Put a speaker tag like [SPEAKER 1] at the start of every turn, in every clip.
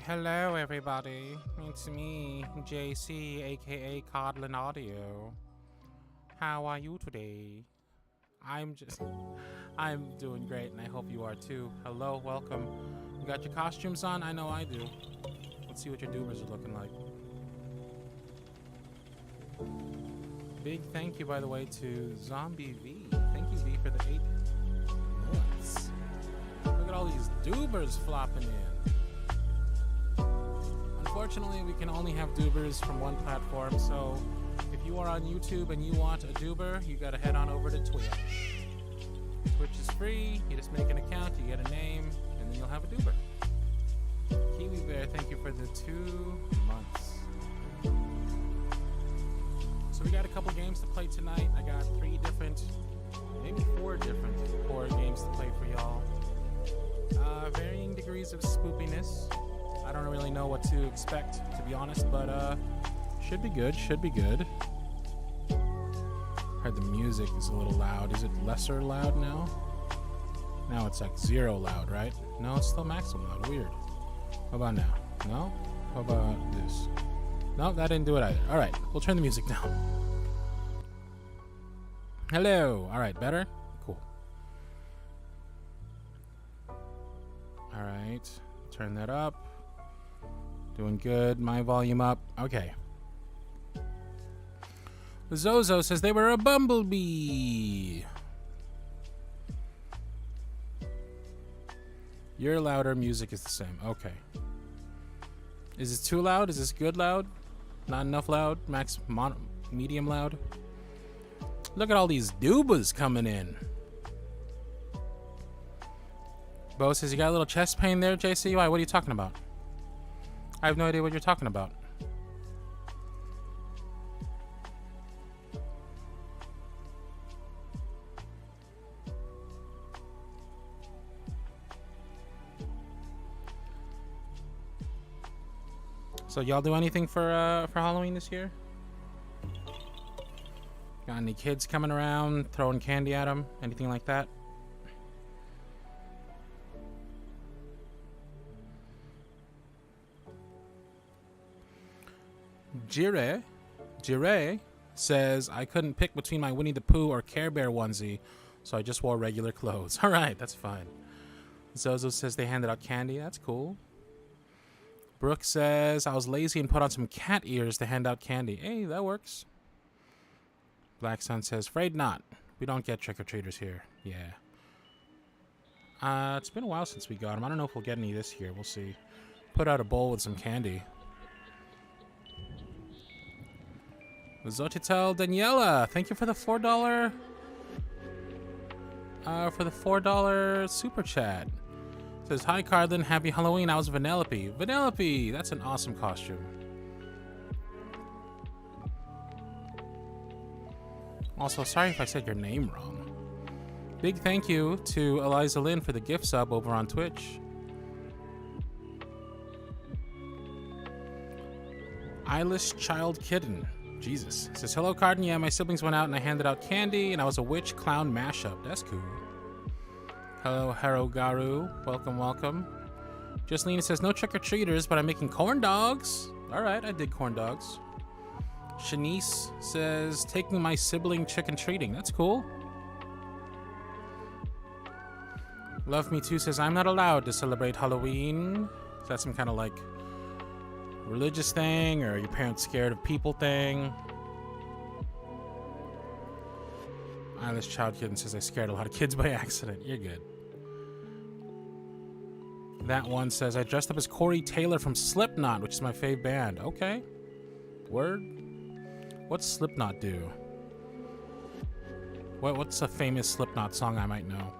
[SPEAKER 1] Hello, everybody. It's me, JC, aka Codlin Audio. How are you today? I'm doing great, and I hope you are too. Hello, welcome. You got your costumes on? I know I do. Let's see what your doobers are looking like. Big thank you, by the way, to Zombie V. Thank you, V, for the 8 months. Look at all these doobers flopping in. Unfortunately, we can only have doobers from one platform, so if you are on YouTube and you want a doober, you gotta head on over to Twitch. Twitch is free, you just make an account, you get a name, and then you'll have a doober. Kiwi Bear, thank you for the 2 months. So we got a couple games to play tonight. I got 3 different, maybe 4 different horror games to play for y'all. Varying degrees of spoopiness. I don't really know what to expect, to be honest, but should be good, should be good. Heard the music is a little loud. Is it lesser loud now? Now it's like 0 loud, right? No, it's still maximum loud. Weird. How about now? No? How about this? No, that didn't do it either. All right, we'll turn the music down. Hello. All right, better? Cool. All right, turn that up. Doing good. My volume up. Okay. Zozo says they were a bumblebee. Your louder, music is the same. Okay. Is this too loud? Is this good loud? Not enough loud? Medium loud? Look at all these doobas coming in. Bo says you got a little chest pain there, JC? Why? What are you talking about? I have no idea what you're talking about. So y'all do anything for Halloween this year? Got any kids coming around, throwing candy at them? Anything like that? Jire says, I couldn't pick between my Winnie the Pooh or Care Bear onesie, so I just wore regular clothes. All right, that's fine. Zozo says they handed out candy. That's cool. Brooke says, I was lazy and put on some cat ears to hand out candy. Hey, that works. Black Sun says, afraid not. We don't get trick-or-treaters here. Yeah. It's been a while since we got them. I don't know if we'll get any this year. We'll see. Put out a bowl with some candy. Zotitel Daniela, thank you for the $4 super chat. Says, hi Cardlin, happy Halloween. I was Vanellope. Vanellope, that's an awesome costume. Also, sorry if I said your name wrong. Big thank you to Eliza Lynn for the gift sub over on Twitch. Eyeless Child Kitten. Jesus. Says, hello, Cardin. Yeah, my siblings went out and I handed out candy, and I was a witch clown mashup. That's cool. Hello, Harogaru. Welcome, welcome. Justine says, no trick-or-treaters, but I'm making corn dogs. All right, I dig corn dogs. Shanice says, taking my sibling trick-and-treating. That's cool. Love Me Too says, I'm not allowed to celebrate Halloween. Is that some kind of, like, religious thing, or your parents scared of people thing? Eyeless Child Kitten says, I scared a lot of kids by accident. You're good. That one says, I dressed up as Corey Taylor from Slipknot, which is my fave band. Okay. Word. What's Slipknot do? What's a famous Slipknot song I might know?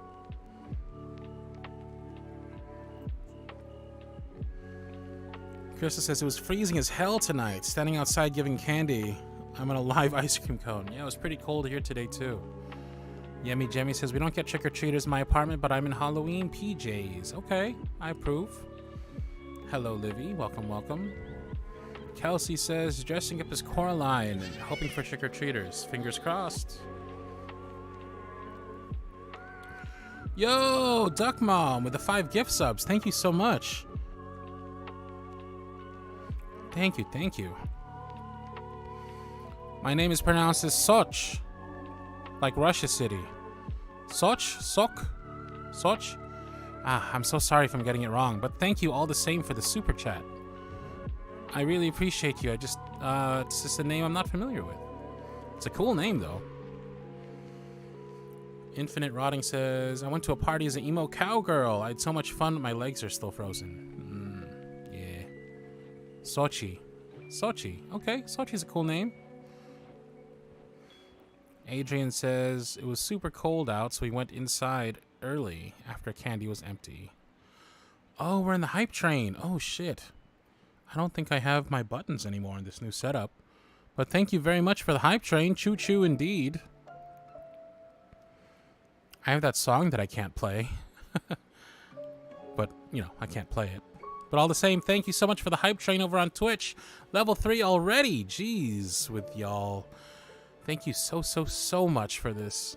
[SPEAKER 1] Krista says, it was freezing as hell tonight, standing outside giving candy. I'm in a live ice cream cone. Yeah, it was pretty cold here today, too. Yummy Jemmy says, we don't get trick-or-treaters in my apartment, but I'm in Halloween PJs. Okay, I approve. Hello, Livy. Welcome, welcome. Kelsey says, dressing up as Coraline and hoping for trick-or-treaters. Fingers crossed. Yo, Duck Mom with the 5 gift subs. Thank you so much. Thank you, thank you. My name is pronounced as Soch, like Russia City. Soch? Sok? Soch? Ah, I'm so sorry if I'm getting it wrong, but thank you all the same for the super chat. I really appreciate you. It's just a name I'm not familiar with. It's a cool name, though. Infinite Rotting says, I went to a party as an emo cowgirl. I had so much fun, but my legs are still frozen. Yeah. Sochi. Sochi. Okay, Sochi's a cool name. Adrian says, it was super cold out, so we went inside early after candy was empty. Oh, we're in the hype train. Oh, shit. I don't think I have my buttons anymore in this new setup. But thank you very much for the hype train. Choo choo indeed. I have that song that I can't play. But, you know, I can't play it. But all the same, thank you so much for the hype train over on Twitch. Level 3 already. Jeez, with y'all. Thank you so much for this.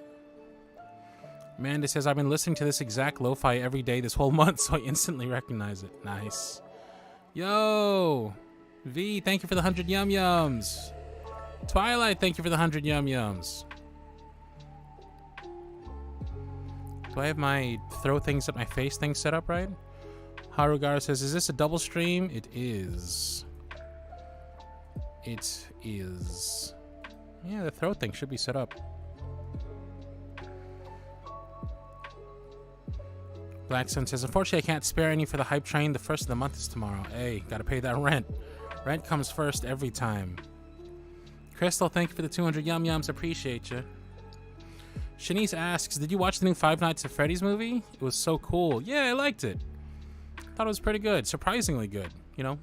[SPEAKER 1] Amanda says, I've been listening to this exact lo-fi every day this whole month, so I instantly recognize it. Nice. Yo! V, thank you for the 100 yum-yums. Twilight, thank you for the 100 yum-yums. Do I have my throw things at my face thing set up right? Harugar says, is this a double stream? It is. It is. Yeah, the throw thing should be set up. Black Sun says, unfortunately, I can't spare any for the hype train. The first of the month is tomorrow. Hey, gotta pay that rent. Rent comes first every time. Crystal, thank you for the 200 yum-yums. Appreciate you. Shanice asks, did you watch the new Five Nights at Freddy's movie? It was so cool. Yeah, I liked it. Thought it was pretty good. Surprisingly good. You know,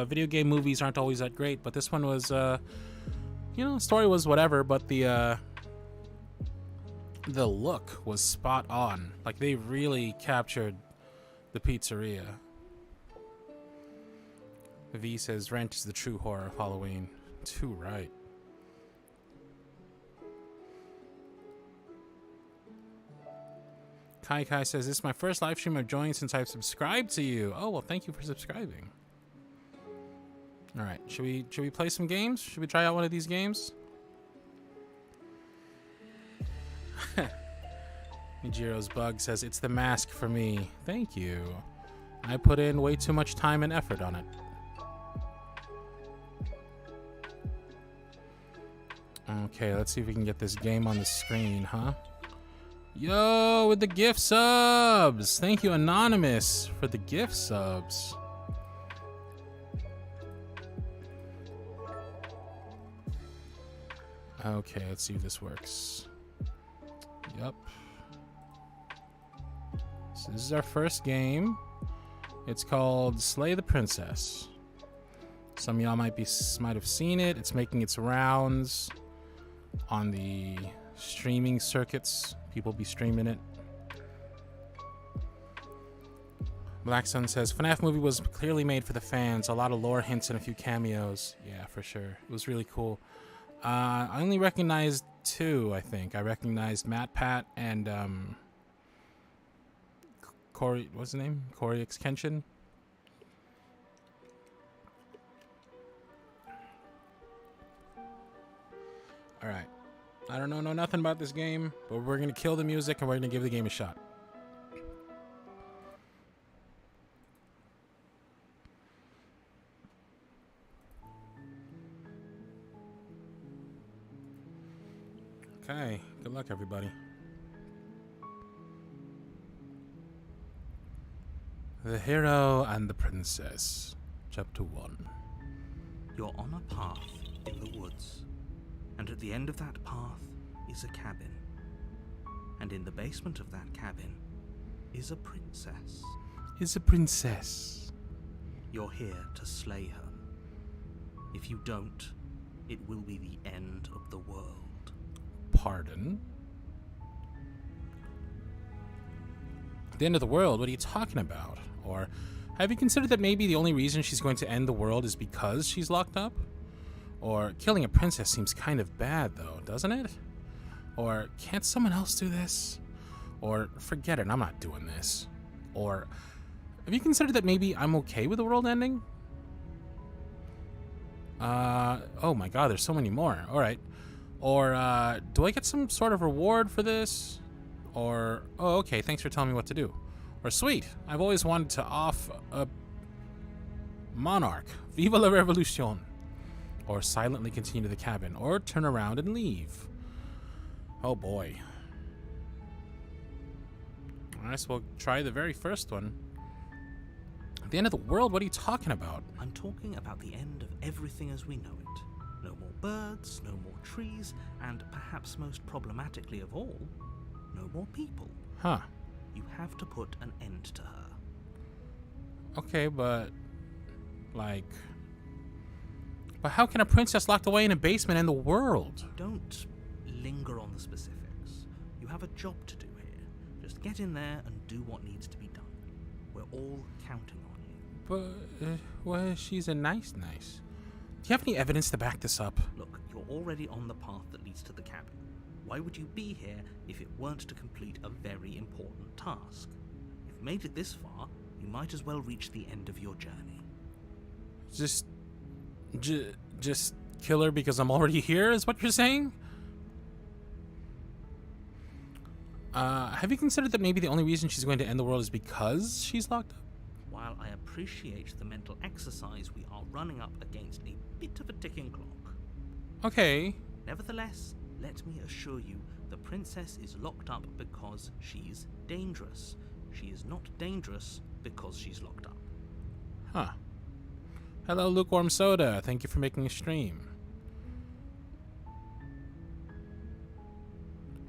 [SPEAKER 1] video game movies aren't always that great, but this one was, you know, the story was whatever, but the look was spot on. Like, they really captured the pizzeria. V says, Rent is the true horror of Halloween. Too right. Kai says, this is my first live stream I've joined since I've subscribed to you. Oh, well, thank you for subscribing. All right, should we play some games? Should we try out one of these games? Nijiro's Bug says, it's the mask for me. Thank you. I put in way too much time and effort on it. Okay, let's see if we can get this game on the screen, huh? Yo, with the gift subs! Thank you, Anonymous, for the gift subs. Okay, let's see if this works. Yep. So this is our first game. It's called Slay the Princess. Some of y'all might have seen it. It's making its rounds on the streaming circuits. People be streaming it. Black Sun says, FNAF movie was clearly made for the fans. A lot of lore hints and a few cameos. Yeah, for sure. It was really cool. I only recognized two, I think. I recognized Matt Pat and Corey, what's his name? Corey X Kenshin. Alright. I don't know nothing about this game, but we're gonna kill the music and we're gonna give the game a shot. Okay, good luck everybody. The Hero and the Princess, Chapter 1.
[SPEAKER 2] You're on a path in the woods, and at the end of that path is a cabin. And in the basement of that cabin is a princess. You're here to slay her. If you don't, it will be the end of the world.
[SPEAKER 1] Pardon? The end of the world? What are you talking about? Or have you considered that maybe the only reason she's going to end the world is because she's locked up? Or killing a princess seems kind of bad, though, doesn't it? Or can't someone else do this? Or forget it, I'm not doing this. Or have you considered that maybe I'm okay with the world ending? Oh my god, there's so many more. Alright. Or, do I get some sort of reward for this? Or, oh, okay, thanks for telling me what to do. Or, sweet, I've always wanted to off a monarch. Viva la revolution. Or silently continue to the cabin. Or turn around and leave. Oh boy. Alright, so we'll try the very first one. The end of the world? What are you talking about?
[SPEAKER 2] I'm talking about the end of everything as we know it. No more birds, no more trees, and perhaps most problematically of all, no more people.
[SPEAKER 1] Huh.
[SPEAKER 2] You have to put an end to her.
[SPEAKER 1] Okay, but... like... But how can a princess locked away in a basement end the world?
[SPEAKER 2] Don't linger on the specifics. You have a job to do here. Just get in there and do what needs to be done. We're all counting on you.
[SPEAKER 1] But, well, she's a nice. Do you have any evidence to back this up?
[SPEAKER 2] Look, you're already on the path that leads to the cabin. Why would you be here if it weren't to complete a very important task? You've made it this far, you might as well reach the end of your journey.
[SPEAKER 1] Just kill her because I'm already here, is what you're saying? Have you considered that maybe the only reason she's going to end the world is because she's locked up?
[SPEAKER 2] While I appreciate the mental exercise, we are running up against a bit of a ticking clock.
[SPEAKER 1] Okay.
[SPEAKER 2] Nevertheless, let me assure you, the princess is locked up because she's dangerous. She is not dangerous because she's locked up.
[SPEAKER 1] Huh. Hello, Lukewarm Soda. Thank you for making a stream.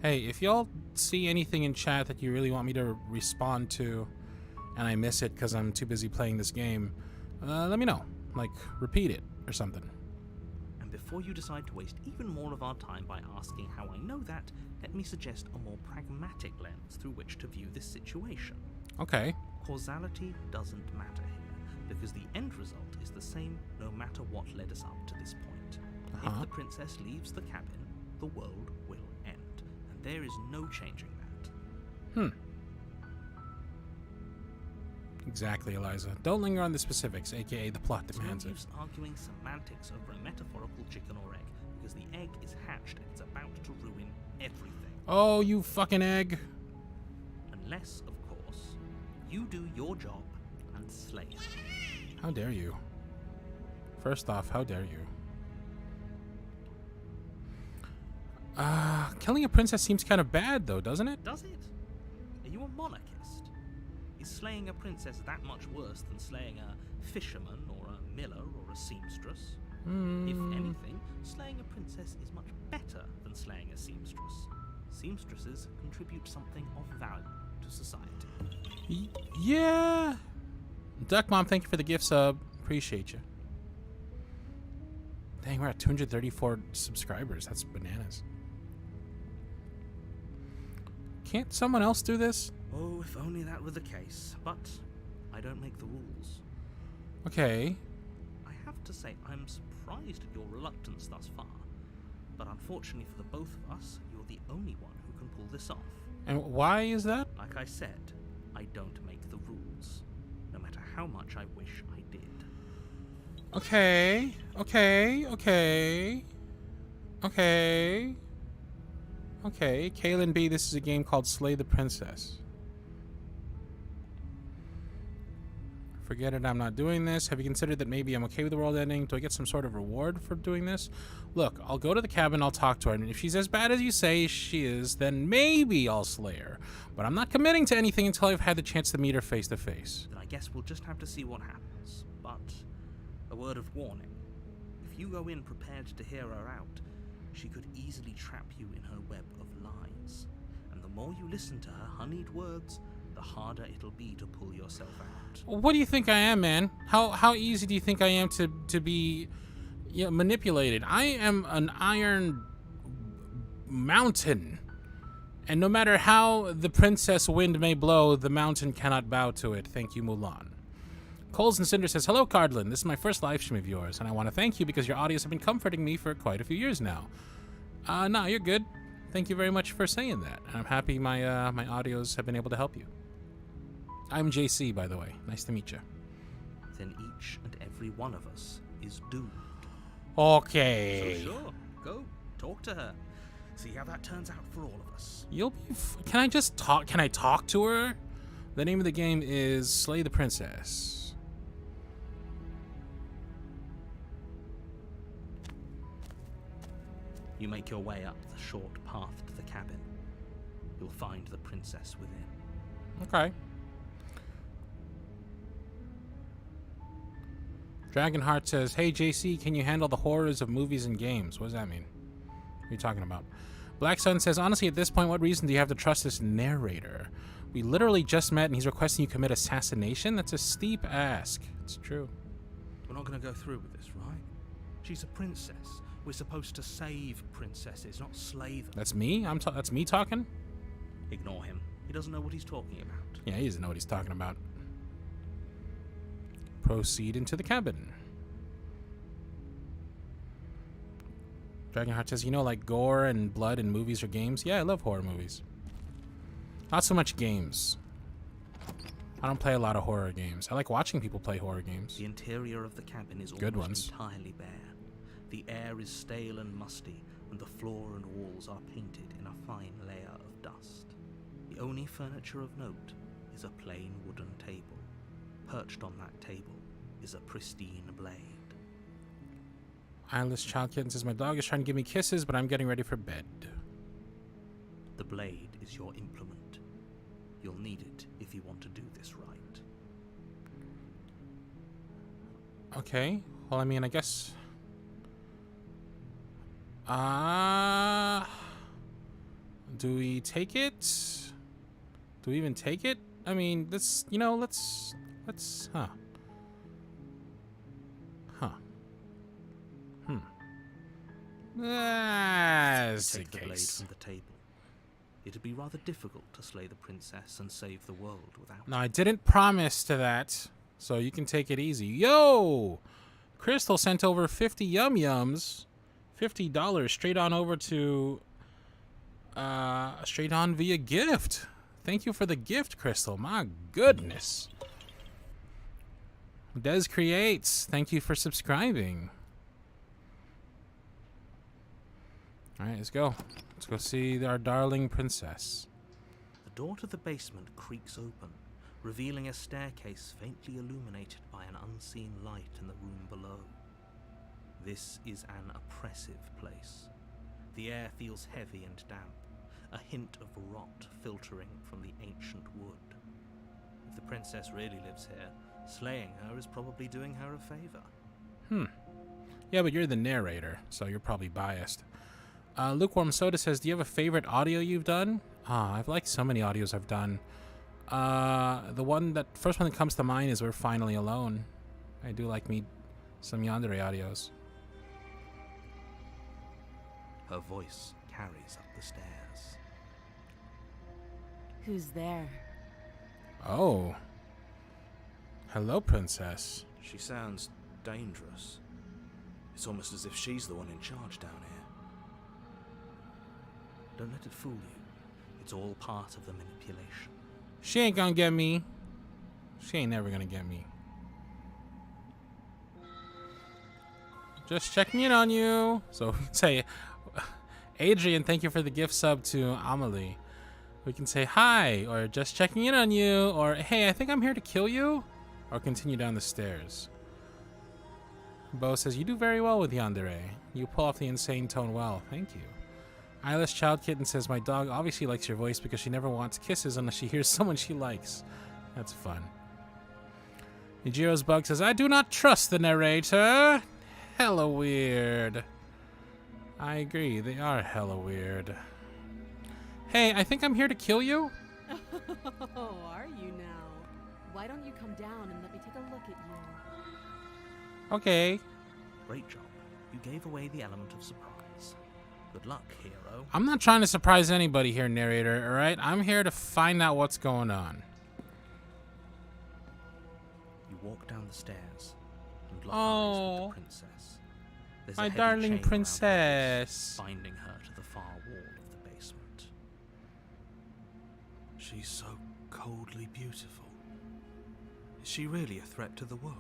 [SPEAKER 1] Hey, if y'all see anything in chat that you really want me to respond to, and I miss it because I'm too busy playing this game, let me know. Like, repeat it or something.
[SPEAKER 2] And before you decide to waste even more of our time by asking how I know that, let me suggest a more pragmatic lens through which to view this situation.
[SPEAKER 1] Okay.
[SPEAKER 2] Causality doesn't matter here, because the end result is the same no matter what led us up to this point. If the princess leaves the cabin, the world will end. And there is no changing that.
[SPEAKER 1] Exactly, Eliza. Don't linger on the specifics, aka the plot demands
[SPEAKER 2] It's no
[SPEAKER 1] it.
[SPEAKER 2] use arguing semantics over a metaphorical chicken or egg, because the egg is hatched and it's about to ruin everything.
[SPEAKER 1] Oh, you fucking egg.
[SPEAKER 2] Unless, of course, you do your job and slay her.
[SPEAKER 1] How dare you? First off, how dare you? Killing a princess seems kind of bad, though, doesn't it?
[SPEAKER 2] Does it? Are you a monarchist? Is slaying a princess that much worse than slaying a fisherman or a miller or a seamstress? If anything, slaying a princess is much better than slaying a seamstress. Seamstresses contribute something of value to society.
[SPEAKER 1] Yeah. Duck Mom, thank you for the gift sub. Appreciate you. Dang, we're at 234 subscribers. That's bananas. Can't someone else do this?
[SPEAKER 2] Oh, if only that were the case. But I don't make the rules.
[SPEAKER 1] Okay.
[SPEAKER 2] I have to say, I'm surprised at your reluctance thus far. But unfortunately for the both of us, you're the only one who can pull this off.
[SPEAKER 1] And why is that?
[SPEAKER 2] Like I said, I don't make the rules. No matter how much I wish I did.
[SPEAKER 1] Okay. Kaylin B, this is a game called Slay the Princess. Forget it, I'm not doing this. Have you considered that maybe I'm okay with the world ending? Do I get some sort of reward for doing this? Look, I'll go to the cabin, I'll talk to her, and if she's as bad as you say she is, then maybe I'll slay her. But I'm not committing to anything until I've had the chance to meet her face to face.
[SPEAKER 2] Then I guess we'll just have to see what happens. But a word of warning. If you go in prepared to hear her out, she could easily trap you in her web of lies. And the more you listen to her honeyed words, the harder it'll be to pull yourself out.
[SPEAKER 1] What do you think I am, man? How easy do you think I am to be manipulated? I am an iron mountain. And no matter how the princess wind may blow, the mountain cannot bow to it. Thank you, Mulan. Coles and Cinder says, hello, Cardlin. This is my first live stream of yours, and I want to thank you because your audios have been comforting me for quite a few years now. No, you're good. Thank you very much for saying that. I'm happy my my audios have been able to help you. I'm JC, by the way. Nice to meet you.
[SPEAKER 2] Then each and every one of us is doomed.
[SPEAKER 1] Okay.
[SPEAKER 2] So sure, go talk to her. See how that turns out for all of us.
[SPEAKER 1] You'll be. Can I just talk? Can I talk to her? The name of the game is Slay the Princess.
[SPEAKER 2] You make your way up the short path to the cabin. You'll find the princess within.
[SPEAKER 1] Okay. Dragonheart says, "Hey JC, can you handle the horrors of movies and games?" What does that mean? What are you talking about? Black Sun says, "Honestly, at this point, what reason do you have to trust this narrator? We literally just met and he's requesting you commit assassination? That's a steep ask." It's true.
[SPEAKER 2] We're not going to go through with this, right? She's a princess. We're supposed to save princesses, not slay them.
[SPEAKER 1] That's me? That's me talking?
[SPEAKER 2] Ignore him. He doesn't know what he's talking about.
[SPEAKER 1] Yeah, he doesn't know what he's talking about. Proceed into the cabin. Dragonheart says, "You know, like gore and blood in movies or games?" Yeah, I love horror movies. Not so much games. I don't play a lot of horror games. I like watching people play horror games.
[SPEAKER 2] The interior of the cabin is
[SPEAKER 1] Good
[SPEAKER 2] almost
[SPEAKER 1] ones.
[SPEAKER 2] entirely bare. The air is stale and musty, and the floor and walls are painted in a fine layer of dust. The only furniture of note is a plain wooden table. Perched on that table is a pristine blade.
[SPEAKER 1] Eyeless Child Kitten says, "My dog is trying to give me kisses, but I'm getting ready for bed."
[SPEAKER 2] The blade is your implement. You'll need it if you want to do this right.
[SPEAKER 1] Okay. Well, I mean, I guess... do we take it? Do we even take it? I mean, let's, huh. That's the
[SPEAKER 2] Take the blade
[SPEAKER 1] case.
[SPEAKER 2] from the table. It'd be rather difficult to slay the princess and save the world without
[SPEAKER 1] No, I didn't promise to that, so you can take it easy. Yo! Crystal sent over 50 yum-yums. $50 straight on over to... straight on via gift. Thank you for the gift, Crystal. My goodness. Des Creates, thank you for subscribing. Alright, let's go. Let's go see our darling princess.
[SPEAKER 2] The door to the basement creaks open, revealing a staircase faintly illuminated by an unseen light in the room below. This is an oppressive place. The air feels heavy and damp, a hint of rot filtering from the ancient wood. If the princess really lives here, slaying her is probably doing her a favor.
[SPEAKER 1] Yeah, but you're the narrator, so you're probably biased. Lukewarm Soda says, "Do you have a favorite audio you've done?" I've liked so many audios I've done. The first one that comes to mind is "We're Finally Alone." I do like some Yandere audios.
[SPEAKER 2] Her voice carries up the stairs.
[SPEAKER 3] Who's there?
[SPEAKER 1] Oh. Hello, princess.
[SPEAKER 4] She sounds dangerous. It's almost as if she's the one in charge down here.
[SPEAKER 2] Don't let it fool you. It's all part of the manipulation.
[SPEAKER 1] She ain't gonna get me. She ain't never gonna get me. Just checking in on you. So we can say, Adrian, thank you for the gift sub to Amelie. We can say hi, or just checking in on you, or hey, I think I'm here to kill you, or continue down the stairs. Bo says, "You do very well with Yandere. You pull off the insane tone well. Thank you." Eyeless Child Kitten says, "My dog obviously likes your voice because she never wants kisses unless she hears someone she likes." That's fun. Nijiro's Bug says, "I do not trust the narrator. Hella weird." I agree, they are hella weird. Hey, I think I'm here to kill you.
[SPEAKER 3] Oh, are you now? Why don't you come down and let me take a look at you?
[SPEAKER 1] Okay.
[SPEAKER 2] Great job. You gave away the element of surprise. Good luck, hero.
[SPEAKER 1] I'm not trying to surprise anybody here, narrator, alright? I'm here to find out what's going on.
[SPEAKER 2] You walk down the stairs and lock eyes
[SPEAKER 1] Oh,
[SPEAKER 2] with the princess. There's a
[SPEAKER 1] my
[SPEAKER 2] heavy
[SPEAKER 1] darling
[SPEAKER 2] chain around her
[SPEAKER 1] princess.
[SPEAKER 2] wrist, binding her to the far wall of the basement.
[SPEAKER 4] She's so coldly beautiful. Is she really a threat to the world?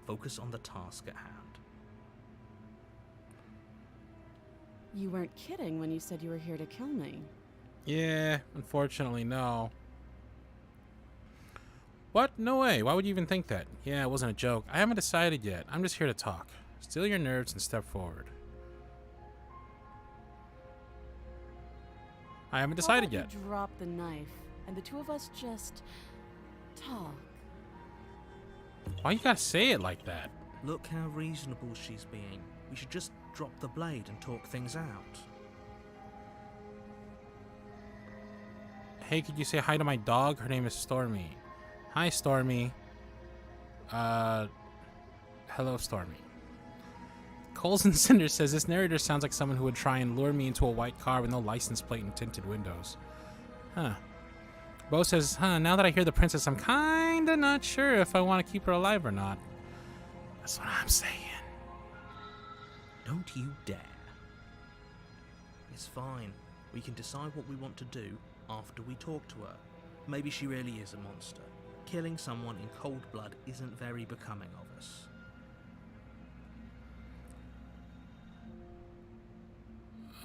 [SPEAKER 2] Focus on the task at hand.
[SPEAKER 3] You weren't kidding when you said you were here to kill me.
[SPEAKER 1] Yeah, unfortunately, no. What? No way. Why would you even think that? Yeah, it wasn't a joke. I haven't decided yet. I'm just here to talk. Still your nerves and step forward. I haven't decided
[SPEAKER 3] How
[SPEAKER 1] yet.
[SPEAKER 3] about you drop the knife, and the two of us just talk.
[SPEAKER 1] Why you gotta say it like that?
[SPEAKER 2] Look how reasonable she's being. We should just drop the blade and talk things out.
[SPEAKER 1] Hey, could you say hi to my dog? Her name is Stormy. Hi, Stormy. Hello, Stormy. Coals and Cinder says, this narrator sounds like someone who would try and lure me into a white car with no license plate and tinted windows. Huh. Bo says, now that I hear the princess, I'm kinda not sure if I want to keep her alive or not. That's what I'm saying.
[SPEAKER 2] Don't you dare. It's fine. We can decide what we want to do after we talk to her. Maybe she really is a monster. Killing someone in cold blood isn't very becoming of us.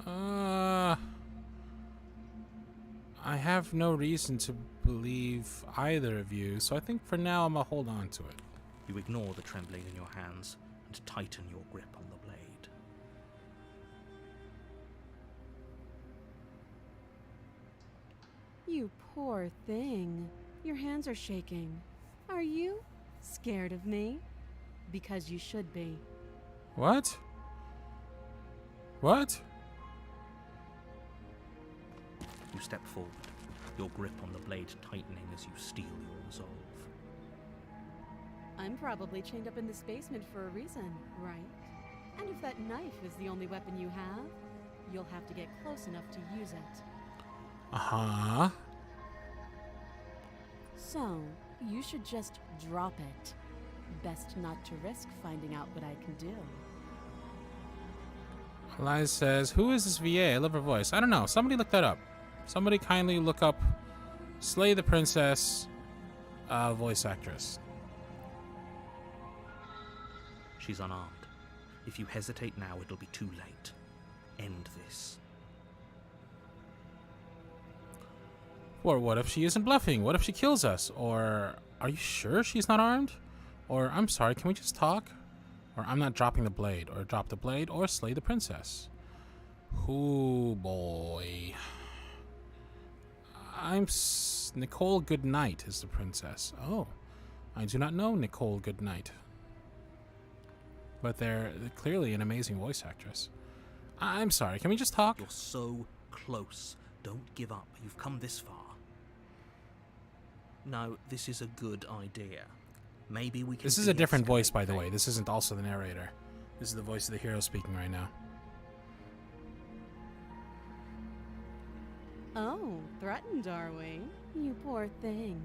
[SPEAKER 1] I have no reason to believe either of you, so I think for now I'm gonna hold on to it.
[SPEAKER 2] You ignore the trembling in your hands and tighten your grip on the blade.
[SPEAKER 3] You poor thing. Your hands are shaking. Are you scared of me? Because you should be.
[SPEAKER 1] What? What?
[SPEAKER 2] You step forward, your grip on the blade tightening as you steel your resolve.
[SPEAKER 3] I'm probably chained up in this basement for a reason, right? And if that knife is the only weapon you have, you'll have to get close enough to use it.
[SPEAKER 1] Uh-huh.
[SPEAKER 3] So, you should just drop it. Best not to risk finding out what I can do.
[SPEAKER 1] Eliza says, who is this VA? I love her voice. I don't know. Somebody look that up. Somebody kindly look up Slay the Princess voice actress.
[SPEAKER 2] She's unarmed. If you hesitate now, it'll be too late. End this.
[SPEAKER 1] Or what if she isn't bluffing? What if she kills us? Or are you sure she's not armed? Or I'm sorry, can we just talk? Or I'm not dropping the blade. Or drop the blade. Or slay the princess. Ooh, boy. Nicole Goodnight is the princess. Oh, I do not know Nicole Goodnight. But they're clearly an amazing voice actress. I'm sorry, can we just talk?
[SPEAKER 2] You're so close. Don't give up. You've come this far. No, this is a good idea. Maybe we can.
[SPEAKER 1] This is a different voice, by the way. This isn't also the narrator. This is the voice of the hero speaking right now.
[SPEAKER 3] Oh, threatened, are we? You poor thing.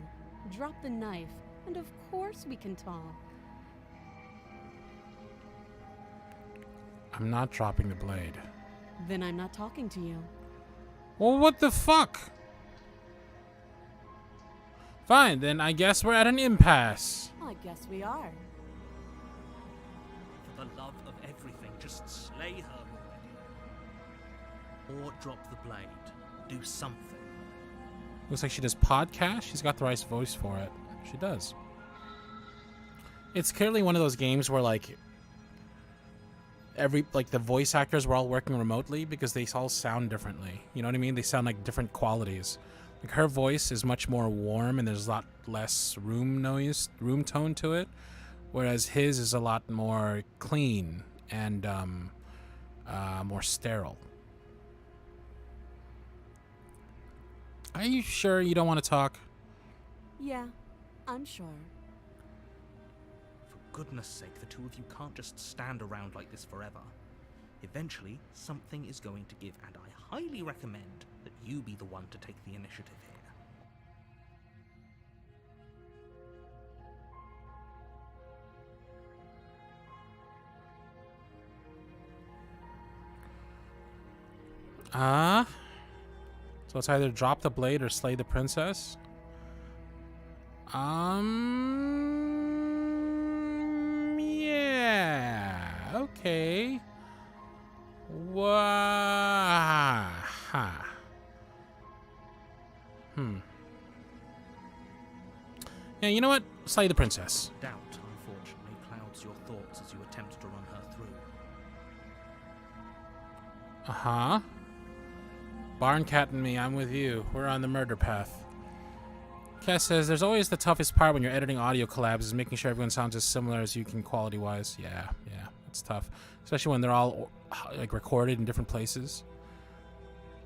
[SPEAKER 3] Drop the knife, and of course we can talk.
[SPEAKER 1] I'm not dropping the blade.
[SPEAKER 3] Then I'm not talking to you.
[SPEAKER 1] Well, what the fuck? Fine, then I guess we're at an impasse.
[SPEAKER 3] I guess we are.
[SPEAKER 2] For the love of everything, just slay her already. Or drop the blade. Do something.
[SPEAKER 1] Looks like she does podcast. She's got the right voice for it. She does. It's clearly one of those games where like the voice actors were all working remotely because they all sound differently. You know what I mean? They sound like different qualities. Like her voice is much more warm and there's a lot less room tone to it, whereas his is a lot more clean and more sterile. Are you sure you don't want to talk?
[SPEAKER 3] Yeah, I'm sure.
[SPEAKER 2] For goodness sake, the two of you can't just stand around like this forever. Eventually, something is going to give, and I highly recommend that you be the one to take the initiative here.
[SPEAKER 1] So it's either drop the blade or slay the princess. Yeah. Okay. What? Yeah, you know what? Slay the princess.
[SPEAKER 2] Doubt, unfortunately, clouds your thoughts as you attempt to run her through.
[SPEAKER 1] Uh-huh. Barn Cat and me, I'm with you. We're on the murder path. Cass says, there's always the toughest part when you're editing audio collabs is making sure everyone sounds as similar as you can quality-wise. Yeah, it's tough. Especially when they're all, like, recorded in different places.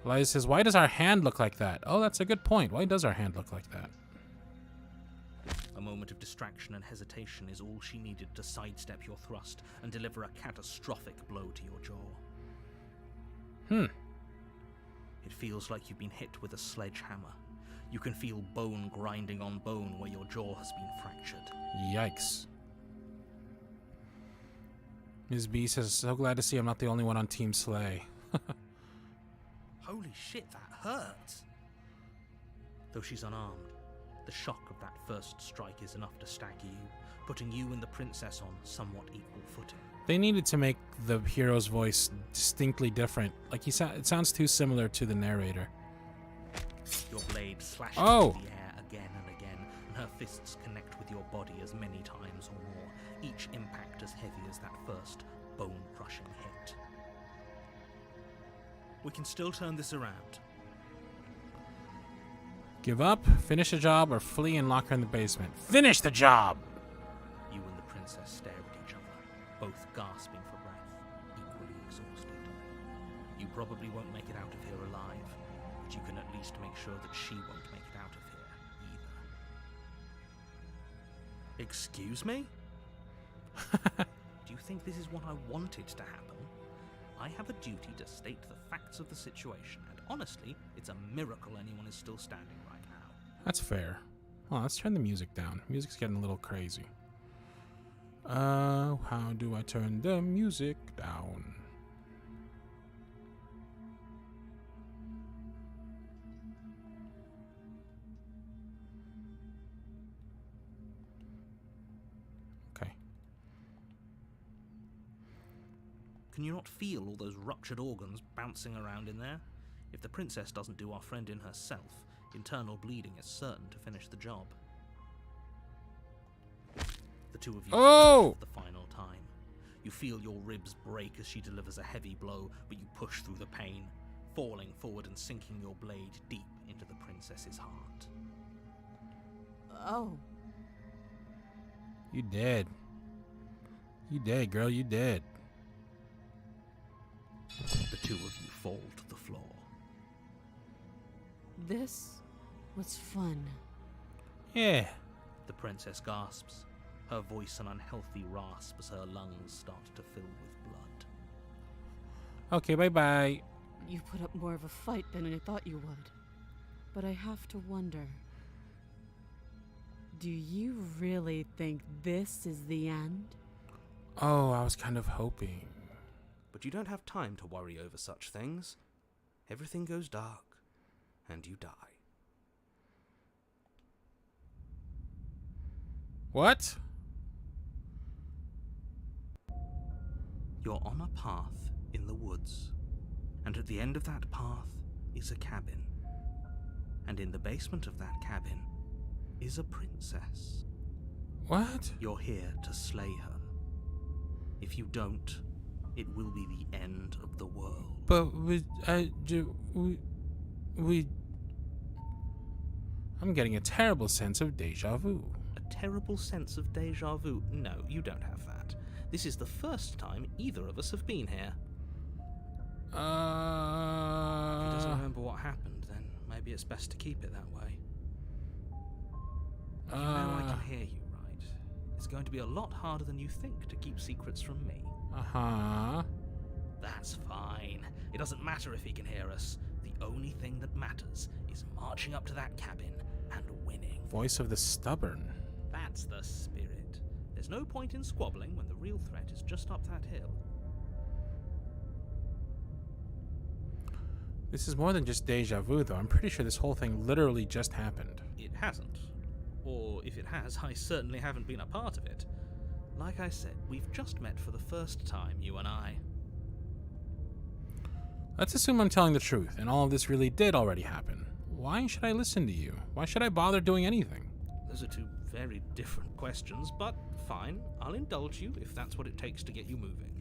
[SPEAKER 1] Eliza says, why does our hand look like that? Oh, that's a good point. Why does our hand look like that?
[SPEAKER 2] A moment of distraction and hesitation is all she needed to sidestep your thrust and deliver a catastrophic blow to your jaw. It feels like you've been hit with a sledgehammer. You can feel bone grinding on bone where your jaw has been fractured.
[SPEAKER 1] Yikes. Ms. B says, so glad to see I'm not the only one on Team Slay.
[SPEAKER 2] Holy shit, that hurts! Though she's unarmed, the shock of that first strike is enough to stagger you, putting you and the princess on somewhat equal footing.
[SPEAKER 1] They needed to make the hero's voice distinctly different. Like, it sounds too similar to the narrator.
[SPEAKER 2] Your blade slashes
[SPEAKER 1] Oh!
[SPEAKER 2] through the air again and again, and her fists connect with your body as many times or more, each impact as heavy as that first bone-crushing hit. We can still turn this around.
[SPEAKER 1] Give up, finish the job, or flee and lock her in the basement. Finish the job!
[SPEAKER 2] You and the princess stare at each other, both gasping for breath, equally exhausted. You probably won't make it out of here alive, but you can at least make sure that she won't make it out of here either. Excuse me? Do you think this is what I wanted to happen? I have a duty to state the facts of the situation, and honestly, it's a miracle anyone is still standing right now.
[SPEAKER 1] That's fair. Oh, let's turn the music down. Music's getting a little crazy. How do I turn the music down? Okay.
[SPEAKER 2] Can you not feel all those ruptured organs bouncing around in there? If the princess doesn't do our friend in herself, internal bleeding is certain to finish the job. The two of you
[SPEAKER 1] Oh!
[SPEAKER 2] for the final time. You feel your ribs break as she delivers a heavy blow, but you push through the pain, falling forward and sinking your blade deep into the princess's heart.
[SPEAKER 3] Oh.
[SPEAKER 1] You dead. You dead, girl, you dead.
[SPEAKER 2] The two of you fall to the floor.
[SPEAKER 3] This was fun.
[SPEAKER 1] Yeah.
[SPEAKER 2] The princess gasps, her voice an unhealthy rasp as her lungs start to fill with blood.
[SPEAKER 1] Okay, bye-bye.
[SPEAKER 3] You put up more of a fight than I thought you would. But I have to wonder, do you really think this is the end?
[SPEAKER 1] Oh, I was kind of hoping.
[SPEAKER 4] But you don't have time to worry over such things. Everything goes dark, and you die.
[SPEAKER 1] What?
[SPEAKER 2] You're on a path in the woods, and at the end of that path is a cabin. And in the basement of that cabin is a princess.
[SPEAKER 1] What?
[SPEAKER 2] You're here to slay her. If you don't, it will be the end of the world.
[SPEAKER 1] But I'm getting a terrible sense of deja vu.
[SPEAKER 2] A terrible sense of deja vu? No, you don't have that. This is the first time either of us have been here. If he doesn't remember what happened, then maybe it's best to keep it that way. You know I can hear you, right? It's going to be a lot harder than you think to keep secrets from me.
[SPEAKER 1] Uh-huh.
[SPEAKER 2] That's fine. It doesn't matter if he can hear us. The only thing that matters is marching up to that cabin and winning.
[SPEAKER 1] Voice of the stubborn.
[SPEAKER 2] That's the spirit. There's no point in squabbling when the real threat is just up that hill.
[SPEAKER 1] This is more than just deja vu, though. I'm pretty sure this whole thing literally just happened.
[SPEAKER 2] It hasn't. Or if it has, I certainly haven't been a part of it. Like I said, we've just met for the first time, you and I.
[SPEAKER 1] Let's assume I'm telling the truth, and all of this really did already happen. Why should I listen to you? Why should I bother doing anything?
[SPEAKER 2] Those are two very different questions, but fine, I'll indulge you if that's what it takes to get you moving.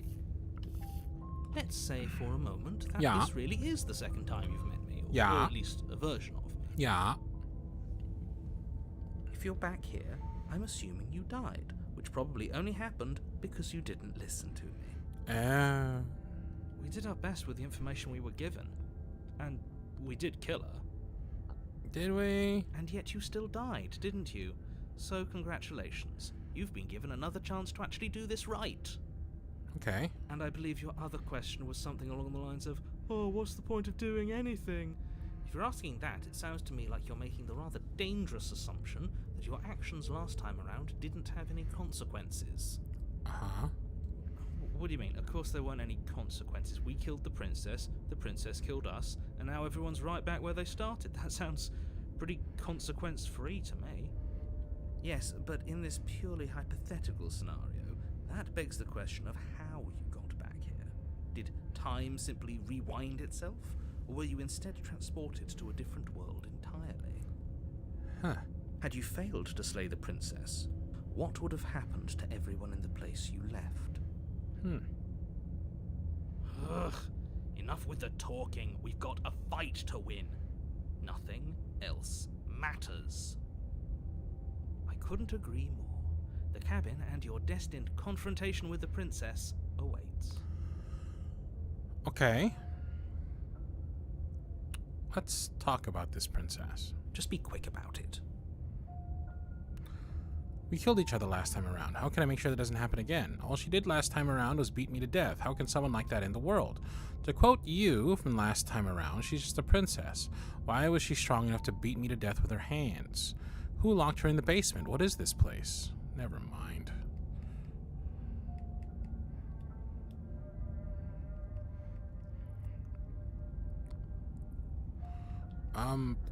[SPEAKER 2] Let's say for a moment that this really is the second time you've met me, or at least a version of me.
[SPEAKER 1] Yeah.
[SPEAKER 2] If you're back here, I'm assuming you died, which probably only happened because you didn't listen to me. We did our best with the information we were given, and we did kill her.
[SPEAKER 1] Did we?
[SPEAKER 2] And yet you still died, didn't you? So congratulations. You've been given another chance to actually do this right.
[SPEAKER 1] Okay.
[SPEAKER 2] And I believe your other question was something along the lines of, oh, what's the point of doing anything? If you're asking that, it sounds to me like you're making the rather dangerous assumption that your actions last time around didn't have any consequences.
[SPEAKER 1] Uh-huh.
[SPEAKER 2] What do you mean? Of course there weren't any consequences. We killed the princess killed us, and now everyone's right back where they started. That sounds pretty consequence-free to me. Yes, but in this purely hypothetical scenario, that begs the question of how you got back here. Did time simply rewind itself, or were you instead transported to a different world entirely?
[SPEAKER 1] Huh.
[SPEAKER 2] Had you failed to slay the princess, what would have happened to everyone in the place you left? Ugh. Enough with the talking. We've got a fight to win. Nothing else matters. I couldn't agree more. The cabin and your destined confrontation with the princess awaits.
[SPEAKER 1] Okay. Let's talk about this princess.
[SPEAKER 2] Just be quick about it.
[SPEAKER 1] We killed each other last time around. How can I make sure that doesn't happen again? All she did last time around was beat me to death. How can someone like that end the world? To quote you from last time around, she's just a princess. Why was she strong enough to beat me to death with her hands? Who locked her in the basement? What is this place? Never mind.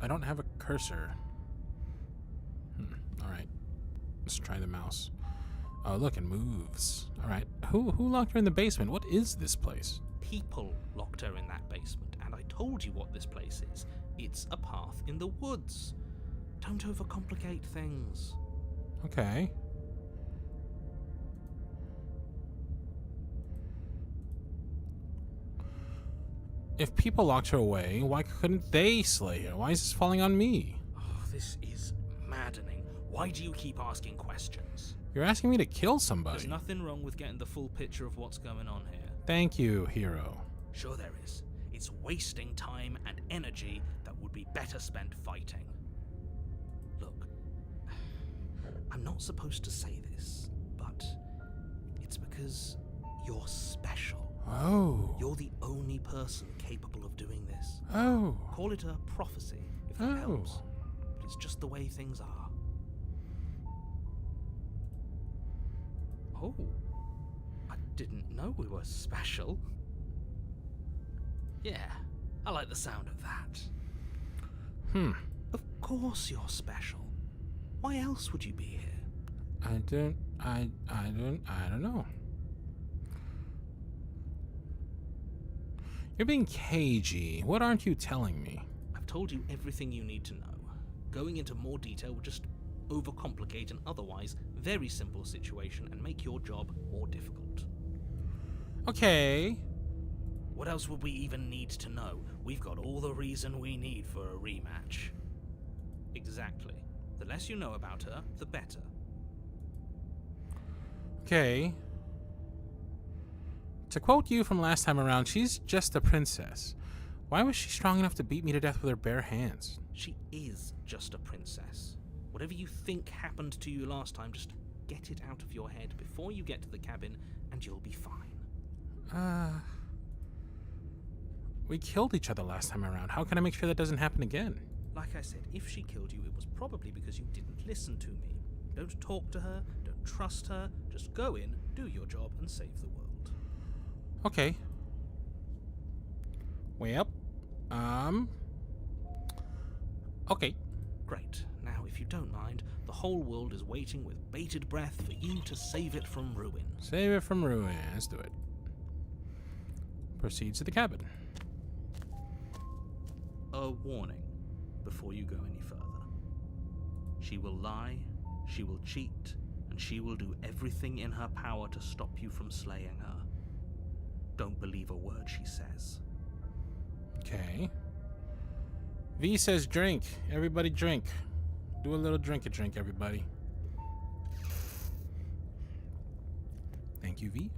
[SPEAKER 1] I don't have a cursor. Alright. Let's try the mouse. Oh, look, it moves. Alright. Who locked her in the basement? What is this place?
[SPEAKER 2] People locked her in that basement, and I told you what this place is. It's a path in the woods. Don't overcomplicate things.
[SPEAKER 1] Okay. If people locked her away, why couldn't they slay her? Why is this falling on me?
[SPEAKER 2] Oh, this is maddening. Why do you keep asking questions?
[SPEAKER 1] You're asking me to kill somebody.
[SPEAKER 2] There's nothing wrong with getting the full picture of what's going on here.
[SPEAKER 1] Thank you, hero.
[SPEAKER 2] Sure there is. It's wasting time and energy that would be better spent fighting. Look, I'm not supposed to say this, but it's because you're special.
[SPEAKER 1] Oh.
[SPEAKER 2] You're the only person capable of doing this.
[SPEAKER 1] Oh.
[SPEAKER 2] Call it a prophecy, if that helps. But it's just the way things are. Oh. I didn't know we were special. Yeah, I like the sound of that. Of course you're special. Why else would you be here?
[SPEAKER 1] I don't know. You're being cagey. What aren't you telling me?
[SPEAKER 2] I've told you everything you need to know. Going into more detail would just overcomplicate an otherwise very simple situation and make your job more difficult.
[SPEAKER 1] Okay.
[SPEAKER 2] What else would we even need to know? We've got all the reason we need for a rematch. Exactly. The less you know about her, the better.
[SPEAKER 1] Okay. To quote you from last time around, she's just a princess. Why was she strong enough to beat me to death with her bare hands?
[SPEAKER 2] She is just a princess. Whatever you think happened to you last time, just get it out of your head before you get to the cabin, and you'll be fine.
[SPEAKER 1] We killed each other last time around. How can I make sure that doesn't happen again?
[SPEAKER 2] Like I said, if she killed you, it was probably because you didn't listen to me. Don't talk to her, don't trust her, just go in, do your job, and save the world.
[SPEAKER 1] Okay. Well, okay.
[SPEAKER 2] Great. Now, if you don't mind, the whole world is waiting with bated breath for you to save it from ruin.
[SPEAKER 1] Save it from ruin. Let's do it. Proceeds to the cabin.
[SPEAKER 2] A warning before you go any further. She will lie, she will cheat, and she will do everything in her power to stop you from slaying her. Don't believe a word she says.
[SPEAKER 1] Okay. V says drink. Everybody drink. Do a little drink, everybody. Thank you, V.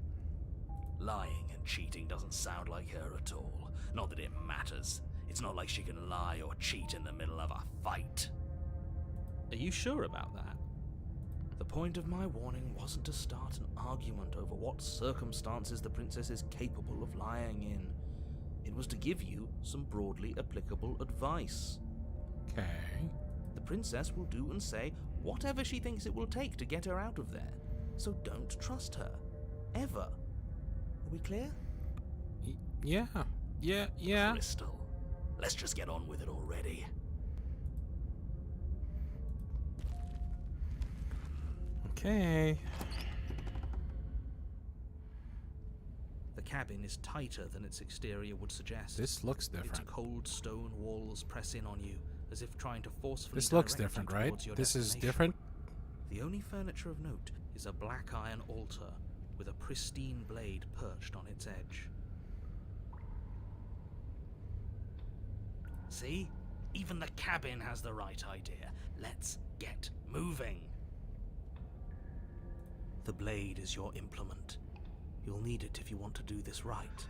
[SPEAKER 4] Lying and cheating doesn't sound like her at all. Not that it matters. It's not like she can lie or cheat in the middle of a fight.
[SPEAKER 2] Are you sure about that?
[SPEAKER 4] The point of my warning wasn't to start an argument over what circumstances the princess is capable of lying in. It was to give you some broadly applicable advice.
[SPEAKER 1] Okay.
[SPEAKER 4] The princess will do and say whatever she thinks it will take to get her out of there. So don't trust her. Ever. Are we clear?
[SPEAKER 1] Yeah.
[SPEAKER 4] Crystal, let's just get on with it already.
[SPEAKER 1] Okay.
[SPEAKER 2] The cabin is tighter than its exterior would suggest.
[SPEAKER 1] This looks
[SPEAKER 2] Its
[SPEAKER 1] different.
[SPEAKER 2] cold stone walls press in on you, as if trying to forcefully
[SPEAKER 1] This looks
[SPEAKER 2] direct you
[SPEAKER 1] different, right?
[SPEAKER 2] towards your
[SPEAKER 1] This is
[SPEAKER 2] destination.
[SPEAKER 1] different.
[SPEAKER 2] The only furniture of note is a black iron altar with a pristine blade perched on its edge. See? Even the cabin has the right idea. Let's get moving. The blade is your implement. You'll need it if you want to do this right.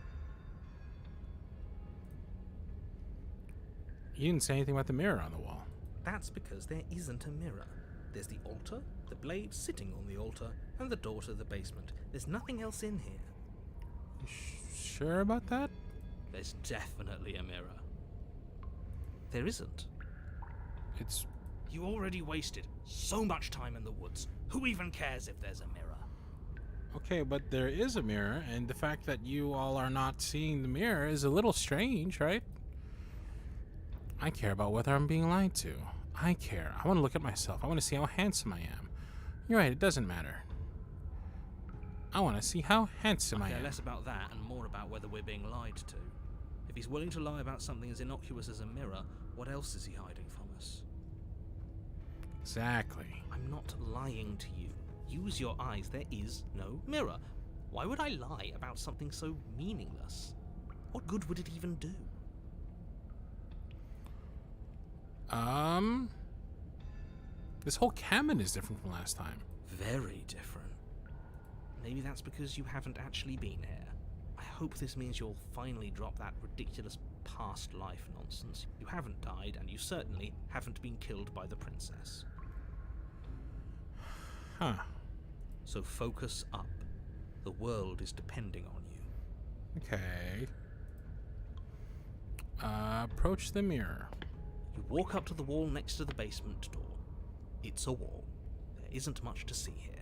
[SPEAKER 1] You didn't say anything about the mirror on the wall.
[SPEAKER 2] That's because there isn't a mirror. There's the altar, the blade sitting on the altar, and the door to the basement. There's nothing else in here.
[SPEAKER 1] You sure about that?
[SPEAKER 2] There's definitely a mirror. There isn't.
[SPEAKER 1] It's...
[SPEAKER 2] You already wasted so much time in the woods. Who even cares if there's a mirror?
[SPEAKER 1] Okay, but there is a mirror, and the fact that you all are not seeing the mirror is a little strange, right? I care about whether I'm being lied to. I care. I want to look at myself. I want to see how handsome I am. You're right, it doesn't matter. I want to see how handsome I
[SPEAKER 2] I care
[SPEAKER 1] am.
[SPEAKER 2] less about that and more about whether we're being lied to. If he's willing to lie about something as innocuous as a mirror, what else is he hiding from us?
[SPEAKER 1] Exactly.
[SPEAKER 2] I'm not lying to you. Use your eyes. There is no mirror. Why would I lie about something so meaningless? What good would it even do?
[SPEAKER 1] This whole cabin is different from last time.
[SPEAKER 2] Very different. Maybe that's because you haven't actually been here. I hope this means you'll finally drop that ridiculous past life nonsense. You haven't died, and you certainly haven't been killed by the princess.
[SPEAKER 1] Huh.
[SPEAKER 2] So focus up. The world is depending on you.
[SPEAKER 1] Okay. Approach the mirror.
[SPEAKER 2] You walk up to the wall next to the basement door. It's a wall. There isn't much to see here.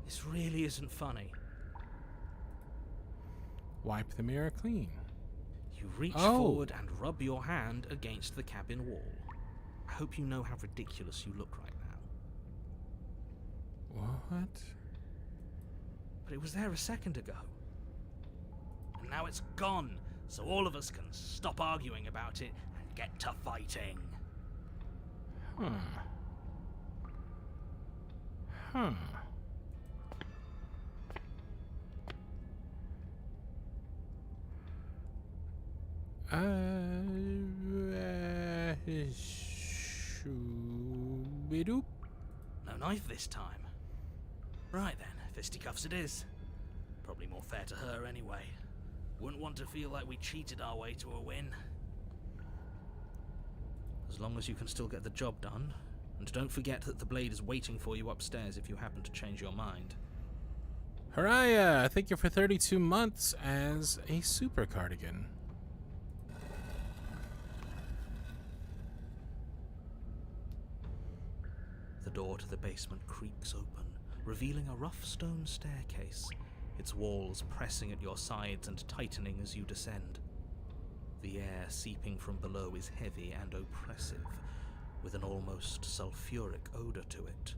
[SPEAKER 2] This really isn't funny.
[SPEAKER 1] Wipe the mirror clean.
[SPEAKER 2] You reach
[SPEAKER 1] Oh.
[SPEAKER 2] forward and rub your hand against the cabin wall. I hope you know how ridiculous you look right now.
[SPEAKER 1] What?
[SPEAKER 2] But it was there a second ago. And now it's gone, so all of us can stop arguing about it and get to fighting.
[SPEAKER 1] Huh. Huh. Shoo-be-doop.
[SPEAKER 2] No knife this time. Right then, fisticuffs it is. Probably more fair to her anyway. Wouldn't want to feel like we cheated our way to a win. As long as you can still get the job done. And don't forget that the blade is waiting for you upstairs if you happen to change your mind.
[SPEAKER 1] Haraya, thank you for 32 months as a super cardigan.
[SPEAKER 2] The door to the basement creaks open, revealing a rough stone staircase, its walls pressing at your sides and tightening as you descend. The air seeping from below is heavy and oppressive, with an almost sulphuric odor to it.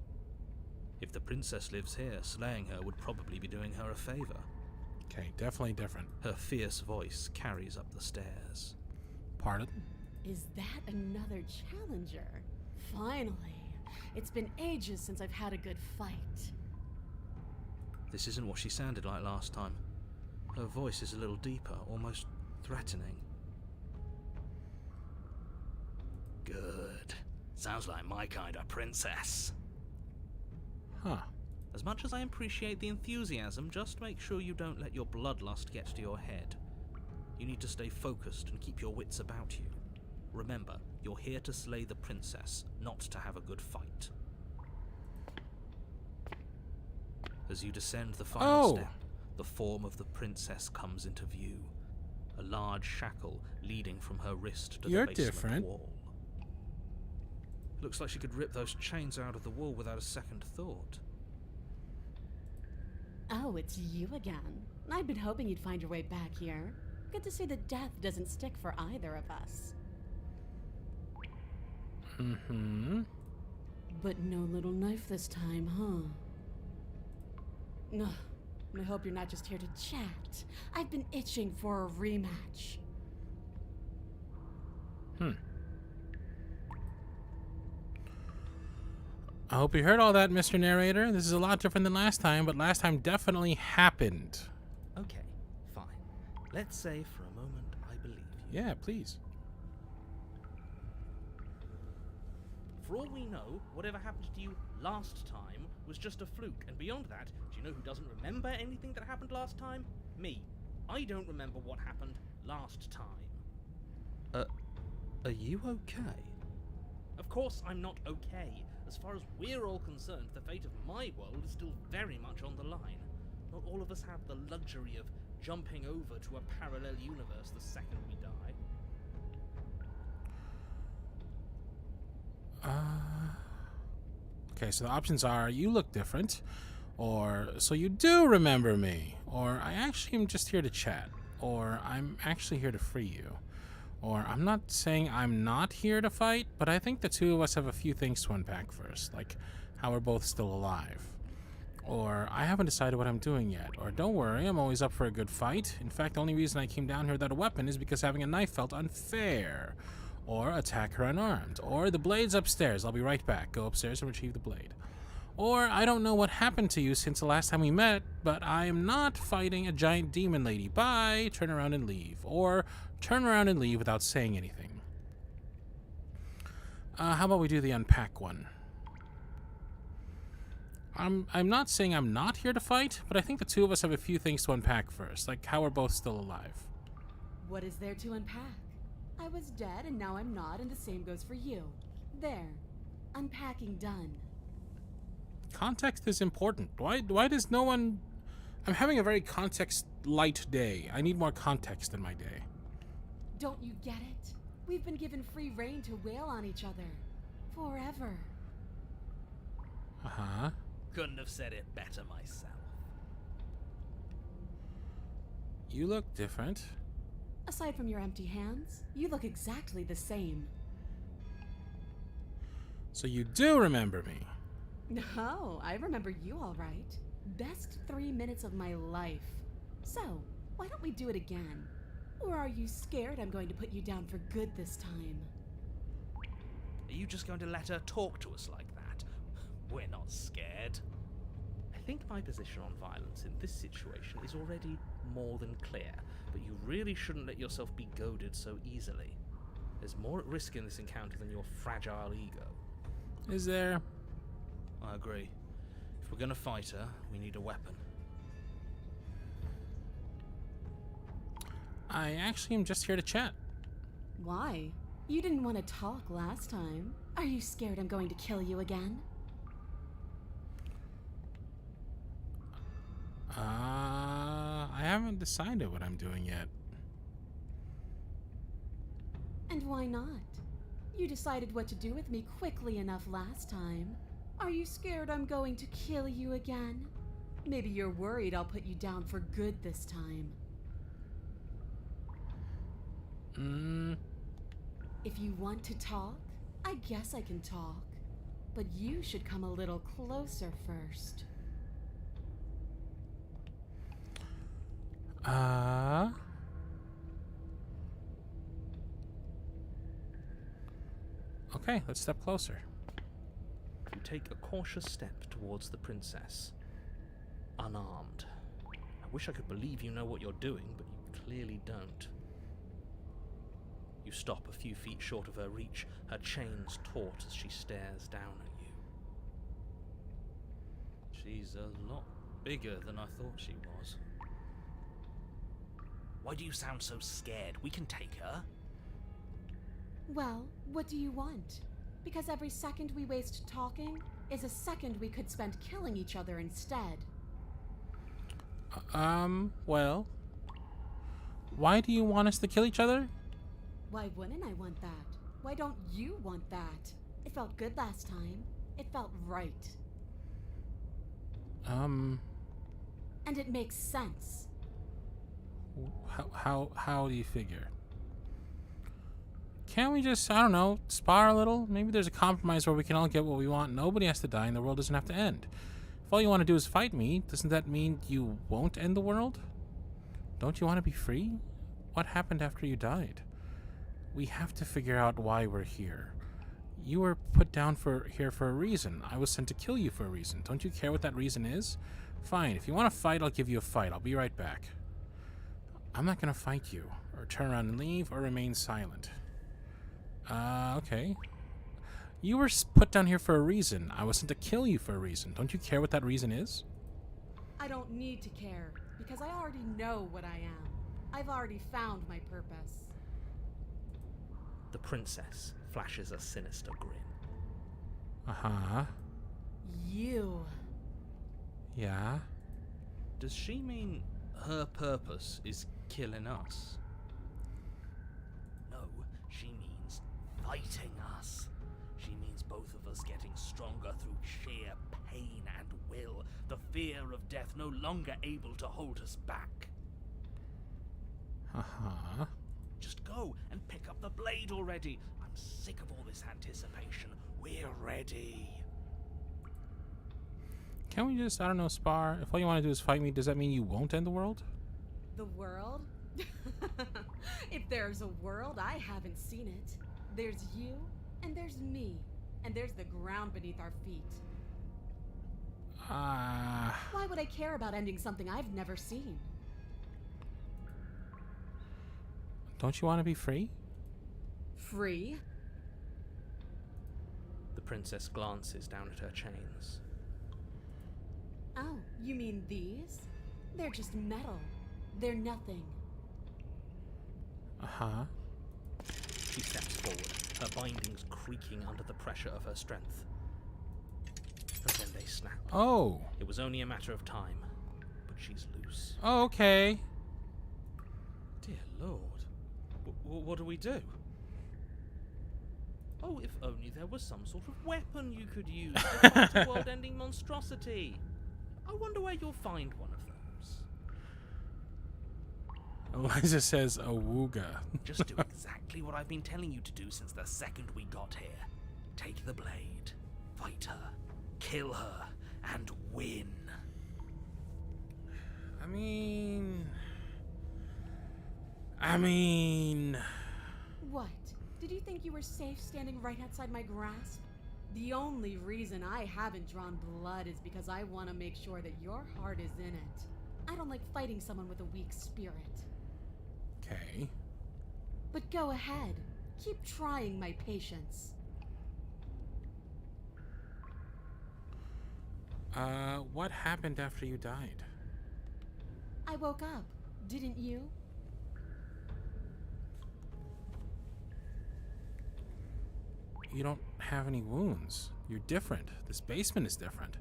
[SPEAKER 2] If the princess lives here, slaying her would probably be doing her a favor.
[SPEAKER 1] Okay, definitely different.
[SPEAKER 2] Her fierce voice carries up the stairs.
[SPEAKER 1] Pardon?
[SPEAKER 3] Is that another challenger? Finally. It's been ages since I've had a good fight.
[SPEAKER 4] This isn't what she sounded like last time. Her voice is a little deeper, almost threatening. Good. Sounds like my kind of princess.
[SPEAKER 1] Huh.
[SPEAKER 2] As much as I appreciate the enthusiasm, just make sure you don't let your bloodlust get to your head. You need to stay focused and keep your wits about you. Remember, you're here to slay the princess, not to have a good fight. As you descend the final step, the form of the princess comes into view. A large shackle leading from her wrist to the basement wall. Looks like she could rip those chains out of the wall without a second thought.
[SPEAKER 3] Oh, it's you again. I've been hoping you'd find your way back here. Good to see that death doesn't stick for either of us.
[SPEAKER 1] Mm-hmm.
[SPEAKER 3] But no little knife this time, huh? Ugh. I hope you're not just here to chat. I've been itching for a rematch.
[SPEAKER 1] I hope you heard all that, Mr. Narrator. This is a lot different than last time, but last time definitely happened.
[SPEAKER 2] Okay, fine. Let's say for a moment I believe you.
[SPEAKER 1] Yeah, please.
[SPEAKER 2] For all we know, whatever happened to you last time was just a fluke, and beyond that, do you know who doesn't remember anything that happened last time? Me. I don't remember what happened last time.
[SPEAKER 4] Are you okay?
[SPEAKER 2] Of course I'm not okay. As far as we're all concerned, the fate of my world is still very much on the line. Not all of us have the luxury of jumping over to a parallel universe the second we die.
[SPEAKER 1] Okay, so the options are you look different, or so you do remember me, or I actually am just here to chat, or I'm actually here to free you, or I'm not saying I'm not here to fight, but I think the two of us have a few things to unpack first, like how we're both still alive, or I haven't decided what I'm doing yet, or don't worry, I'm always up for a good fight. In fact, the only reason I came down here without a weapon is because having a knife felt unfair. Or attack her unarmed. Or the blade's upstairs. I'll be right back. Go upstairs and retrieve the blade. Or I don't know what happened to you since the last time we met, but I am not fighting a giant demon lady. Bye. Turn around and leave. Or turn around and leave without saying anything. How about we do the unpack one? I'm not saying I'm not here to fight, but I think the two of us have a few things to unpack first, like how we're both still alive.
[SPEAKER 3] What is there to unpack? I was dead and now I'm not, and the same goes for you. There. Unpacking done.
[SPEAKER 1] Context is important. Why does no one... I'm having a very context-light day. I need more context in my day.
[SPEAKER 3] Don't you get it? We've been given free rein to wail on each other. Forever.
[SPEAKER 1] Uh-huh.
[SPEAKER 2] Couldn't have said it better myself.
[SPEAKER 1] You look different.
[SPEAKER 3] Aside from your empty hands, you look exactly the same.
[SPEAKER 1] So you do remember me.
[SPEAKER 3] No, I remember you all right. Best 3 minutes of my life. So, why don't we do it again? Or are you scared I'm going to put you down for good this time?
[SPEAKER 2] Are you just going to let her talk to us like that? We're not scared. I think my position on violence in this situation is already more than clear, but you really shouldn't let yourself be goaded so easily. There's more at risk in this encounter than your fragile ego.
[SPEAKER 1] Is there?
[SPEAKER 2] I agree. If we're gonna fight her, we need a weapon.
[SPEAKER 1] I actually am just here to chat.
[SPEAKER 3] Why? You didn't want to talk last time. Are you scared I'm going to kill you again?
[SPEAKER 1] I haven't decided what I'm doing yet.
[SPEAKER 3] And why not? You decided what to do with me quickly enough last time. Are you scared I'm going to kill you again? Maybe you're worried I'll put you down for good this time. If you want to talk, I guess I can talk. But you should come a little closer first.
[SPEAKER 1] Okay, let's step closer.
[SPEAKER 4] take a cautious step towards the princess, unarmed. I wish I could believe you know what you're doing, but you clearly don't. You stop a few feet short of her reach, her chains taut as she stares down at you.
[SPEAKER 2] She's a lot bigger than I thought she was.
[SPEAKER 4] Why do you sound so scared? We can take her.
[SPEAKER 3] Well, what do you want? Because every second we waste talking is a second we could spend killing each other instead.
[SPEAKER 1] Well, why do you want us to kill each other?
[SPEAKER 3] Why wouldn't I want that? Why don't you want that? It felt good last time. It felt right. And it makes sense.
[SPEAKER 1] How do you figure? Can't we just, I don't know, spar a little? Maybe there's a compromise where we can all get what we want. Nobody has to die and the world doesn't have to end. If all you want to do is fight me, doesn't that mean you won't end the world? Don't you want to be free? What happened after you died? We have to figure out why we're here. You were put down here for a reason. I was sent to kill you for a reason. Don't you care what that reason is? Fine, if you want to fight, I'll give you a fight. I'll be right back. I'm not going to fight you, or turn around and leave, or remain silent. Okay. You were put down here for a reason. I was sent to kill you for a reason. Don't you care what that reason is?
[SPEAKER 3] I don't need to care, because I already know what I am. I've already found my purpose.
[SPEAKER 4] The princess flashes a sinister grin.
[SPEAKER 1] Uh-huh.
[SPEAKER 3] You.
[SPEAKER 1] Yeah?
[SPEAKER 2] Does she mean her purpose is killing us?
[SPEAKER 4] No, she means fighting us. She means both of us getting stronger through sheer pain and will, the fear of death no longer able to hold us back.
[SPEAKER 1] Uh-huh.
[SPEAKER 4] Just go and pick up the blade already. I'm sick of all this anticipation. We're ready.
[SPEAKER 1] Can we just, I don't know, spar? If all you want to do is fight me, does that mean you won't end the world?
[SPEAKER 3] The world? If there's a world, I haven't seen it. There's you, and there's me, and there's the ground beneath our feet. Why would I care about ending something I've never seen?
[SPEAKER 1] Don't you want to be free?
[SPEAKER 3] Free?
[SPEAKER 4] The princess glances down at her chains.
[SPEAKER 3] Oh, you mean these? They're just metal. They're nothing.
[SPEAKER 1] Uh-huh.
[SPEAKER 4] She steps forward, her bindings creaking under the pressure of her strength. But then they snap.
[SPEAKER 1] Oh.
[SPEAKER 4] It was only a matter of time, but she's loose.
[SPEAKER 1] Oh, okay.
[SPEAKER 2] Dear Lord. What do we do? Oh, if only there was some sort of weapon you could use to fight a world-ending monstrosity. I wonder where you'll find one of those.
[SPEAKER 1] Eliza says awooga.
[SPEAKER 4] Just do exactly what I've been telling you to do since the second we got here. Take the blade, fight her, kill her, and win.
[SPEAKER 1] I mean...
[SPEAKER 3] What? Did you think you were safe standing right outside my grasp? The only reason I haven't drawn blood is because I want to make sure that your heart is in it. I don't like fighting someone with a weak spirit.
[SPEAKER 1] Okay.
[SPEAKER 3] But go ahead. Keep trying my patience.
[SPEAKER 1] What happened after you died?
[SPEAKER 3] I woke up. Didn't you?
[SPEAKER 1] You don't have any wounds. You're different. This basement is different.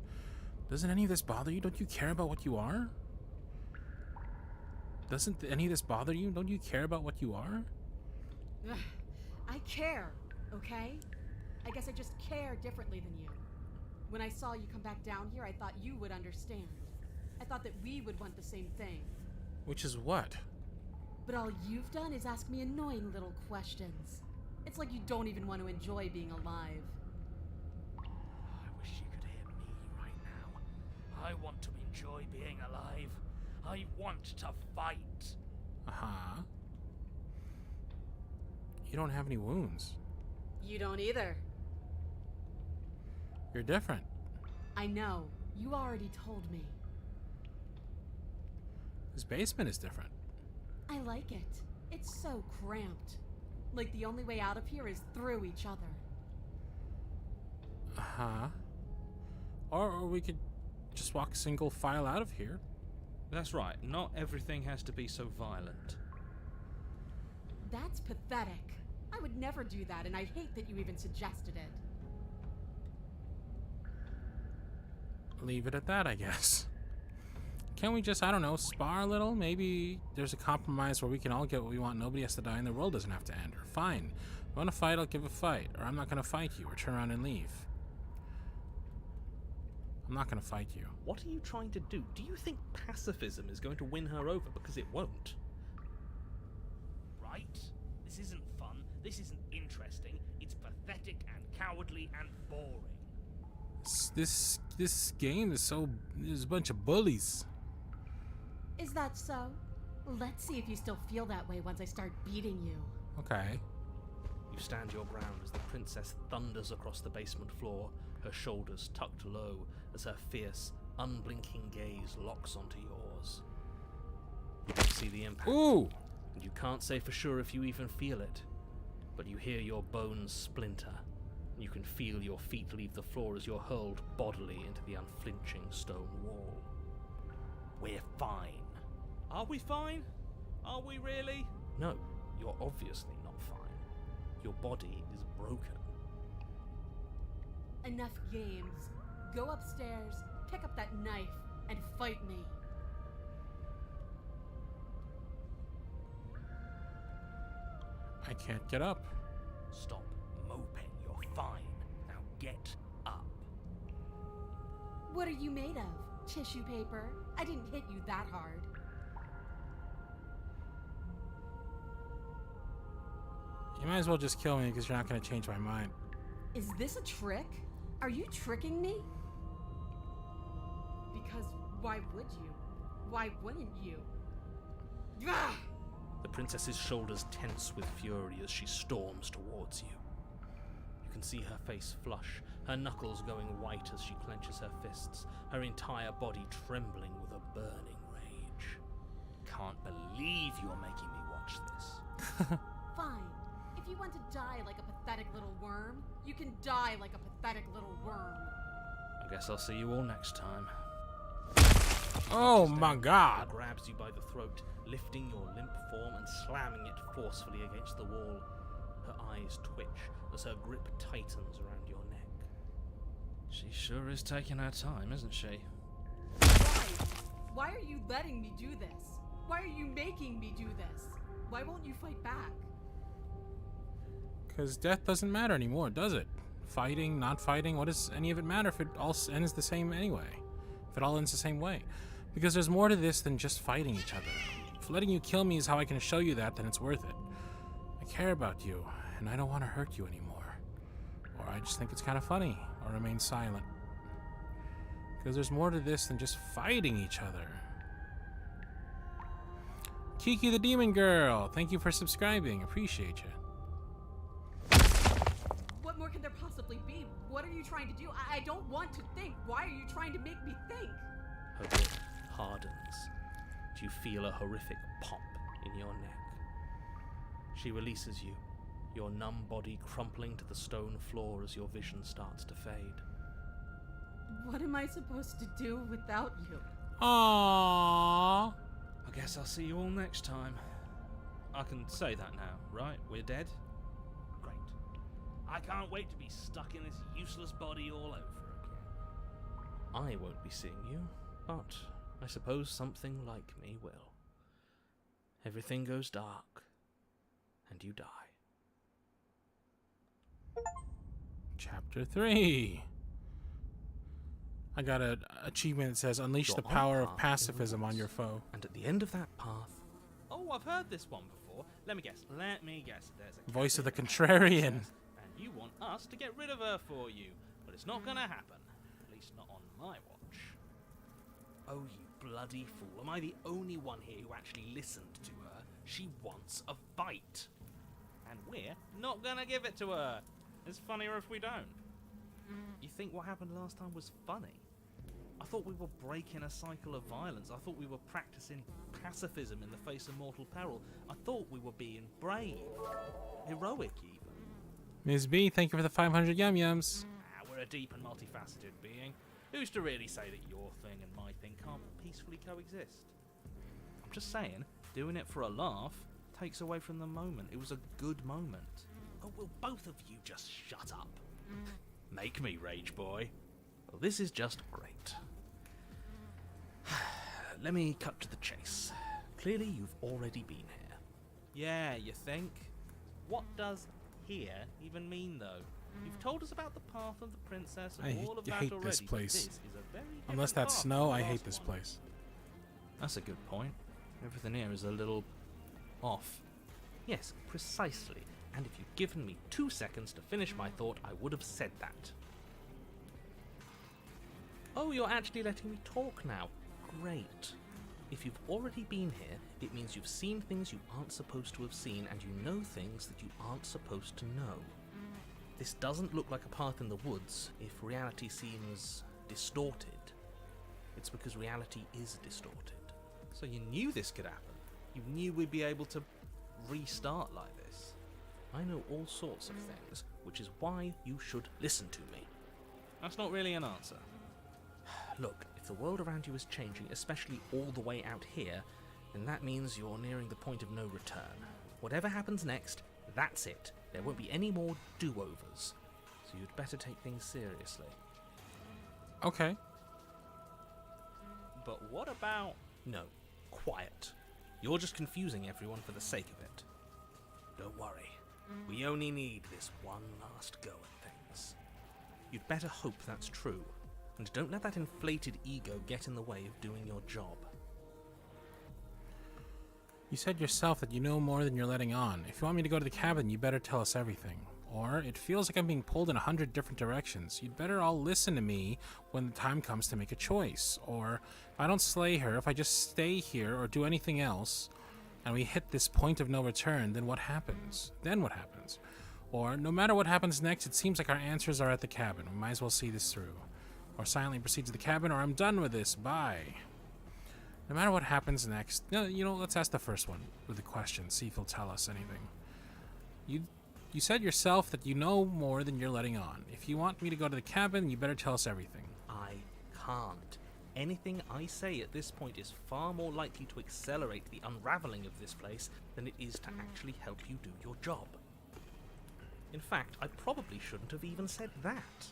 [SPEAKER 1] Doesn't any of this bother you? Don't you care about what you are? Doesn't any of this bother you? Don't you care about what you are?
[SPEAKER 3] Ugh, I care, okay? I guess I just care differently than you. When I saw you come back down here, I thought you would understand. I thought that we would want the same thing.
[SPEAKER 1] Which is what?
[SPEAKER 3] But all you've done is ask me annoying little questions. It's like you don't even want to enjoy being alive.
[SPEAKER 4] I wish you could hear me right now. I want to enjoy being alive. I want to fight.
[SPEAKER 1] Uh-huh. You don't have any wounds.
[SPEAKER 3] You don't either.
[SPEAKER 1] You're different.
[SPEAKER 3] I know. You already told me.
[SPEAKER 1] This basement is different.
[SPEAKER 3] I like it. It's so cramped. Like the only way out of here is through each other.
[SPEAKER 1] Uh-huh. Or we could just walk single file out of here.
[SPEAKER 2] That's right, not everything has to be so violent.
[SPEAKER 3] That's pathetic. I would never do that, and I hate that you even suggested it.
[SPEAKER 1] Leave it at that, I guess. Can't we just, I don't know, spar a little? Maybe there's a compromise where we can all get what we want. Nobody has to die and the world doesn't have to end. Or fine. If you want to fight, I'll give a fight. Or I'm not going to fight you. Or turn around and leave. I'm not going to fight you.
[SPEAKER 2] What are you trying to do? Do you think pacifism is going to win her over? Because it won't.
[SPEAKER 4] Right? This isn't fun. This isn't interesting. It's pathetic and cowardly and boring.
[SPEAKER 1] This game is so... There's a bunch of bullies.
[SPEAKER 3] Is that so? Let's see if you still feel that way once I start beating you.
[SPEAKER 1] Okay.
[SPEAKER 2] You stand your ground as the princess thunders across the basement floor, her shoulders tucked low as her fierce, unblinking gaze locks onto yours. You don't see the impact.
[SPEAKER 1] Ooh!
[SPEAKER 2] And you can't say for sure if you even feel it, but you hear your bones splinter. You can feel your feet leave the floor as you're hurled bodily into the unflinching stone wall.
[SPEAKER 4] We're fine.
[SPEAKER 2] Are we fine? Are we really? No, you're obviously not fine. Your body is broken.
[SPEAKER 3] Enough games. Go upstairs, pick up that knife, and fight me.
[SPEAKER 1] I can't get up.
[SPEAKER 4] Stop moping. You're fine. Now get up.
[SPEAKER 3] What are you made of? Tissue paper? I didn't hit you that hard.
[SPEAKER 1] You might as well just kill me because you're not going to change my mind.
[SPEAKER 3] Is this a trick? Are you tricking me? Because why would you? Why wouldn't you? Ah!
[SPEAKER 2] The princess's shoulders tense with fury as she storms towards you. You can see her face flush, her knuckles going white as she clenches her fists, her entire body trembling with a burning rage.
[SPEAKER 4] Can't believe you're making me watch this.
[SPEAKER 3] Fine. If you want to die like a pathetic little worm, you can die like a pathetic little worm.
[SPEAKER 2] I guess I'll see you all next time.
[SPEAKER 1] Oh my god!
[SPEAKER 2] She grabs you by the throat, lifting your limp form and slamming it forcefully against the wall. Her eyes twitch as her grip tightens around your neck. She sure is taking her time, isn't she?
[SPEAKER 3] Why? Why are you letting me do this? Why are you making me do this? Why won't you fight back?
[SPEAKER 1] Because death doesn't matter anymore, does it? Fighting, not fighting, what does any of it matter if it all ends the same anyway? If it all ends the same way? Because there's more to this than just fighting each other. If letting you kill me is how I can show you that, then it's worth it. I care about you, and I don't want to hurt you anymore. Or I just think it's kind of funny, or remain silent. Because there's more to this than just fighting each other. Kiki the Demon Girl, thank you for subscribing. Appreciate you.
[SPEAKER 3] What more can there possibly be? What are you trying to do? I don't want to think. Why are you trying to make me think?
[SPEAKER 2] Her grip hardens. You feel a horrific pop in your neck. She releases you, your numb body crumpling to the stone floor as your vision starts to fade.
[SPEAKER 3] What am I supposed to do without you?
[SPEAKER 1] Aww.
[SPEAKER 2] I guess I'll see you all next time. I can say that now, right? We're dead?
[SPEAKER 4] Great. I can't wait to be stuck in this useless body all over again.
[SPEAKER 2] I won't be seeing you, but I suppose something like me will. Everything goes dark, and you die.
[SPEAKER 1] Chapter 3. I got an achievement that says unleash
[SPEAKER 2] You're
[SPEAKER 1] the
[SPEAKER 2] on
[SPEAKER 1] power
[SPEAKER 2] a
[SPEAKER 1] of
[SPEAKER 2] path
[SPEAKER 1] pacifism on
[SPEAKER 2] inwards,
[SPEAKER 1] your foe.
[SPEAKER 2] And at the end of that path,
[SPEAKER 5] Oh, I've heard this one before. Let me guess. There's a
[SPEAKER 1] Voice of the
[SPEAKER 5] captain
[SPEAKER 1] contrarian.
[SPEAKER 5] and you want us to get rid of her for you. But it's not gonna happen. At least not on my watch.
[SPEAKER 4] Oh, you bloody fool. Am I the only one here who actually listened to her? She wants a fight.
[SPEAKER 5] And we're not gonna give it to her. It's funnier if we don't.
[SPEAKER 2] You think what happened last time was funny? I thought we were breaking a cycle of violence. I thought we were practicing pacifism in the face of mortal peril. I thought we were being brave. Heroic, even.
[SPEAKER 1] Ms. B, thank you for the 500 yum-yums.
[SPEAKER 2] We're a deep and multifaceted being. Who's to really say that your thing and my thing can't peacefully coexist? I'm just saying, doing it for a laugh takes away from the moment. It was a good moment. Oh, will both of you just shut up? Make me rage, boy. Well, this is just great. Let me cut to the chase. Clearly, you've already been here. Yeah, you think? What does here even mean, though? You've told us about the path of the princess and all of that
[SPEAKER 1] hate
[SPEAKER 2] already.
[SPEAKER 1] this place.
[SPEAKER 2] This is a very
[SPEAKER 1] Unless
[SPEAKER 2] different
[SPEAKER 1] that's
[SPEAKER 2] path
[SPEAKER 1] snow,
[SPEAKER 2] from the
[SPEAKER 1] I hate
[SPEAKER 2] last
[SPEAKER 1] this
[SPEAKER 2] one.
[SPEAKER 1] place.
[SPEAKER 2] That's a good point. Everything here is a little off. Yes, precisely. And if you'd given me 2 seconds to finish my thought, I would have said that. Oh, you're actually letting me talk now. Great. If you've already been here, it means you've seen things you aren't supposed to have seen, and you know things that you aren't supposed to know. This doesn't look like a path in the woods if reality seems distorted. It's because reality is distorted. So you knew this could happen. You knew we'd be able to restart like this. I know all sorts of things, which is why you should listen to me. That's not really an answer. Look, if the world around you is changing, especially all the way out here, then that means you're nearing the point of no return. Whatever happens next, that's it. There won't be any more do-overs. So you'd better take things seriously.
[SPEAKER 1] Okay.
[SPEAKER 2] But what about... No, quiet. You're just confusing everyone for the sake of it. Don't worry. We only need this one last go at things. You'd better hope that's true. And don't let that inflated ego get in the way of doing your job.
[SPEAKER 1] You said yourself that you know more than you're letting on. If you want me to go to the cabin, you better tell us everything. Or, it feels like I'm being pulled in 100 different directions. You'd better all listen to me when the time comes to make a choice. Or, if I don't slay her, if I just stay here or do anything else, and we hit this point of no return, then what happens? Then what happens? Or, no matter what happens next, it seems like our answers are at the cabin. We might as well see this through. Or silently proceed to the cabin, or I'm done with this. Bye. No matter what happens next... No, let's ask the first one with a question. See if he'll tell us anything. You said yourself that you know more than you're letting on. If you want me to go to the cabin, you better tell us everything.
[SPEAKER 2] I can't. Anything I say at this point is far more likely to accelerate the unraveling of this place than it is to actually help you do your job. In fact, I probably shouldn't have even said that.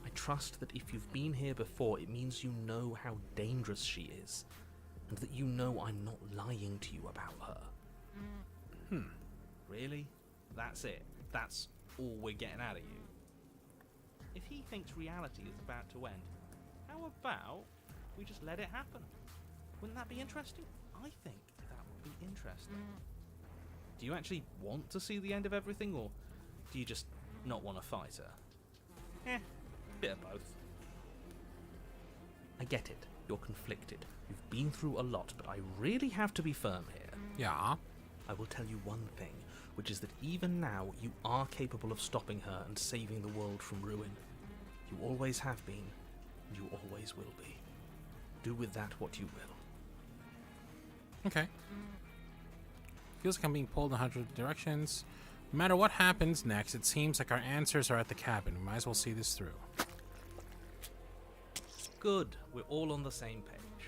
[SPEAKER 2] I trust that if you've been here before, it means you know how dangerous she is, and that you know I'm not lying to you about her. Really? That's it? That's all we're getting out of you? If he thinks reality is about to end, how about we just let it happen? Wouldn't that be interesting? I think that would be interesting. Do you actually want to see the end of everything, or do you just not want to fight her? Bit of both. I get it. You're conflicted. You've been through a lot, but I really have to be firm here.
[SPEAKER 1] Yeah.
[SPEAKER 2] I will tell you one thing, which is that even now you are capable of stopping her and saving the world from ruin. You always have been, and you always will be. Do with that what you will.
[SPEAKER 1] Okay. Feels like I'm being pulled in 100 directions. No matter what happens next, it seems like our answers are at the cabin. We might as well see this through.
[SPEAKER 2] Good. We're all on the same page.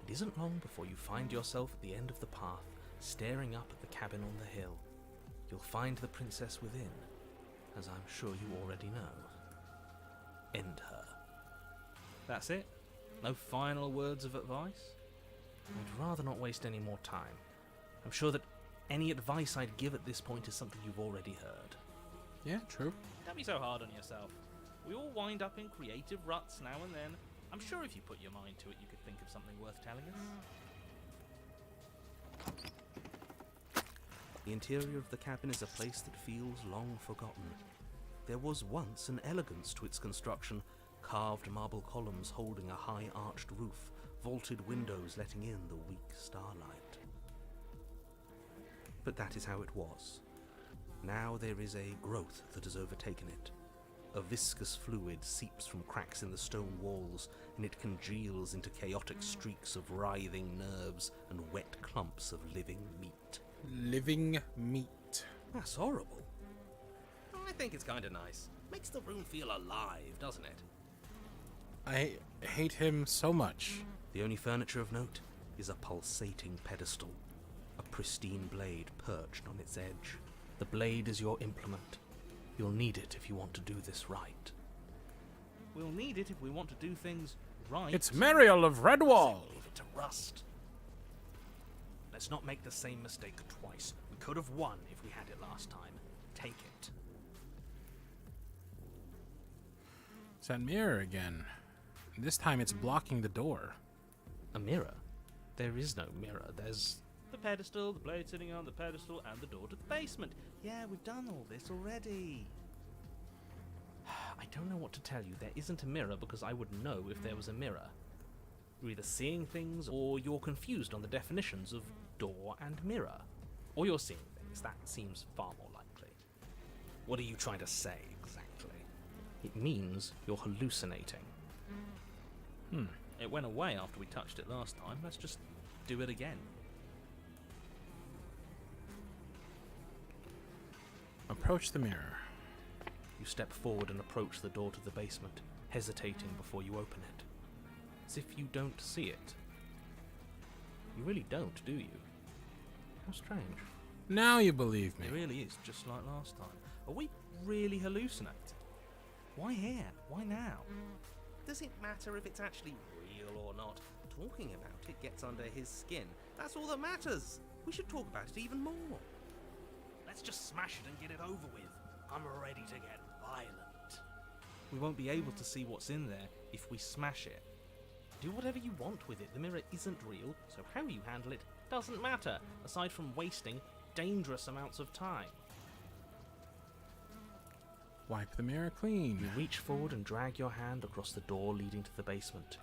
[SPEAKER 2] It isn't long before you find yourself at the end of the path, staring up at the cabin on the hill. You'll find the princess within, as I'm sure you already know. End her. That's it? No final words of advice? I'd rather not waste any more time. I'm sure that any advice I'd give at this point is something you've already heard.
[SPEAKER 1] Yeah, true.
[SPEAKER 5] Don't be so hard on yourself. We all wind up in creative ruts now and then. I'm sure if you put your mind to it, you could think of something worth telling us.
[SPEAKER 2] The interior of the cabin is a place that feels long forgotten. There was once an elegance to its construction, carved marble columns holding a high-arched roof, vaulted windows letting in the weak starlight. But that is how it was. Now there is a growth that has overtaken it.
[SPEAKER 4] A viscous fluid seeps from cracks in the stone walls, and it congeals into chaotic streaks of writhing nerves and wet clumps of living meat.
[SPEAKER 1] Living meat.
[SPEAKER 4] That's horrible. I think it's kind of nice. Makes the room feel alive, doesn't it?
[SPEAKER 1] I hate him so much.
[SPEAKER 4] The only furniture of note is a pulsating pedestal, a pristine blade perched on its edge. The blade is your implement. You'll need it if you want to do this right.
[SPEAKER 2] We'll need it if we want to do things right.
[SPEAKER 1] It's Mariel of Redwall.
[SPEAKER 4] Leave it to rust. Let's not make the same mistake twice. We could have won if we had it last time. Take it.
[SPEAKER 1] It's that mirror again. This time it's blocking the door.
[SPEAKER 4] A mirror? There is no mirror. There's...
[SPEAKER 2] the pedestal, the blade sitting on the pedestal, and the door to the basement. Yeah, we've done all this already.
[SPEAKER 4] I don't know what to tell you. There isn't a mirror because I would know if there was a mirror. You're either seeing things or you're confused on the definitions of door and mirror. Or you're seeing things. That seems far more likely. What are you trying to say exactly? It means you're hallucinating.
[SPEAKER 2] It went away after we touched it last time. Let's just do it again.
[SPEAKER 1] Approach the mirror.
[SPEAKER 4] You step forward and approach the door to the basement, hesitating before you open it. As if you don't see it. You really don't, do you? How strange.
[SPEAKER 1] Now you believe me.
[SPEAKER 2] It really is just like last time. Are we really hallucinating? Why here? Why now?
[SPEAKER 4] Does it matter if it's actually real or not? Talking about it gets under his skin. That's all that matters. We should talk about it even more. Let's just smash it and get it over with. I'm ready to get violent.
[SPEAKER 2] We won't be able to see what's in there if we smash it.
[SPEAKER 4] Do whatever you want with it. The mirror isn't real, so how you handle it doesn't matter, aside from wasting dangerous amounts of time.
[SPEAKER 1] Wipe the mirror clean.
[SPEAKER 4] You reach forward and drag your hand across the door leading to the basement.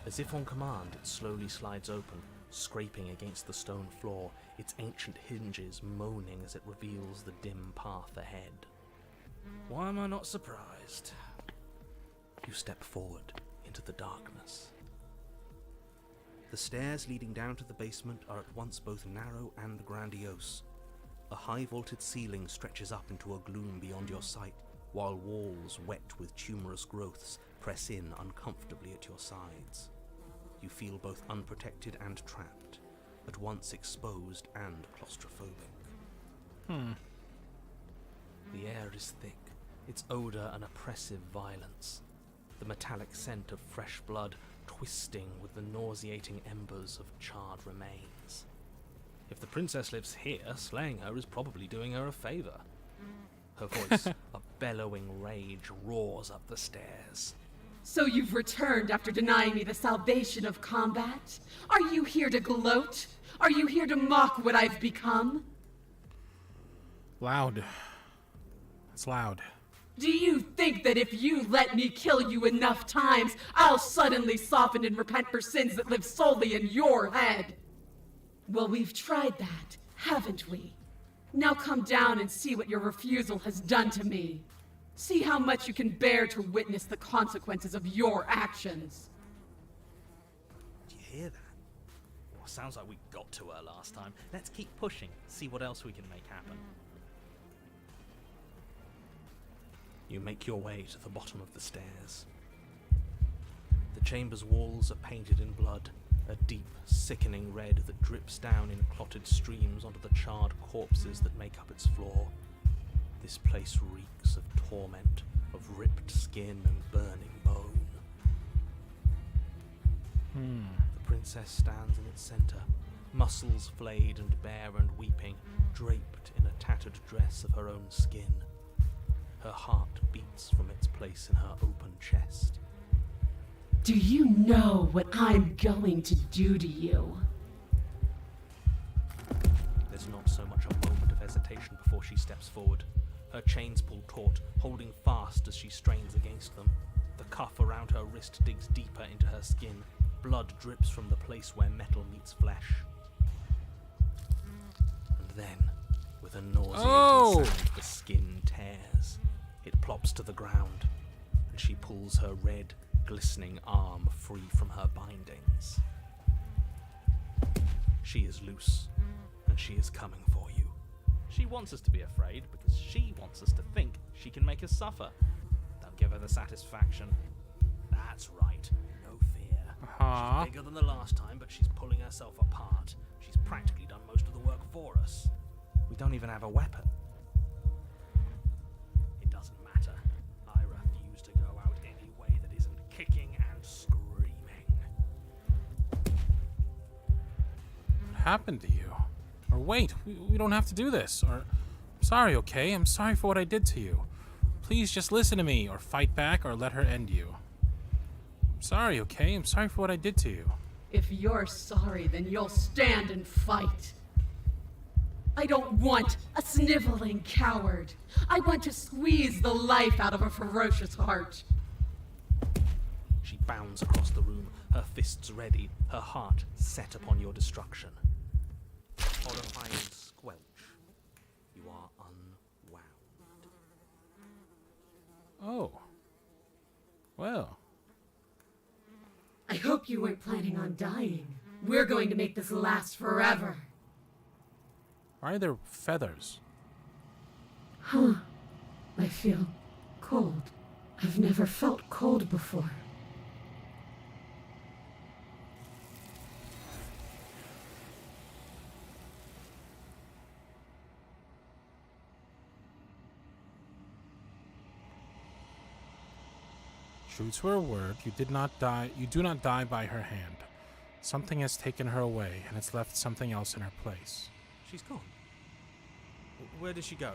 [SPEAKER 4] As if on command, it slowly slides open, scraping against the stone floor, its ancient hinges moaning as it reveals the dim path ahead.
[SPEAKER 2] Why am I not surprised?
[SPEAKER 4] You step forward into the darkness. The stairs leading down to the basement are at once both narrow and grandiose. A high-vaulted ceiling stretches up into a gloom beyond your sight, while walls wet with tumorous growths press in uncomfortably at your sides. You feel both unprotected and trapped, at once exposed and claustrophobic. The air is thick, its odor an oppressive violence, the metallic scent of fresh blood twisting with the nauseating embers of charred remains. If the princess lives here, slaying her is probably doing her a favor. Her voice, a bellowing rage, roars up the stairs.
[SPEAKER 3] So you've returned after denying me the salvation of combat? Are you here to gloat? Are you here to mock what I've become?
[SPEAKER 1] Loud. It's loud.
[SPEAKER 3] Do you think that if you let me kill you enough times, I'll suddenly soften and repent for sins that live solely in your head? Well, we've tried that, haven't we? Now come down and see what your refusal has done to me. See how much you can bear to witness the consequences of your actions.
[SPEAKER 2] Do you hear that? Well, sounds like we got to her last time. Let's keep pushing, see what else we can make happen.
[SPEAKER 4] You make your way to the bottom of the stairs. The chamber's walls are painted in blood, a deep, sickening red that drips down in clotted streams onto the charred corpses that make up its floor. This place reeks of torment, of ripped skin and burning bone. The princess stands in its center, muscles flayed and bare and weeping, draped in a tattered dress of her own skin. Her heart beats from its place in her open chest.
[SPEAKER 3] Do you know what I'm going to do to you?
[SPEAKER 4] There's not so much a moment of hesitation before she steps forward. Her chains pull taut, holding fast as she strains against them. The cuff around her wrist digs deeper into her skin. Blood drips from the place where metal meets flesh. And then, with a nauseating sound, the skin tears. It plops to the ground, and she pulls her red, glistening arm free from her bindings. She is loose, and she is coming for you.
[SPEAKER 2] She wants us to be afraid because she wants us to think she can make us suffer. Don't give her the satisfaction.
[SPEAKER 4] That's right, no fear. She's bigger than the last time, but she's pulling herself apart. She's practically done most of the work for us. We don't even have a weapon. It doesn't matter. I refuse to go out any way that isn't kicking and screaming.
[SPEAKER 1] What happened to you? Or wait, we don't have to do this. Or, I'm sorry, okay? I'm sorry for what I did to you. Please just listen to me, or fight back, or let her end you. I'm sorry, okay? I'm sorry for what I did to you.
[SPEAKER 3] If you're sorry, then you'll stand and fight. I don't want a sniveling coward. I want to squeeze the life out of a ferocious heart.
[SPEAKER 4] She bounds across the room, her fists ready, her heart set upon your destruction. Horrifying squelch. You are unwound.
[SPEAKER 1] Oh. Well.
[SPEAKER 3] I hope you weren't planning on dying. We're going to make this last forever.
[SPEAKER 1] Why are there feathers?
[SPEAKER 3] Huh. I feel cold. I've never felt cold before.
[SPEAKER 1] True to her word, you did not die. You do not die by her hand. Something has taken her away, and it's left something else in her place.
[SPEAKER 4] She's gone. Where did she go?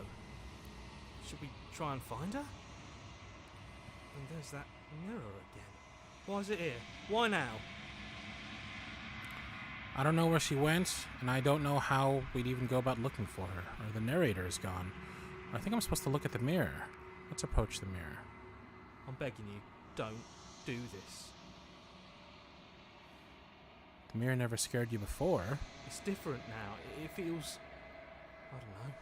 [SPEAKER 4] Should we try and find her? And there's that mirror again. Why is it here? Why now?
[SPEAKER 1] I don't know where she went, and I don't know how we'd even go about looking for her. Or the narrator is gone. I think I'm supposed to look at the mirror. Let's approach the mirror.
[SPEAKER 4] I'm begging you, don't do this.
[SPEAKER 1] The mirror never scared you before.
[SPEAKER 4] It's different now. It feels... I don't know.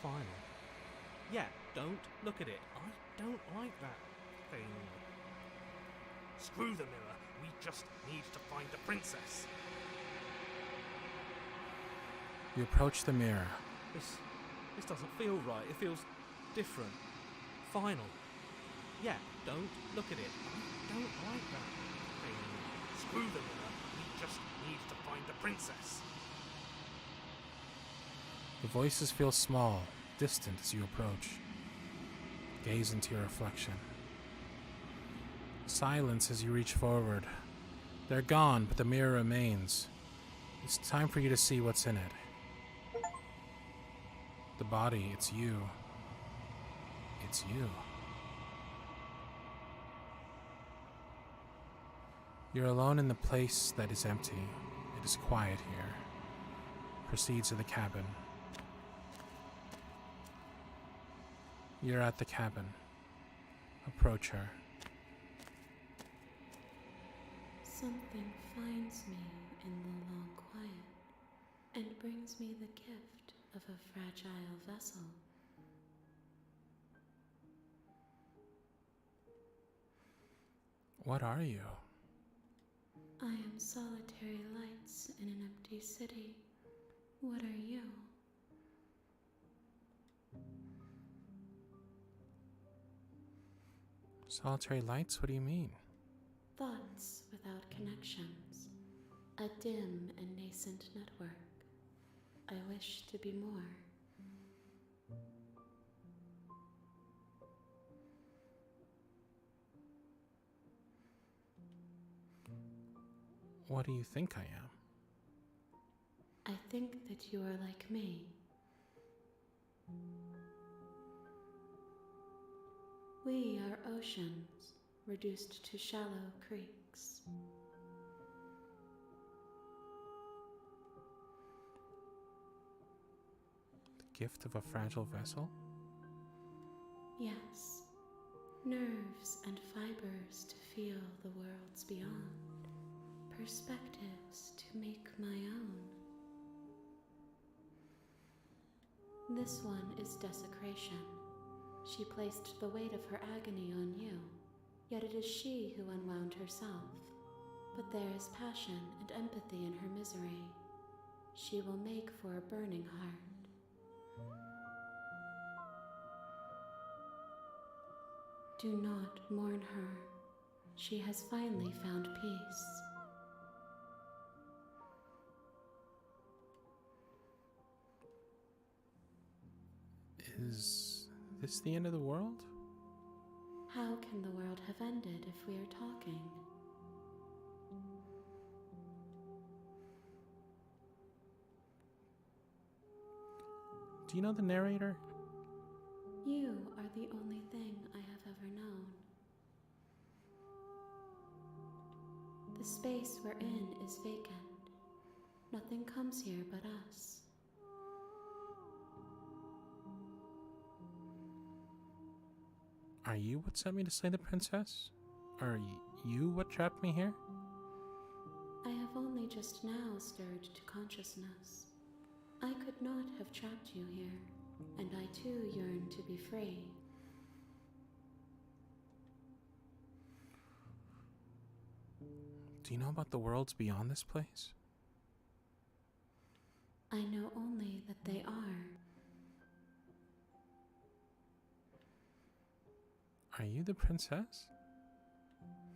[SPEAKER 4] Final. Yeah, don't look at it. I don't like that thing. Screw the mirror. We just need to find the princess.
[SPEAKER 1] You approach the mirror.
[SPEAKER 4] This doesn't feel right. It feels different. Final. Yeah, don't look at it. I don't like that thing. Screw the mirror. We just need to find the princess.
[SPEAKER 1] The voices feel small, distant as you approach. Gaze into your reflection. Silence as you reach forward. They're gone, but the mirror remains. It's time for you to see what's in it. The body, it's you. It's you. You're alone in the place that is empty. It is quiet here. Proceed to the cabin. You're at the cabin. Approach her.
[SPEAKER 3] Something finds me in the long quiet and brings me the gift of a fragile vessel.
[SPEAKER 1] What are you?
[SPEAKER 3] I am solitary lights in an empty city. What are you?
[SPEAKER 1] Solitary lights? What do you mean?
[SPEAKER 3] Thoughts without connections. A dim and nascent network. I wish to be more.
[SPEAKER 1] What do you think I am?
[SPEAKER 3] I think that you are like me. We are oceans, reduced to shallow creeks.
[SPEAKER 1] The gift of a fragile vessel?
[SPEAKER 3] Yes, nerves and fibers to feel the worlds beyond. Perspectives to make my own. This one is desecration, She placed the weight of her agony on you, yet it is she who unwound herself. But there is passion and empathy in her misery. She will make for a burning heart. Do not mourn her. She has finally found peace.
[SPEAKER 1] Is this the end of the world?
[SPEAKER 3] How can the world have ended if we are talking?
[SPEAKER 1] Do you know the narrator?
[SPEAKER 3] You are the only thing I have ever known. The space we're in is vacant. Nothing comes here but us.
[SPEAKER 1] Are you what sent me to slay the princess? Are you what trapped me here?
[SPEAKER 3] I have only just now stirred to consciousness. I could not have trapped you here, and I too yearn to be free.
[SPEAKER 1] Do you know about the worlds beyond this place?
[SPEAKER 3] I know only that they are.
[SPEAKER 1] Are you the princess?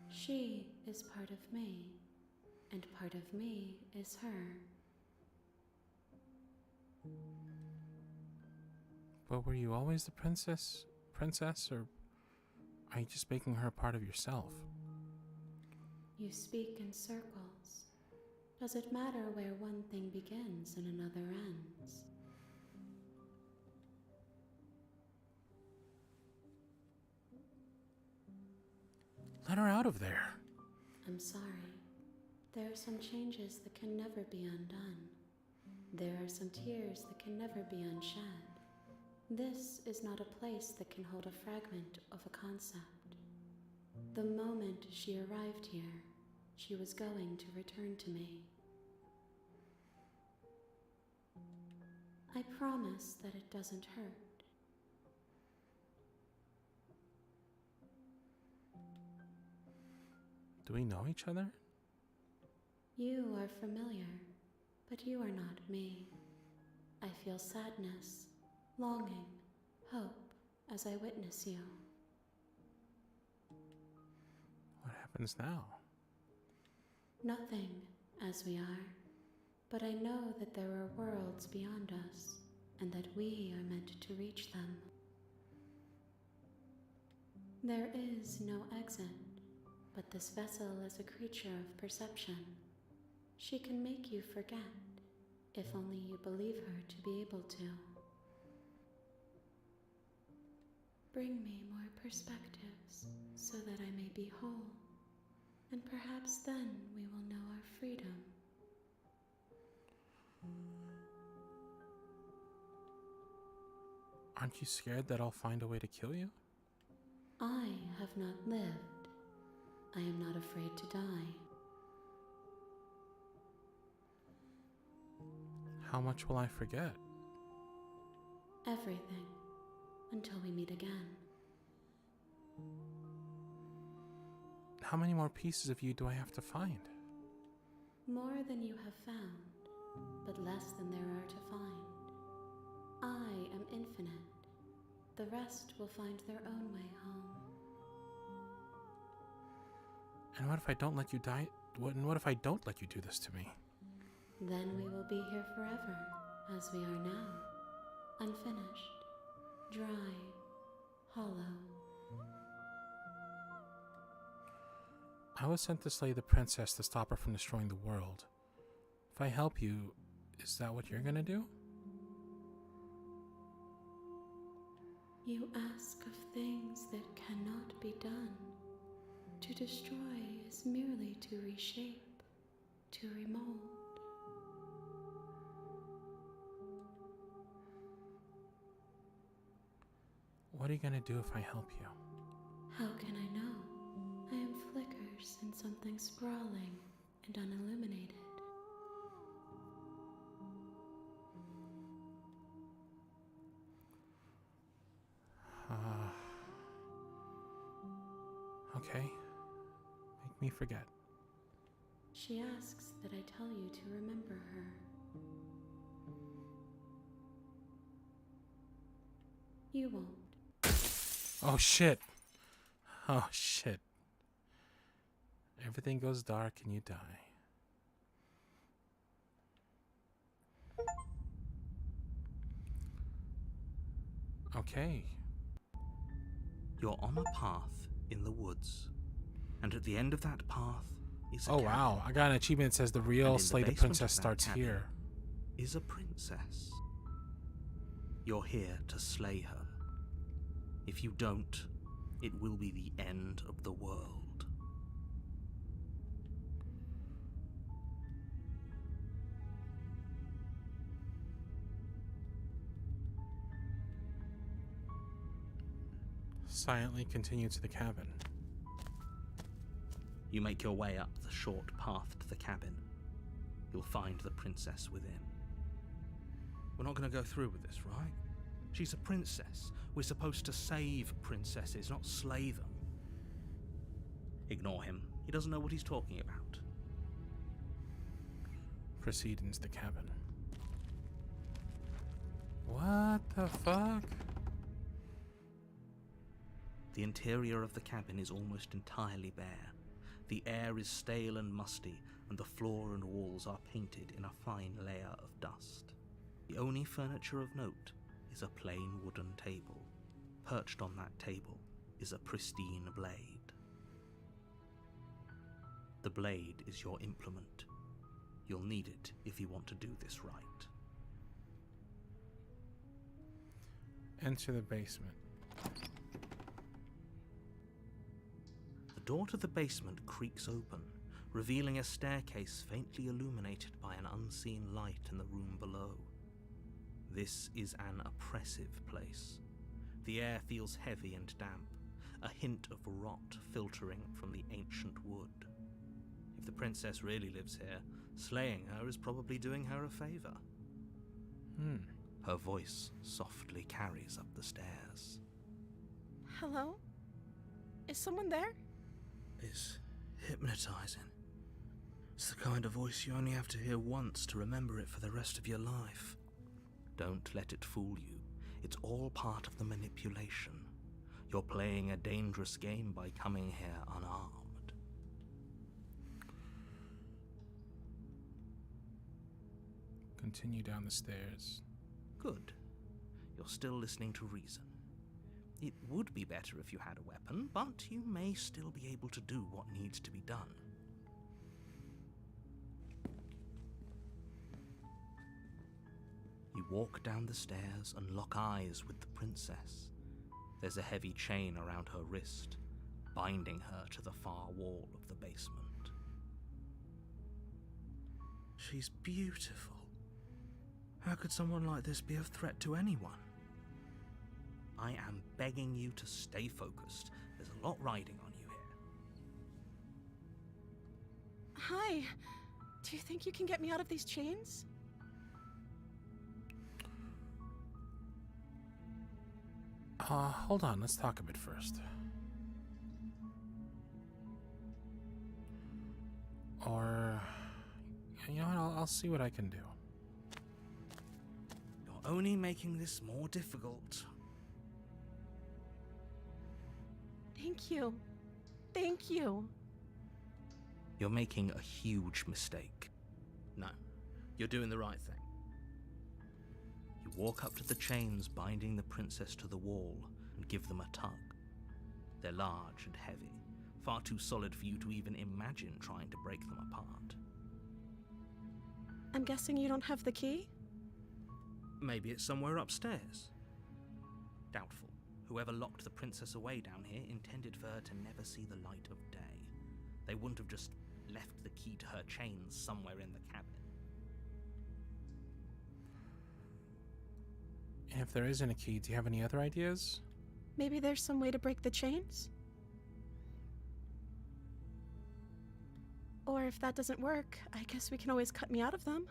[SPEAKER 3] She is part of me, and part of me is her.
[SPEAKER 1] But were you always the princess, or are you just making her a part of yourself?
[SPEAKER 3] You speak in circles. Does it matter where one thing begins and another ends?
[SPEAKER 1] Let her out of there.
[SPEAKER 3] I'm sorry. There are some changes that can never be undone. There are some tears that can never be unshed. This is not a place that can hold a fragment of a concept. The moment she arrived here, she was going to return to me. I promise that it doesn't hurt.
[SPEAKER 1] Do we know each other?
[SPEAKER 3] You are familiar, but you are not me. I feel sadness, longing, hope as I witness you.
[SPEAKER 1] What happens now?
[SPEAKER 3] Nothing, as we are, but I know that there are worlds beyond us, and that we are meant to reach them. There is no exit, but this vessel is a creature of perception. She can make you forget, if only you believe her to be able to. Bring me more perspectives, so that I may be whole, and perhaps then we will know our freedom.
[SPEAKER 1] Aren't you scared that I'll find a way to kill you?
[SPEAKER 3] I have not lived. I am not afraid to die.
[SPEAKER 1] How much will I forget?
[SPEAKER 3] Everything, until we meet again.
[SPEAKER 1] How many more pieces of you do I have to find?
[SPEAKER 3] More than you have found, but less than there are to find. I am infinite. The rest will find their own way home.
[SPEAKER 1] And what if I don't let you die? What if I don't let you do this to me?
[SPEAKER 3] Then we will be here forever, as we are now. Unfinished, dry, hollow.
[SPEAKER 1] I was sent to slay the princess to stop her from destroying the world. If I help you, is that what you're gonna do?
[SPEAKER 3] You ask of things that cannot be done. To destroy is merely to reshape, to remold.
[SPEAKER 1] What are you gonna do if I help you?
[SPEAKER 3] How can I know? I am flickers in something sprawling and unilluminated.
[SPEAKER 1] Okay? Make me forget.
[SPEAKER 3] She asks that I tell you to remember her. You won't.
[SPEAKER 1] Oh shit. Oh shit. Everything goes dark and you die. Okay.
[SPEAKER 4] You're on a path in the woods, and at the end of that path is a
[SPEAKER 1] Oh
[SPEAKER 4] cabin.
[SPEAKER 1] wow, I got an achievement that says the
[SPEAKER 4] And
[SPEAKER 1] real
[SPEAKER 4] in
[SPEAKER 1] Slay the
[SPEAKER 4] basement
[SPEAKER 1] Princess
[SPEAKER 4] of that
[SPEAKER 1] starts
[SPEAKER 4] cabin
[SPEAKER 1] here.
[SPEAKER 4] Is a princess. You're here to slay her. If you don't, it will be the end of the world.
[SPEAKER 1] Silently continue to the cabin.
[SPEAKER 4] You make your way up the short path to the cabin. You'll find the princess within. We're not going to go through with this, right? She's a princess. We're supposed to save princesses, not slay them. Ignore him. He doesn't know what he's talking about.
[SPEAKER 1] Proceed into the cabin. What the fuck?
[SPEAKER 4] The interior of the cabin is almost entirely bare. The air is stale and musty, and the floor and walls are painted in a fine layer of dust. The only furniture of note is a plain wooden table. Perched on that table is a pristine blade. The blade is your implement. You'll need it if you want to do this right.
[SPEAKER 1] Enter the basement.
[SPEAKER 4] The door to the basement creaks open, revealing a staircase faintly illuminated by an unseen light in the room below. This is an oppressive place. The air feels heavy and damp, a hint of rot filtering from the ancient wood. If the princess really lives here, slaying her is probably doing her a favor. Her voice softly carries up the stairs.
[SPEAKER 6] Hello? Is someone there?
[SPEAKER 4] It's hypnotizing. It's the kind of voice you only have to hear once to remember it for the rest of your life. Don't let it fool you. It's all part of the manipulation. You're playing a dangerous game by coming here unarmed.
[SPEAKER 1] Continue down the stairs.
[SPEAKER 4] Good. You're still listening to reason. It would be better if you had a weapon, but you may still be able to do what needs to be done. You walk down the stairs and lock eyes with the princess. There's a heavy chain around her wrist, binding her to the far wall of the basement. She's beautiful. How could someone like this be a threat to anyone? I am begging you to stay focused. There's a lot riding on you here.
[SPEAKER 6] Hi. Do you think you can get me out of these chains?
[SPEAKER 1] Hold on, let's talk a bit first. Or, you know what, I'll see what I can do.
[SPEAKER 4] You're only making this more difficult.
[SPEAKER 6] Thank you. Thank you.
[SPEAKER 4] You're making a huge mistake. No, you're doing the right thing. You walk up to the chains binding the princess to the wall and give them a tug. They're large and heavy, far too solid for you to even imagine trying to break them apart.
[SPEAKER 6] I'm guessing you don't have the key?
[SPEAKER 4] Maybe it's somewhere upstairs. Doubtful. Whoever locked the princess away down here intended for her to never see the light of day. They wouldn't have just left the key to her chains somewhere in the cabin.
[SPEAKER 1] And if there isn't a key, do you have any other ideas?
[SPEAKER 6] Maybe there's some way to break the chains? Or if that doesn't work, I guess we can always cut me out of them.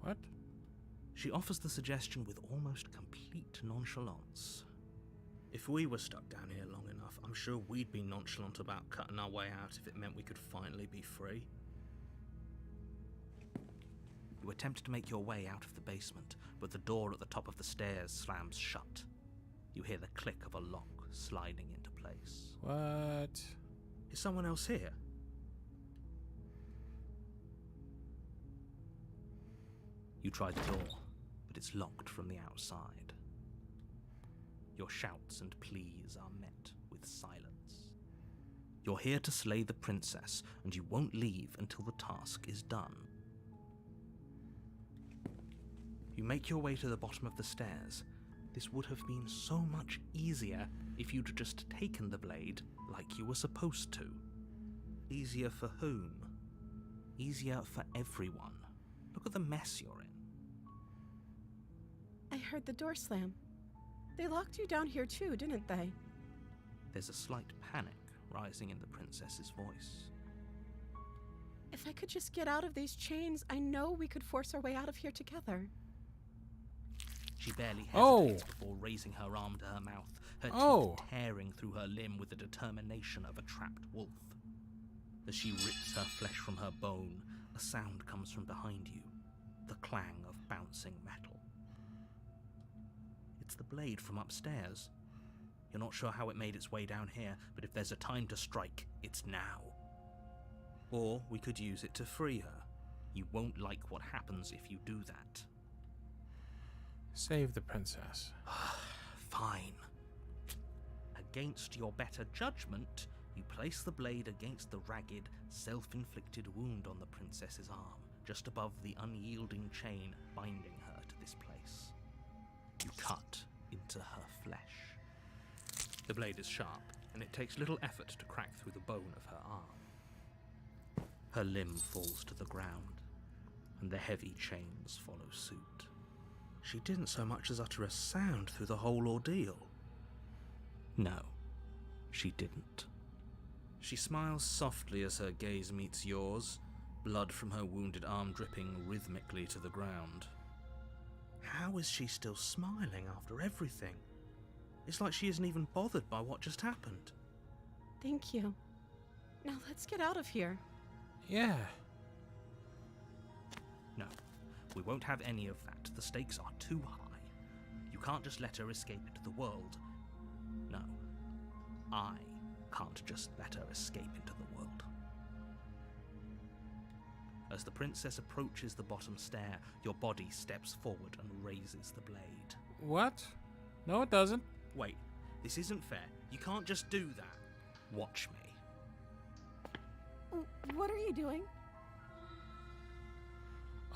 [SPEAKER 1] What?
[SPEAKER 4] She offers the suggestion with almost complete nonchalance. If we were stuck down here long enough, I'm sure we'd be nonchalant about cutting our way out if it meant we could finally be free. You attempt to make your way out of the basement, but the door at the top of the stairs slams shut. You hear the click of a lock sliding into place.
[SPEAKER 1] What?
[SPEAKER 4] Is someone else here? You try the door, but it's locked from the outside. Your shouts and pleas are met with silence. You're here to slay the princess, and you won't leave until the task is done. You make your way to the bottom of the stairs. This would have been so much easier if you'd just taken the blade like you were supposed to. Easier for whom? Easier for everyone. Look at the mess you're in.
[SPEAKER 6] I heard the door slam. They locked you down here too, didn't they?
[SPEAKER 4] There's a slight panic rising in the princess's voice.
[SPEAKER 6] If I could just get out of these chains, I know we could force our way out of here together.
[SPEAKER 4] She barely
[SPEAKER 1] Oh.
[SPEAKER 4] hesitates before raising her arm to her mouth, her
[SPEAKER 1] Oh.
[SPEAKER 4] teeth tearing through her limb with the determination of a trapped wolf. As she rips her flesh from her bone, a sound comes from behind you, the clang of bouncing metal. It's the blade from upstairs. You're not sure how it made its way down here, but if there's a time to strike, it's now. Or we could use it to free her. You won't like what happens if you do that.
[SPEAKER 1] Save the princess.
[SPEAKER 4] Fine. Against your better judgment, you place the blade against the ragged, self-inflicted wound on the princess's arm, just above the unyielding chain binding her to this place. You cut into her flesh. The blade is sharp, and it takes little effort to crack through the bone of her arm. Her limb falls to the ground, and the heavy chains follow suit. She didn't so much as utter a sound through the whole ordeal. No, she didn't. She smiles softly as her gaze meets yours, blood from her wounded arm dripping rhythmically to the ground. How is she still smiling after everything? It's like she isn't even bothered by what just happened.
[SPEAKER 6] Thank you. Now let's get out of here.
[SPEAKER 1] Yeah.
[SPEAKER 4] No, we won't have any of that. The stakes are too high. You can't just let her escape into the world. No, I can't just let her escape into the world. As the princess approaches the bottom stair, your body steps forward and raises the blade.
[SPEAKER 1] What? No, it doesn't.
[SPEAKER 4] Wait, this isn't fair. You can't just do that. Watch me.
[SPEAKER 6] What are you doing?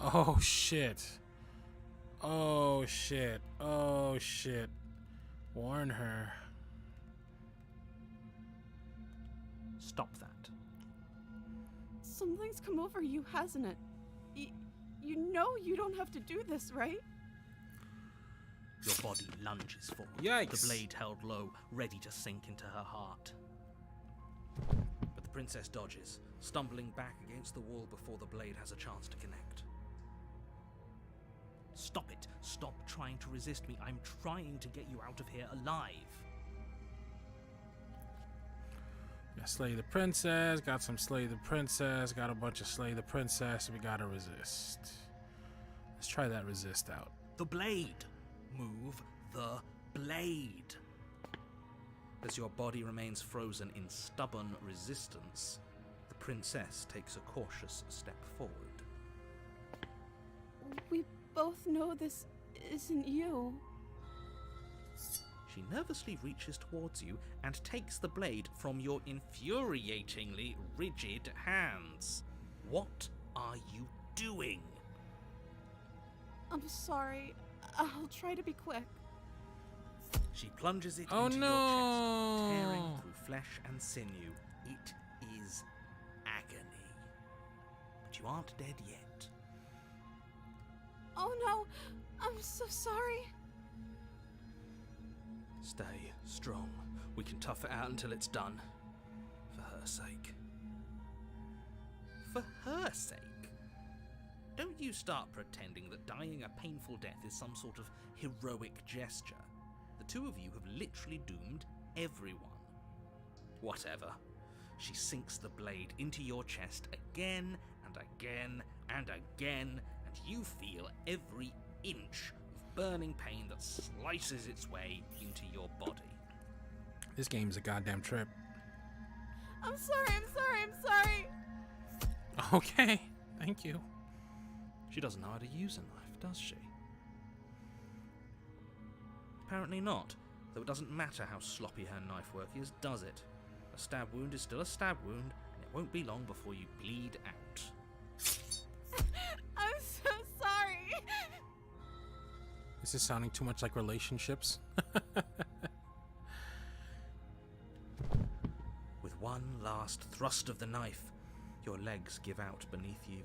[SPEAKER 1] Oh shit. Oh shit. Oh shit. Warn her.
[SPEAKER 4] Stop that.
[SPEAKER 6] Something's come over you, hasn't it? You know you don't have to do this, right?
[SPEAKER 4] Your body lunges forward,
[SPEAKER 1] Yikes.
[SPEAKER 4] the blade held low, ready to sink into her heart. But the princess dodges, stumbling back against the wall before the blade has a chance to connect. Stop it. Stop trying to resist me. I'm trying to get you out of here alive.
[SPEAKER 1] Got slay the princess, got some slay the princess, got a bunch of slay the princess, we gotta resist. Let's try that resist out.
[SPEAKER 4] The blade. Move the blade. As your body remains frozen in stubborn resistance, the princess takes a cautious step forward.
[SPEAKER 6] We both know this isn't you.
[SPEAKER 4] She nervously reaches towards you and takes the blade from your infuriatingly rigid hands. What are you doing?
[SPEAKER 6] I'm sorry. I'll try to be quick.
[SPEAKER 4] She plunges it
[SPEAKER 1] Oh
[SPEAKER 4] into
[SPEAKER 1] no!
[SPEAKER 4] your chest, tearing through flesh and sinew. It is agony. But you aren't dead yet.
[SPEAKER 6] Oh no! I'm so sorry.
[SPEAKER 4] Stay strong. We can tough it out until it's done. For her sake. For her sake? Don't you start pretending that dying a painful death is some sort of heroic gesture. The two of you have literally doomed everyone. Whatever. She sinks the blade into your chest again and again and again, and you feel every inch of burning pain that slices its way into your body.
[SPEAKER 1] This game's a goddamn trip.
[SPEAKER 6] I'm sorry.
[SPEAKER 1] Okay, thank you.
[SPEAKER 4] She doesn't know how to use a knife, does she? Apparently not, though it doesn't matter how sloppy her knife work is, does it? A stab wound is still a stab wound, and it won't be long before you bleed out.
[SPEAKER 6] I'm so sorry.
[SPEAKER 1] This is sounding too much like relationships.
[SPEAKER 4] With one last thrust of the knife, your legs give out beneath you.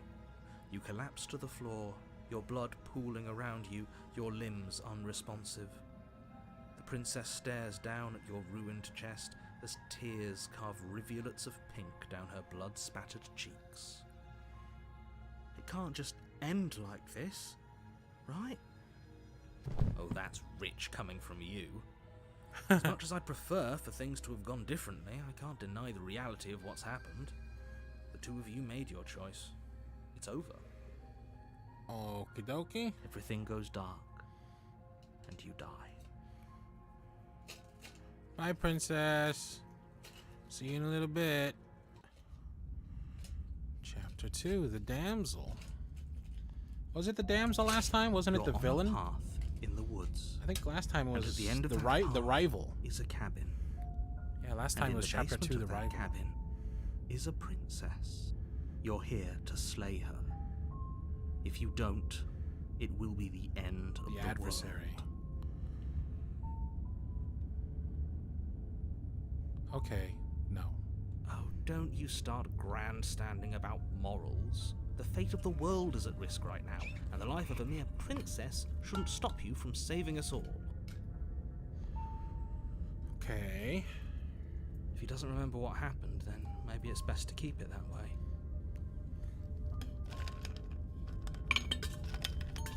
[SPEAKER 4] You collapse to the floor, your blood pooling around you, your limbs unresponsive. The princess stares down at your ruined chest as tears carve rivulets of pink down her blood-spattered cheeks. It can't just end like this, right? Oh, that's rich coming from you. As much as I'd prefer for things to have gone differently, I can't deny the reality of what's happened. The two of you made your choice. It's over.
[SPEAKER 1] Okie dokie.
[SPEAKER 4] Everything goes dark, and you die.
[SPEAKER 1] Bye, princess. See you in a little bit. Chapter 2, the damsel. Was it the damsel last time? Wasn't it
[SPEAKER 4] You're
[SPEAKER 1] the
[SPEAKER 4] on
[SPEAKER 1] villain?
[SPEAKER 4] a path in the woods.
[SPEAKER 1] I think last time it was
[SPEAKER 4] And at the end of
[SPEAKER 1] the
[SPEAKER 4] that
[SPEAKER 1] rival.
[SPEAKER 4] is a cabin.
[SPEAKER 1] Yeah, last
[SPEAKER 4] And
[SPEAKER 1] time
[SPEAKER 4] in
[SPEAKER 1] it was
[SPEAKER 4] the
[SPEAKER 1] chapter
[SPEAKER 4] basement
[SPEAKER 1] 2, the
[SPEAKER 4] of that
[SPEAKER 1] rival.
[SPEAKER 4] cabin is a princess. You're here to slay her. If you don't, it will be the end of
[SPEAKER 1] The
[SPEAKER 4] the
[SPEAKER 1] adversary.
[SPEAKER 4] world.
[SPEAKER 1] Okay, no.
[SPEAKER 4] Oh, don't you start grandstanding about morals. The fate of the world is at risk right now, and the life of a mere princess shouldn't stop you from saving us all.
[SPEAKER 1] Okay.
[SPEAKER 4] If he doesn't remember what happened, then maybe it's best to keep it that way.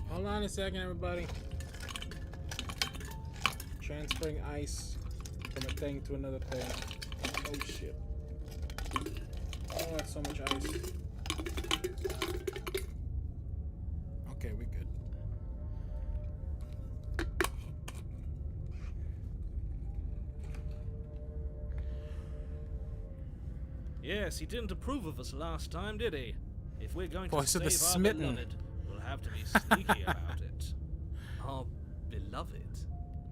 [SPEAKER 1] Hold on a second, everybody. Transferring ice from a thing to another thing. Oh, shit. Oh, that's so much ice. Okay, we good.
[SPEAKER 5] Yes, he didn't approve of us last time, did he? If we're going
[SPEAKER 1] Voice
[SPEAKER 5] to
[SPEAKER 1] of the
[SPEAKER 5] save our
[SPEAKER 1] smitten.
[SPEAKER 5] beloved, we'll have to be sneaky about it. Our beloved?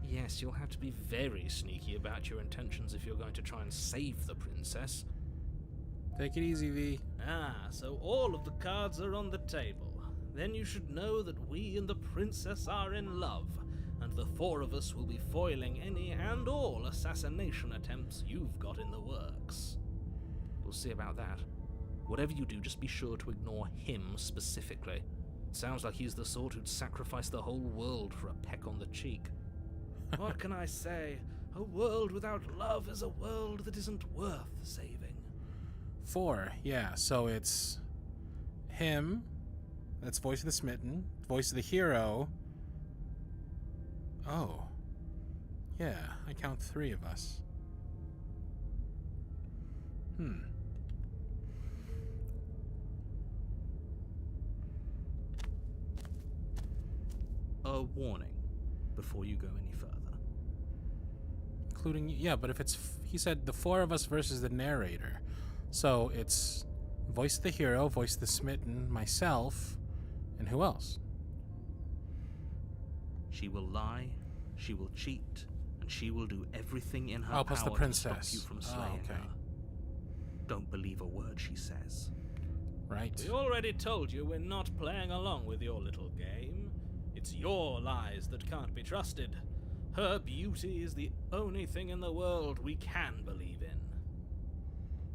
[SPEAKER 4] Yes, you'll have to be very sneaky about your intentions if you're going to try and save the princess.
[SPEAKER 1] Take it easy, V.
[SPEAKER 5] Ah, so all of the cards are on the table. Then you should know that we and the princess are in love, and the four of us will be foiling any and all assassination attempts you've got in the works.
[SPEAKER 4] We'll see about that. Whatever you do, just be sure to ignore him specifically. It sounds like he's the sort who'd sacrifice the whole world for a peck on the cheek.
[SPEAKER 5] What can I say? A world without love is a world that isn't worth saving.
[SPEAKER 1] 4, yeah, so it's him, that's voice of the smitten, voice of the hero. Oh, yeah, I count 3 of us.
[SPEAKER 4] A warning before you go any further.
[SPEAKER 1] Including, yeah, but if it's, he said the 4 of us versus the narrator. So it's voice of the hero, voice of the smitten, myself, and who else?
[SPEAKER 4] She will lie, she will cheat, and she will do everything in her
[SPEAKER 1] Oh, plus the
[SPEAKER 4] power to stop
[SPEAKER 1] princess.
[SPEAKER 4] you from
[SPEAKER 1] Oh,
[SPEAKER 4] slaying
[SPEAKER 1] okay.
[SPEAKER 4] her. Don't believe a word she says.
[SPEAKER 1] Right.
[SPEAKER 5] We already told you we're not playing along with your little game. It's your lies that can't be trusted. Her beauty is the only thing in the world we can believe in.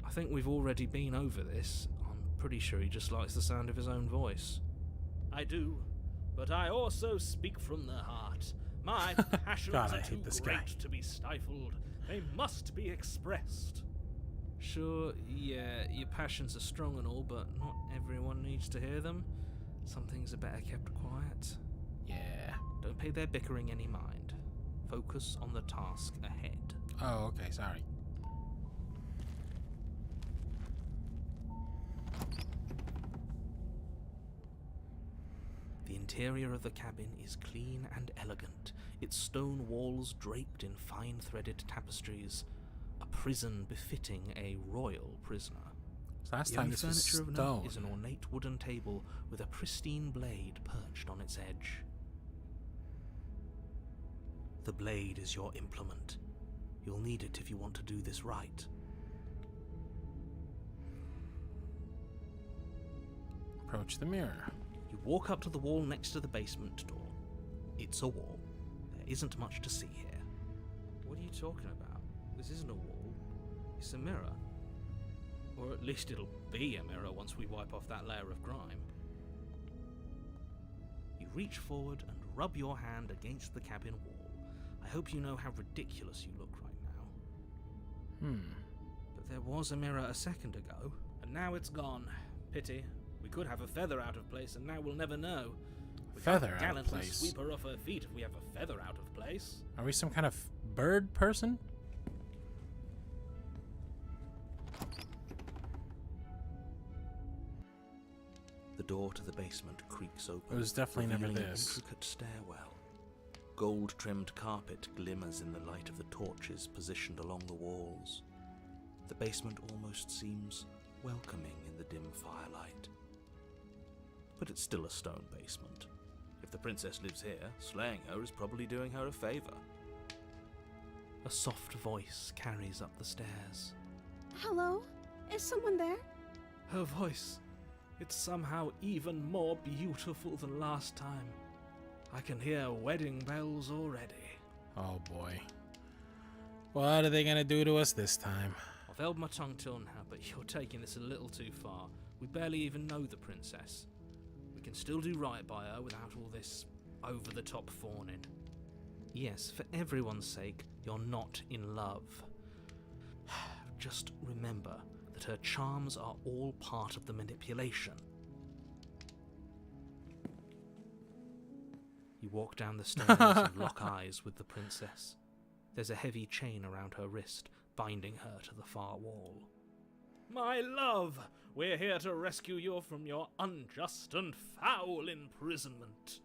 [SPEAKER 4] I think we've already been over this. I'm pretty sure he just likes the sound of his own voice.
[SPEAKER 5] I do, but I also speak from the heart. My passions
[SPEAKER 1] God, I
[SPEAKER 5] are too
[SPEAKER 1] hate this
[SPEAKER 5] great
[SPEAKER 1] guy.
[SPEAKER 5] to be stifled. They must be expressed.
[SPEAKER 4] Sure, yeah, your passions are strong and all, but not everyone needs to hear them. Some things are better kept quiet.
[SPEAKER 1] Yeah.
[SPEAKER 4] Don't pay their bickering any mind.
[SPEAKER 2] Focus on the task ahead.
[SPEAKER 1] Oh, okay, sorry.
[SPEAKER 2] The interior of the cabin is clean and elegant, its stone walls draped in fine-threaded tapestries, a prison befitting a royal prisoner.
[SPEAKER 1] So last
[SPEAKER 2] The
[SPEAKER 1] time
[SPEAKER 2] only
[SPEAKER 1] this was
[SPEAKER 2] furniture of
[SPEAKER 1] stone.
[SPEAKER 2] note is an ornate wooden table with a pristine blade perched on its edge. The blade is your implement. You'll need it if you want to do this right.
[SPEAKER 1] Approach the mirror.
[SPEAKER 2] You walk up to the wall next to the basement door. It's a wall. There isn't much to see here. What are you talking about? This isn't a wall. It's a mirror. Or at least it'll be a mirror once we wipe off that layer of grime. You reach forward and rub your hand against the cabin wall. I hope you know how ridiculous you look right now. But there was a mirror a second ago, and now it's gone. Pity. We could have a feather out of place, and now we'll never know. We
[SPEAKER 1] Feather
[SPEAKER 2] can't
[SPEAKER 1] out of
[SPEAKER 2] gallantly
[SPEAKER 1] place?
[SPEAKER 2] sweep her off her feet if we have a feather out of place.
[SPEAKER 1] Are we some kind of bird person?
[SPEAKER 2] The door to the basement creaks open.
[SPEAKER 1] It was definitely never
[SPEAKER 2] revealing
[SPEAKER 1] this.
[SPEAKER 2] An intricate stairwell. Gold-trimmed carpet glimmers in the light of the torches positioned along the walls. The basement almost seems welcoming in the dim firelight. But it's still a stone basement. If the princess lives here, slaying her is probably doing her a favor. A soft voice carries up the stairs.
[SPEAKER 6] Hello? Is someone there?
[SPEAKER 5] Her voice. It's somehow even more beautiful than last time. I can hear wedding bells already.
[SPEAKER 1] Oh boy. What are they gonna do to us this time?
[SPEAKER 2] I've held my tongue till now, but you're taking this a little too far. We barely even know the princess. We can still do right by her without all this over-the-top fawning. Yes, for everyone's sake, you're not in love. Just remember that her charms are all part of the manipulation. You walk down the stairs and lock eyes with the princess. There's a heavy chain around her wrist, binding her to the far wall.
[SPEAKER 5] My love, we're here to rescue you from your unjust and foul imprisonment.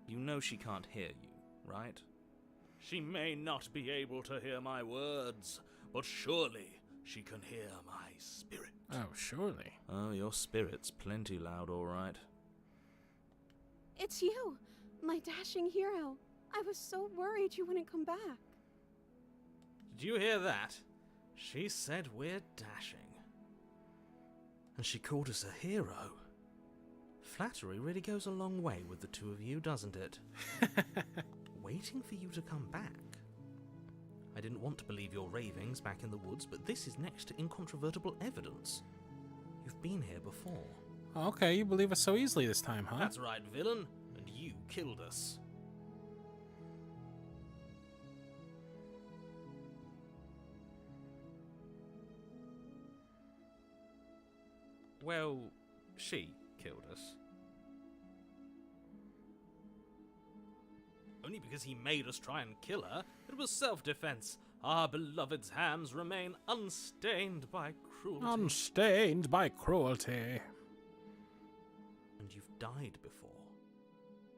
[SPEAKER 2] You know she can't hear you, right?
[SPEAKER 5] She may not be able to hear my words, but surely she can hear my spirit.
[SPEAKER 1] Oh, surely.
[SPEAKER 2] Oh, your spirit's plenty loud, all right.
[SPEAKER 6] It's you, my dashing hero. I was so worried you wouldn't come back.
[SPEAKER 5] Did you hear that? She said we're dashing.
[SPEAKER 2] And she called us a hero. Flattery really goes a long way with the two of you, doesn't it? Waiting for you to come back. I didn't want to believe your ravings back in the woods, but this is next to incontrovertible evidence. You've been here before.
[SPEAKER 1] Okay, you believe us so easily this time, huh?
[SPEAKER 5] That's right, villain. And you killed us.
[SPEAKER 2] Well, she killed us.
[SPEAKER 5] Only because he made us try and kill her. It was self-defense. Our beloved's hands remain unstained by cruelty.
[SPEAKER 1] Unstained by cruelty.
[SPEAKER 2] And you've died before.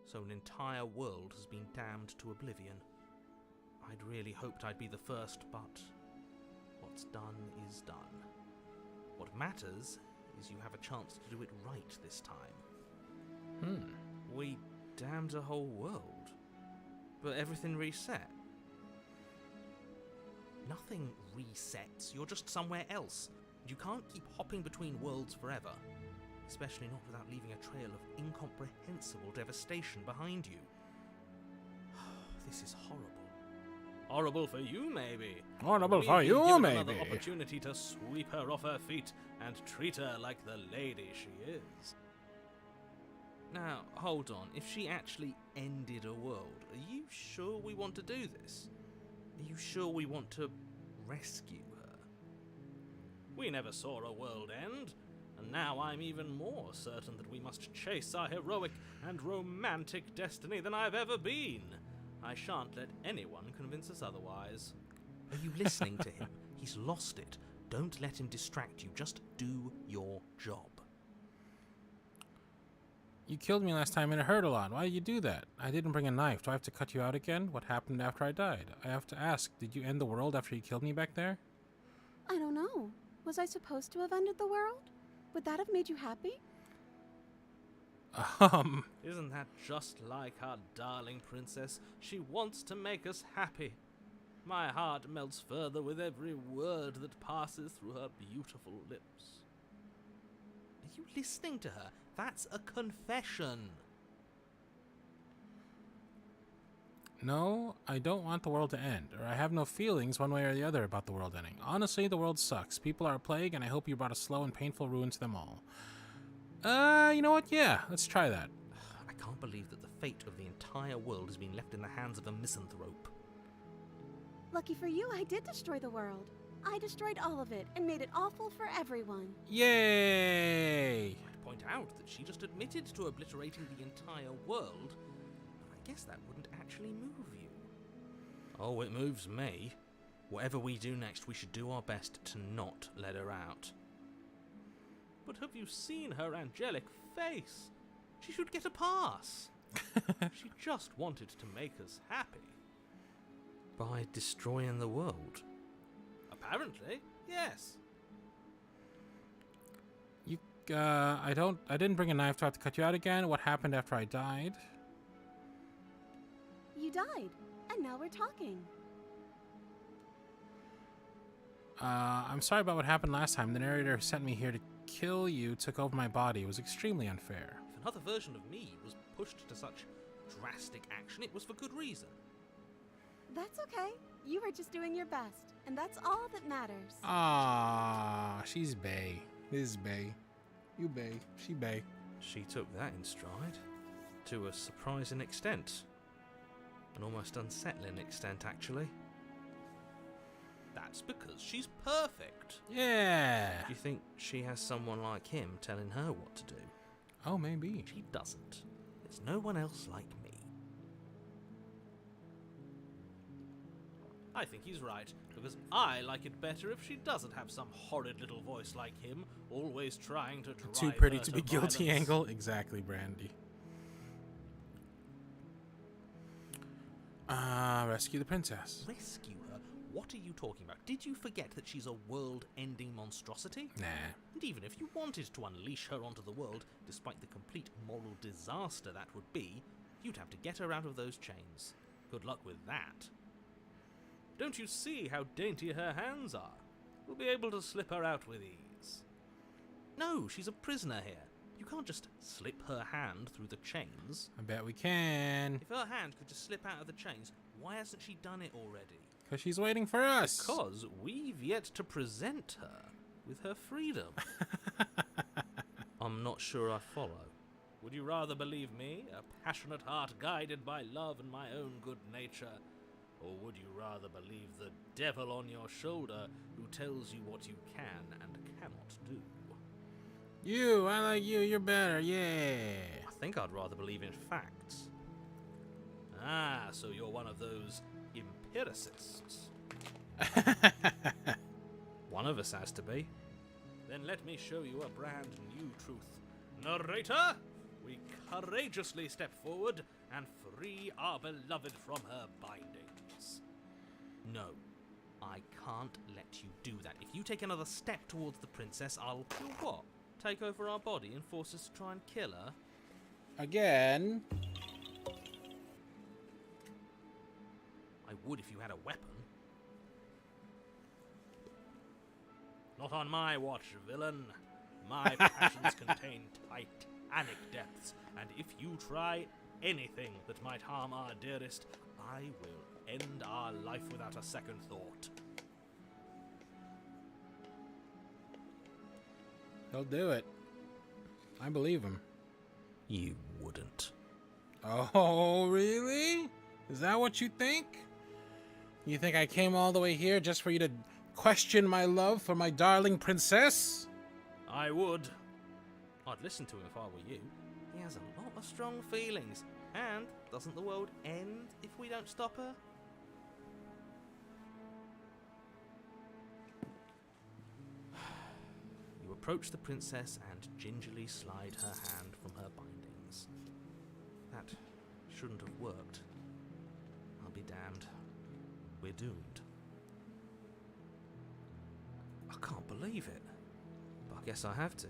[SPEAKER 2] So an entire world has been damned to oblivion. I'd really hoped I'd be the first, but what's done is done. What matters is you have a chance to do it right this time. We damned a whole world, but everything reset. Nothing resets, you're just somewhere else. You can't keep hopping between worlds forever, especially not without leaving a trail of incomprehensible devastation behind you. This is horrible.
[SPEAKER 5] Horrible for you, maybe.
[SPEAKER 1] Horrible
[SPEAKER 5] We've
[SPEAKER 1] for
[SPEAKER 5] been
[SPEAKER 1] you,
[SPEAKER 5] given
[SPEAKER 1] maybe.
[SPEAKER 5] Another opportunity to sweep her off her feet and treat her like the lady she is.
[SPEAKER 2] Now, hold on. If she actually ended a world, are you sure we want to do this? Are you sure we want to rescue her?
[SPEAKER 5] We never saw a world end, and now I'm even more certain that we must chase our heroic and romantic destiny than I've ever been.
[SPEAKER 2] I shan't let anyone convince us otherwise. Are you listening to him? He's lost it. Don't let him distract you. Just do your job.
[SPEAKER 1] You killed me last time and it hurt a lot. Why did you do that? I didn't bring a knife. Do I have to cut you out again? What happened after I died? I have to ask, did you end the world after you killed me back there?
[SPEAKER 6] I don't know. Was I supposed to have ended the world? Would that have made you happy?
[SPEAKER 2] Isn't that just like our darling princess? She wants to make us happy. My heart melts further with every word that passes through her beautiful lips. Are you listening to her? That's a confession.
[SPEAKER 1] No, I don't want the world to end, or I have no feelings one way or the other about the world ending. Honestly, the world sucks. People are a plague, and I hope you brought a slow and painful ruin to them all. You know what? Yeah, let's try that.
[SPEAKER 2] I can't believe that the fate of the entire world has been left in the hands of a misanthrope.
[SPEAKER 6] Lucky for you, I did destroy the world. I destroyed all of it and made it awful for everyone.
[SPEAKER 1] Yay!
[SPEAKER 2] I'd point out that she just admitted to obliterating the entire world, but I guess that wouldn't actually move you. Oh, it moves me. Whatever we do next, we should do our best to not let her out. But have you seen her angelic face? She should get a pass. She just wanted to make us happy. By destroying the world? Apparently, yes.
[SPEAKER 1] I didn't bring a knife. Do I have to cut you out again? What happened after I died?
[SPEAKER 6] You died, and now we're talking.
[SPEAKER 1] I'm sorry about what happened last time. The narrator who sent me here to kill you took over my body. It was extremely unfair.
[SPEAKER 2] If another version of me was pushed to such drastic action, it was for good reason.
[SPEAKER 6] That's okay. You were just doing your best, and that's all that matters.
[SPEAKER 1] Ah, she's bae. This is bae. You bae. She bae.
[SPEAKER 2] She took that in stride. To a surprising extent. An almost unsettling extent, actually. That's because she's perfect.
[SPEAKER 1] Yeah.
[SPEAKER 2] Do you think she has someone like him telling her what to do?
[SPEAKER 1] Oh, maybe.
[SPEAKER 2] She doesn't. There's no one else like me. I think he's right, because I like it better if she doesn't have some horrid little voice like him, always trying to drive
[SPEAKER 1] Too pretty
[SPEAKER 2] her
[SPEAKER 1] to be guilty
[SPEAKER 2] violence.
[SPEAKER 1] angle. Exactly, Brandy. Rescue the princess.
[SPEAKER 2] Rescue her? What are you talking about? Did you forget that she's a world-ending monstrosity?
[SPEAKER 1] Nah.
[SPEAKER 2] And even if you wanted to unleash her onto the world, despite the complete moral disaster that would be, you'd have to get her out of those chains. Good luck with that. Don't you see how dainty her hands are? We'll be able to slip her out with ease. No, she's a prisoner here. You can't just slip her hand through the chains.
[SPEAKER 1] I bet we can.
[SPEAKER 2] If her hand could just slip out of the chains, why hasn't she done it already?
[SPEAKER 1] Because she's waiting for us.
[SPEAKER 2] Because we've yet to present her with her freedom. I'm not sure I follow. Would you rather believe me, a passionate heart guided by love and my own good nature? Or would you rather believe the devil on your shoulder who tells you what you can and cannot do?
[SPEAKER 1] You, I like you, you're better, yeah.
[SPEAKER 2] I think I'd rather believe in facts. Ah, so you're one of those empiricists. One of us has to be. Then let me show you a brand new truth. Narrator, we courageously step forward and free our beloved from her bindings. No, I can't let you do that. If you take another step towards the princess, I'll do what? Take over our body and force us to try and kill her?
[SPEAKER 1] Again.
[SPEAKER 2] I would if you had a weapon. Not on my watch, villain. My passions contain titanic depths, and if you try anything that might harm our dearest, I will end our life without a second thought.
[SPEAKER 1] He'll do it. I believe him.
[SPEAKER 2] You wouldn't.
[SPEAKER 1] Oh, really? Is that what you think? You think I came all the way here just for you to question my love for my darling princess?
[SPEAKER 2] I would. I'd listen to him if I were you. He has a lot of strong feelings. And doesn't the world end if we don't stop her? You approach the princess and gingerly slide her hand from her bindings. That shouldn't have worked. I'll be damned. We're doomed. I can't believe it. But I guess I have to.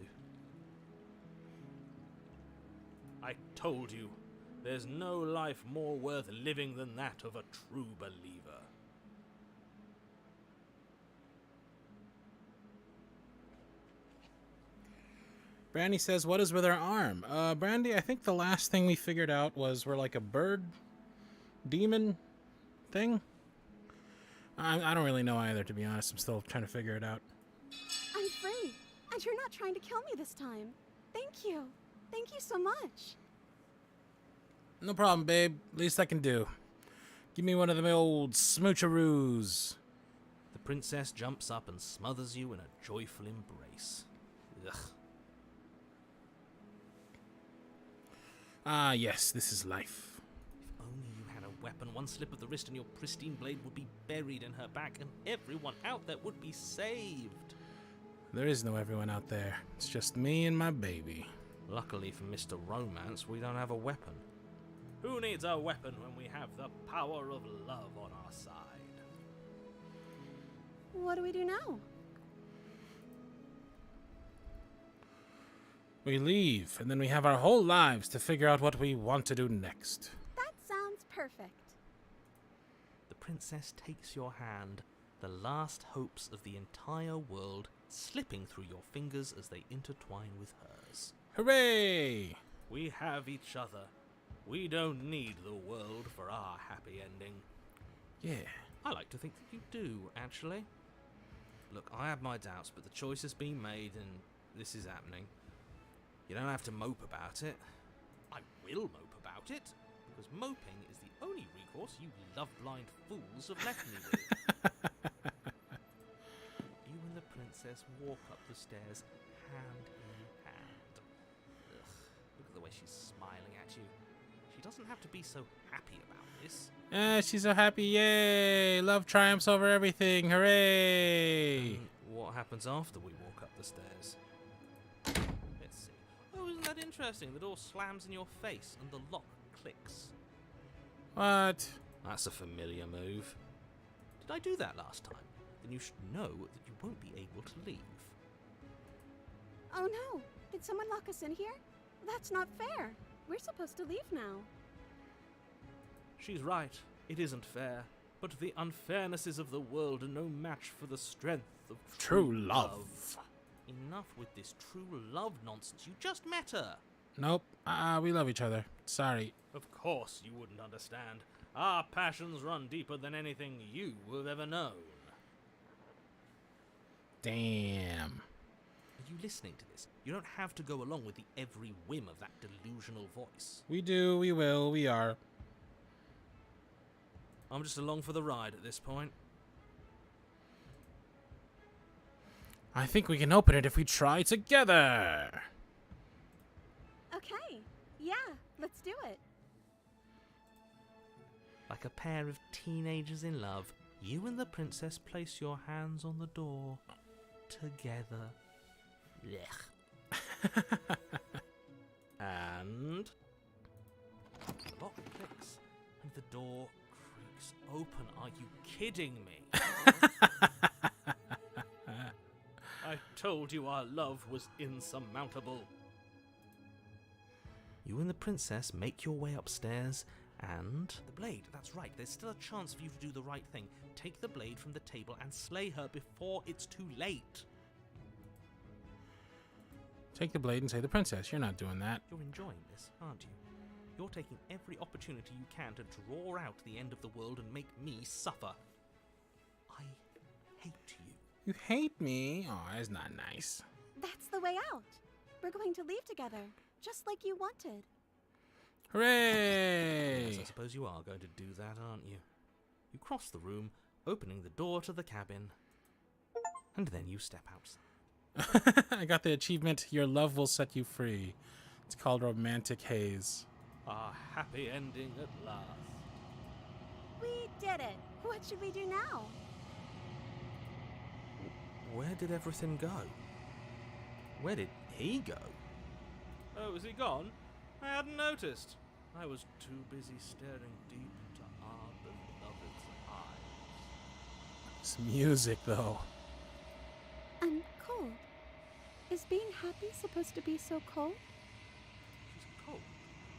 [SPEAKER 2] I told you, there's no life more worth living than that of a true believer.
[SPEAKER 1] Brandy says, what is with her arm? Brandy, I think the last thing we figured out was we're like a bird demon thing. I don't really know either, to be honest. I'm still trying to figure it out.
[SPEAKER 6] I'm free, and you're not trying to kill me this time. Thank you. Thank you so much.
[SPEAKER 1] No problem, babe. Least I can do. Give me one of them old smoocheroos.
[SPEAKER 2] The princess jumps up and smothers you in a joyful embrace. Ugh.
[SPEAKER 1] Ah, yes, this is life.
[SPEAKER 2] If only you had a weapon, one slip of the wrist and your pristine blade would be buried in her back, and everyone out there would be saved.
[SPEAKER 1] There is no everyone out there. It's just me and my baby.
[SPEAKER 2] Luckily for Mr. Romance, we don't have a weapon. Who needs a weapon when we have the power of love on our side?
[SPEAKER 6] What do we do now?
[SPEAKER 1] We leave, and then we have our whole lives to figure out what we want to do next.
[SPEAKER 6] That sounds perfect.
[SPEAKER 2] The princess takes your hand, the last hopes of the entire world slipping through your fingers as they intertwine with hers.
[SPEAKER 1] Hooray!
[SPEAKER 2] We have each other. We don't need the world for our happy ending.
[SPEAKER 1] Yeah.
[SPEAKER 2] I like to think that you do, actually. Look, I have my doubts, but the choice has been made and this is happening. You don't have to mope about it. I will mope about it, because moping is the only recourse you love-blind fools have left me with. You and the princess walk up the stairs, hand in hand. Ugh, look at the way she's smiling at you. She doesn't have to be so happy about this.
[SPEAKER 1] She's so happy. Yay! Love triumphs over everything. Hooray!
[SPEAKER 2] What happens after we walk up the stairs? Let's see. Oh, isn't that interesting? The door slams in your face and the lock clicks.
[SPEAKER 1] What?
[SPEAKER 2] That's a familiar move. Did I do that last time? Then you should know that you won't be able to leave.
[SPEAKER 6] Oh no! Did someone lock us in here? That's not fair. We're supposed to leave now.
[SPEAKER 2] She's right. It isn't fair. But the unfairnesses of the world are no match for the strength of
[SPEAKER 1] True love.
[SPEAKER 2] Enough with this true love nonsense. You just met her.
[SPEAKER 1] Nope. We love each other. Sorry.
[SPEAKER 2] Of course you wouldn't understand. Our passions run deeper than anything you have ever known.
[SPEAKER 1] Damn.
[SPEAKER 2] Are you listening to this? You don't have to go along with the every whim of that delusional voice.
[SPEAKER 1] We do, we will, we are.
[SPEAKER 2] I'm just along for the ride at this point.
[SPEAKER 1] I think we can open it if we try together.
[SPEAKER 6] Okay. Yeah, let's do it.
[SPEAKER 2] Like a pair of teenagers in love, you and the princess place your hands on the door together. And the lock clicks and the door creaks open. Are you kidding me? I told you our love was insurmountable. You and the princess make your way upstairs and... The blade, that's right. There's still a chance for you to do the right thing. Take the blade from the table and slay her before it's too late.
[SPEAKER 1] Take the blade and say the princess. You're not doing that.
[SPEAKER 2] You're enjoying this, aren't you? You're taking every opportunity you can to draw out the end of the world and make me suffer. I hate you.
[SPEAKER 1] You hate me? Oh, that's not nice.
[SPEAKER 6] That's the way out. We're going to leave together, just like you wanted.
[SPEAKER 1] Hooray!
[SPEAKER 2] Yes, I suppose you are going to do that, aren't you? You cross the room, opening the door to the cabin, and then you step outside.
[SPEAKER 1] I got the achievement, Your Love Will Set You Free. It's called Romantic Haze.
[SPEAKER 5] Our happy ending at last.
[SPEAKER 6] We did it! What should we do now?
[SPEAKER 4] Where did everything go? Where did he go?
[SPEAKER 5] Oh, is he gone? I hadn't noticed. I was too busy staring deep into our beloved's eyes.
[SPEAKER 1] It's music, though.
[SPEAKER 6] I'm cold. Is being happy supposed to be so cold?
[SPEAKER 5] She's cold.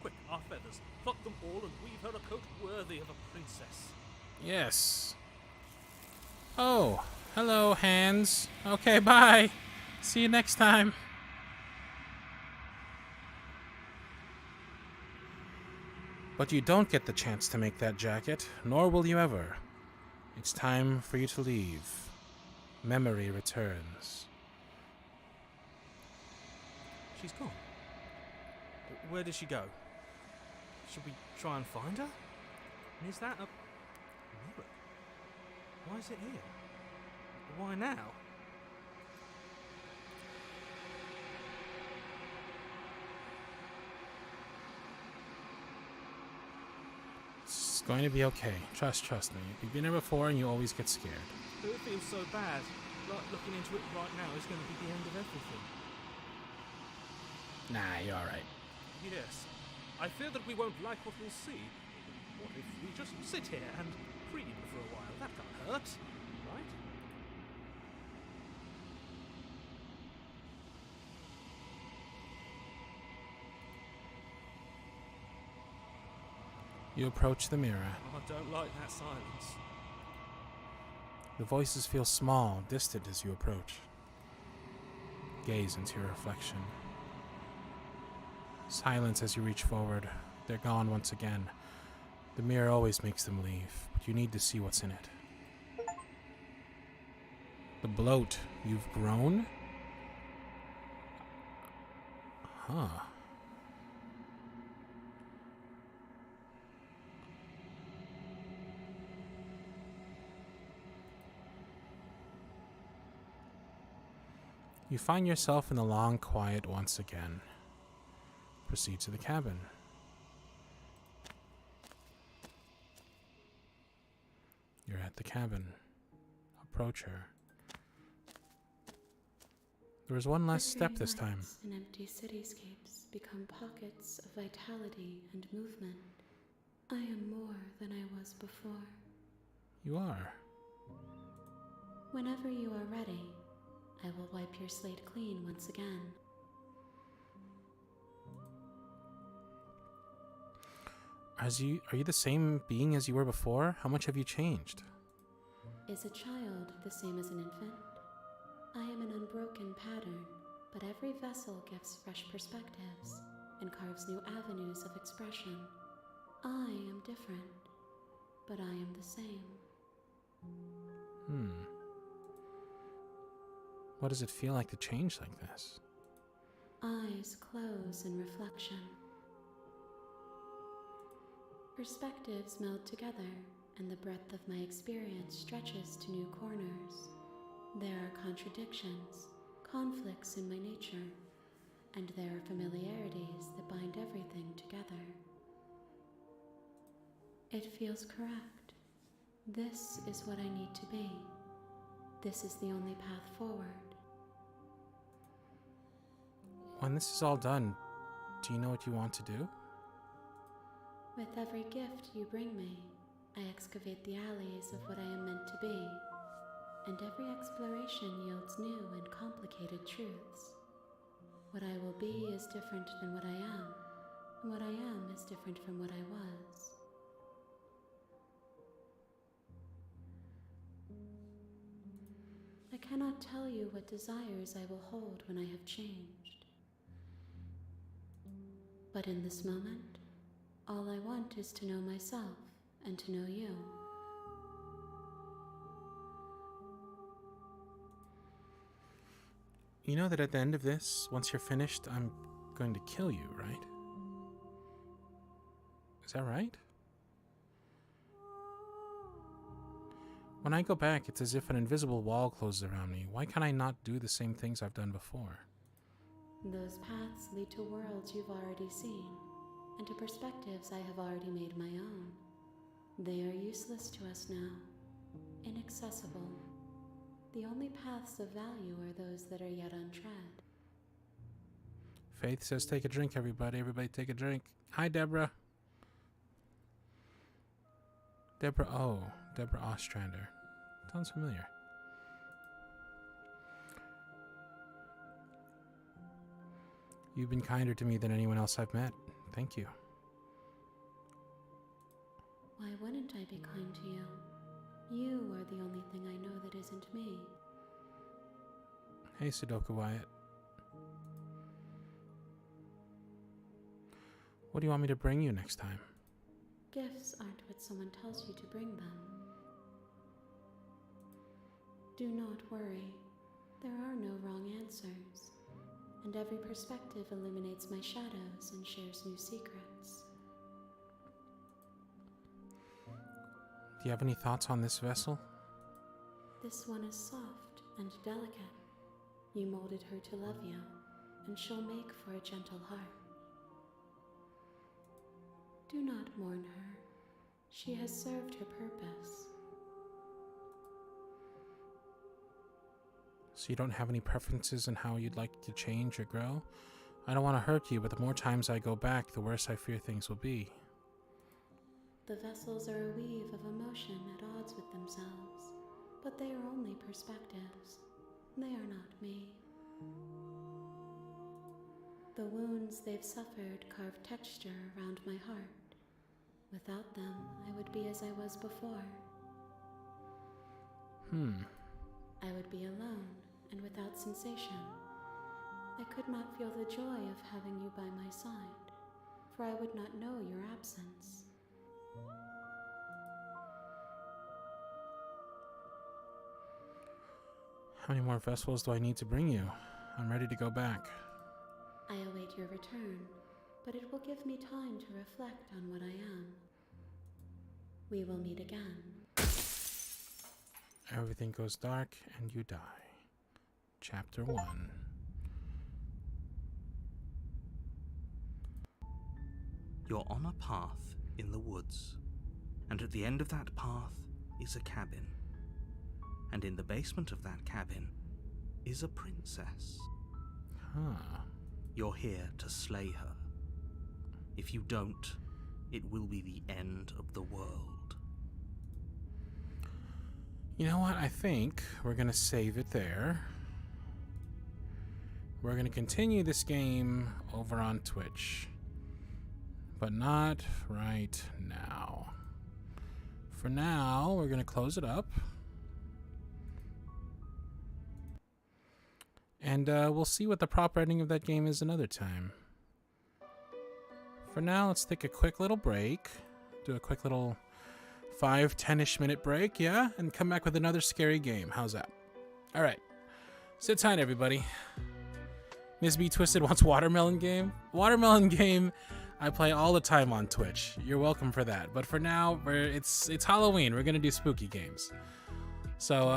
[SPEAKER 5] Quick, our feathers. Pluck them all and weave her a coat worthy of a princess.
[SPEAKER 1] Yes. Oh, hello, hands. Okay, bye. See you next time. But you don't get the chance to make that jacket, nor will you ever. It's time for you to leave. Memory returns.
[SPEAKER 4] She's gone. Where did she go? Should we try and find her?
[SPEAKER 5] And is that a mirror? Why is it here? Why now?
[SPEAKER 1] It's going to be okay. Trust me. You've been here before and you always get scared.
[SPEAKER 5] It feels so bad. Like looking into it right now is going to be the end of everything.
[SPEAKER 1] Nah, you're alright.
[SPEAKER 5] Yes. I fear that we won't like what we'll see. What if we just sit here and breathe for a while? That can't hurt, right?
[SPEAKER 1] You approach the mirror.
[SPEAKER 5] Oh, I don't like that silence.
[SPEAKER 1] The voices feel small, distant as you approach. Gaze into your reflection. Silence as you reach forward. They're gone once again. The mirror always makes them leave, but you need to see what's in it. The bloat. You've grown? Huh. You find yourself in the long quiet once again. Proceed to the cabin. You're at the cabin. Approach her. There is one less step this time.
[SPEAKER 3] And empty cityscapes become pockets of vitality and movement. I am more than I was before.
[SPEAKER 1] You are.
[SPEAKER 3] Whenever you are ready, I will wipe your slate clean once again.
[SPEAKER 1] Are you the same being as you were before? How much have you changed?
[SPEAKER 3] Is a child the same as an infant? I am an unbroken pattern, but every vessel gives fresh perspectives and carves new avenues of expression. I am different, but I am the same.
[SPEAKER 1] What does it feel like to change like this?
[SPEAKER 3] Eyes close in reflection. Perspectives meld together, and the breadth of my experience stretches to new corners. There are contradictions, conflicts in my nature, and there are familiarities that bind everything together. It feels correct. This is what I need to be. This is the only path forward.
[SPEAKER 1] When this is all done, do you know what you want to do?
[SPEAKER 3] With every gift you bring me, I excavate the alleys of what I am meant to be, and every exploration yields new and complicated truths. What I will be is different than what I am, and what I am is different from what I was. I cannot tell you what desires I will hold when I have changed. But in this moment, all I want is to know myself and to know you.
[SPEAKER 1] You know that at the end of this, once you're finished, I'm going to kill you, right? Is that right? When I go back, it's as if an invisible wall closes around me. Why can't I not do the same things I've done before?
[SPEAKER 3] Those paths lead to worlds you've already seen, and to perspectives I have already made my own. They are useless to us now, inaccessible. The only paths of value are those that are yet untread.
[SPEAKER 1] Faith says take a drink, everybody. Everybody take a drink. Hi, Deborah. Deborah Ostrander. Sounds familiar. You've been kinder to me than anyone else I've met. Thank you.
[SPEAKER 3] Why wouldn't I be kind to you? You are the only thing I know that isn't me.
[SPEAKER 1] Hey, Sudoku Wyatt. What do you want me to bring you next time?
[SPEAKER 3] Gifts aren't what someone tells you to bring them. Do not worry. There are no wrong answers. And every perspective illuminates my shadows and shares new secrets.
[SPEAKER 1] Do you have any thoughts on this vessel?
[SPEAKER 3] This one is soft and delicate. You molded her to love you, and she'll make for a gentle heart. Do not mourn her. She has served her purpose.
[SPEAKER 1] So you don't have any preferences in how you'd like to change or grow? I don't want to hurt you, but the more times I go back, the worse I fear things will be.
[SPEAKER 3] The vessels are a weave of emotion at odds with themselves, but they are only perspectives. They are not me. The wounds they've suffered carve texture around my heart. Without them, I would be as I was before. I would be alone and without sensation. I could not feel the joy of having you by my side, for I would not know your absence.
[SPEAKER 1] How many more vessels do I need to bring you? I'm ready to go back.
[SPEAKER 3] I await your return, but it will give me time to reflect on what I am. We will meet again.
[SPEAKER 1] Everything goes dark and you die. Chapter 1.
[SPEAKER 4] You're on a path in the woods, and at the end of that path is a cabin. And in the basement of that cabin is a princess. You're here to slay her. If you don't, it will be the end of the world.
[SPEAKER 1] You know what? I think we're going to save it there. We're going to continue this game over on Twitch. But not right now. For now, we're going to close it up. And we'll see what the proper ending of that game is another time. For now, let's take a quick little break. Do a quick little 5-10-ish minute break, yeah? And come back with another scary game. How's that? Alright. Sit tight, everybody. Miss B Twisted wants Watermelon Game. Watermelon Game I play all the time on Twitch. You're welcome for that. But for now, it's Halloween. We're going to do spooky games. So,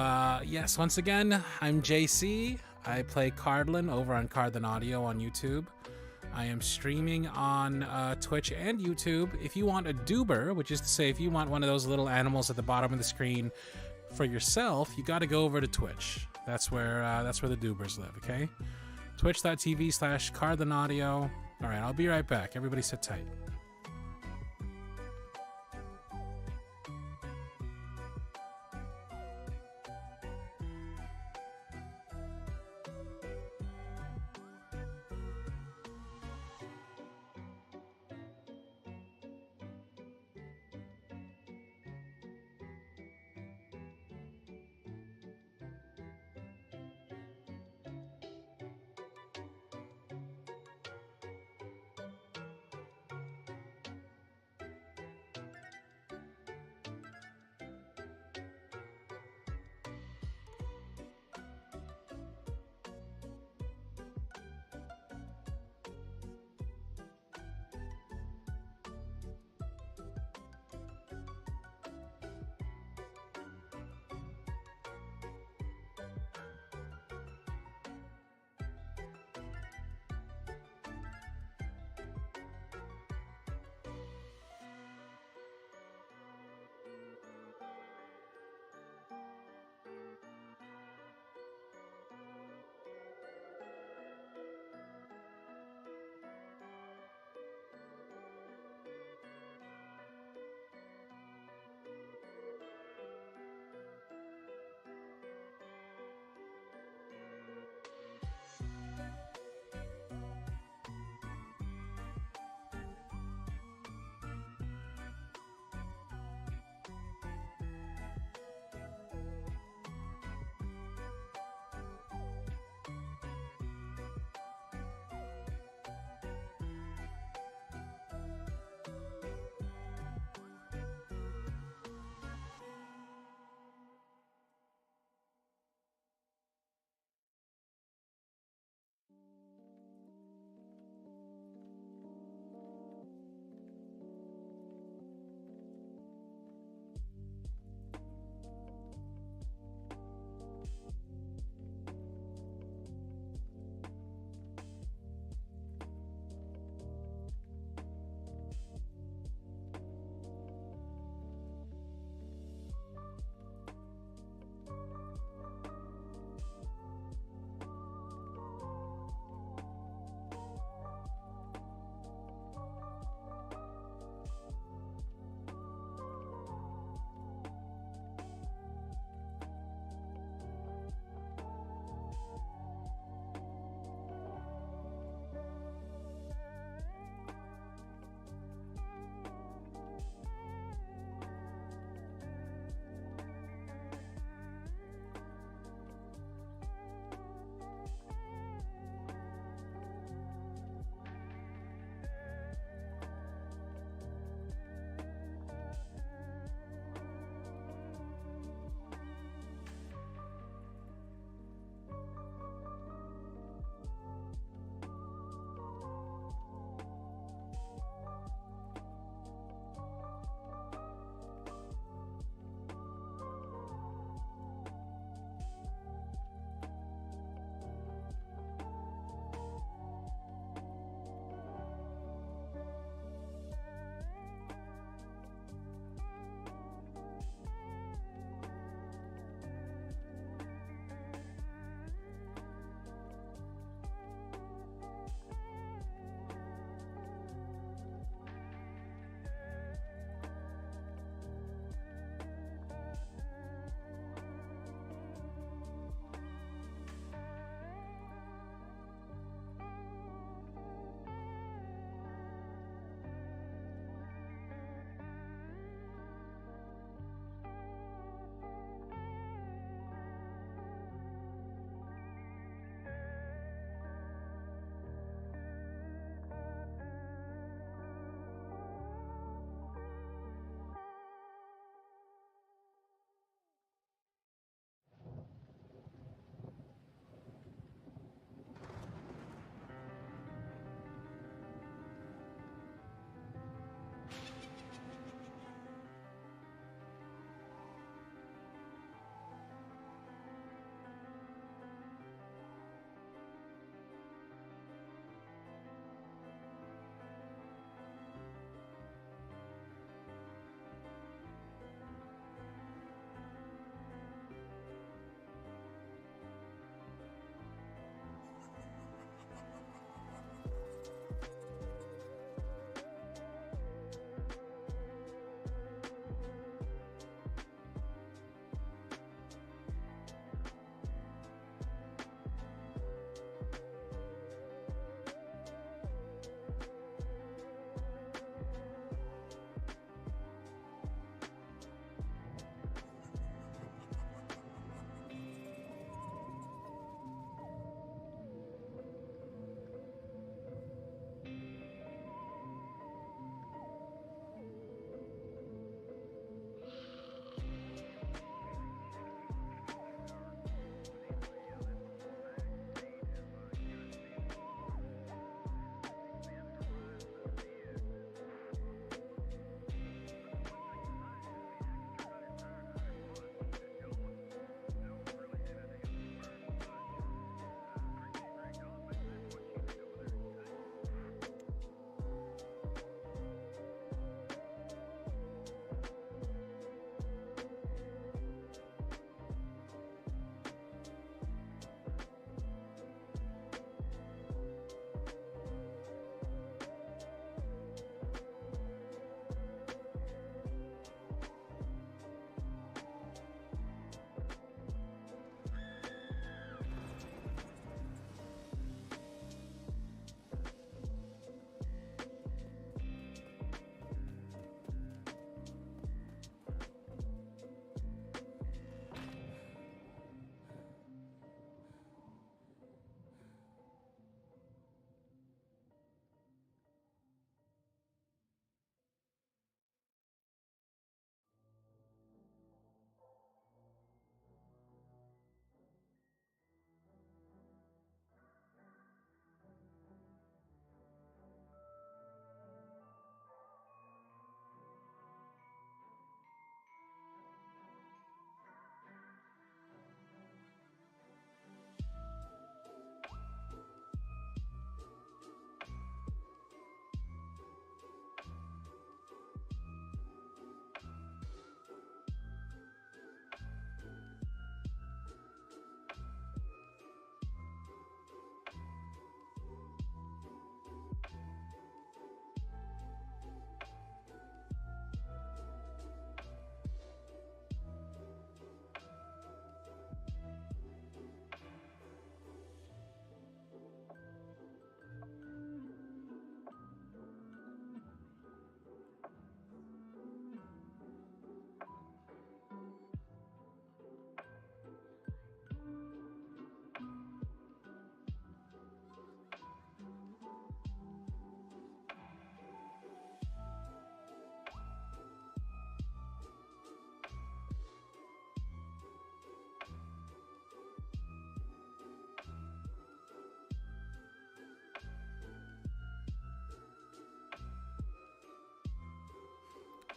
[SPEAKER 1] yes, once again, I'm JC. I play Cardlin over on Cardlin Audio on YouTube. I am streaming on Twitch and YouTube. If you want a doober, which is to say if you want one of those little animals at the bottom of the screen for yourself, you got to go over to Twitch. That's where the doobers live, okay? Twitch.tv/Cardlin Audio. All right, I'll be right back. Everybody sit tight.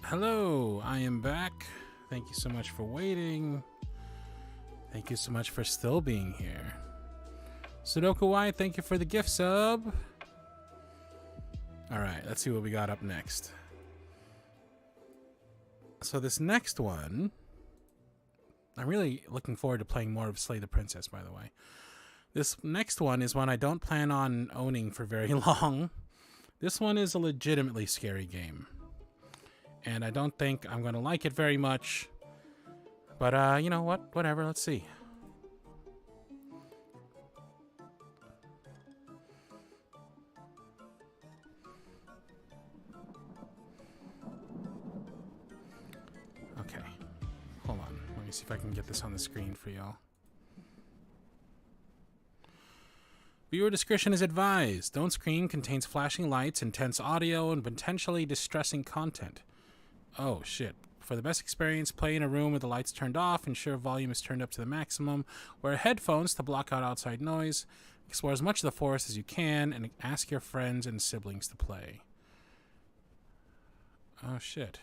[SPEAKER 1] Hello, I am back. Thank you so much for waiting. Thank you so much for still being here. Sudoku White, thank you for the gift sub. Alright, let's see what we got up next. So this next one, I'm really looking forward to playing more of Slay the Princess, by the way. This next one is one I don't plan on owning for very long. This one is a legitimately scary game. And I don't think I'm going to like it very much. But, you know what? Whatever, let's see. Okay. Hold on. Let me see if I can get this on the screen for y'all. Viewer discretion is advised. Don't Scream contains flashing lights, intense audio, and potentially distressing content. Oh, shit. For the best experience, play in a room with the lights turned off, ensure volume is turned up to the maximum, wear headphones to block out outside noise, explore as much of the forest as you can, and ask your friends and siblings to play. Oh, shit.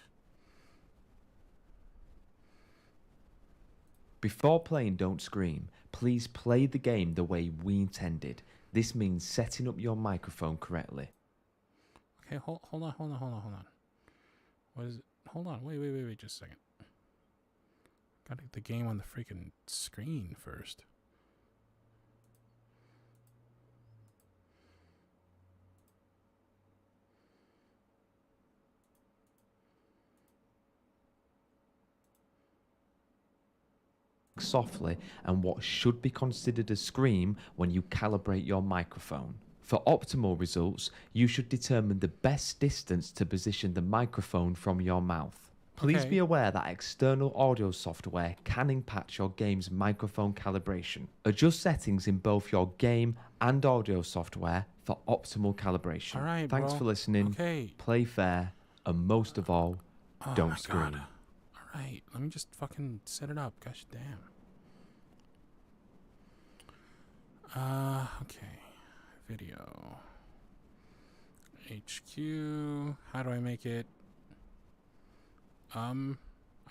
[SPEAKER 7] Before playing Don't Scream, please play the game the way we intended. This means setting up your microphone correctly.
[SPEAKER 1] Okay, hold on. What is it? Hold on, wait, just a second. Gotta get the game on the freaking screen first.
[SPEAKER 7] Softly and what should be considered a scream when you calibrate your microphone. For optimal results, you should determine the best distance to position the microphone from your mouth. Please be aware that external audio software can impact your game's microphone calibration. Adjust settings in both your game and audio software for optimal calibration.
[SPEAKER 1] All right,
[SPEAKER 7] Thanks
[SPEAKER 1] bro.
[SPEAKER 7] for listening.
[SPEAKER 1] Okay.
[SPEAKER 7] Play fair, and most of all, don't scream.
[SPEAKER 1] God. All right, let me just fucking set it up. Gosh damn. Okay. Video. HQ. How do I make it? I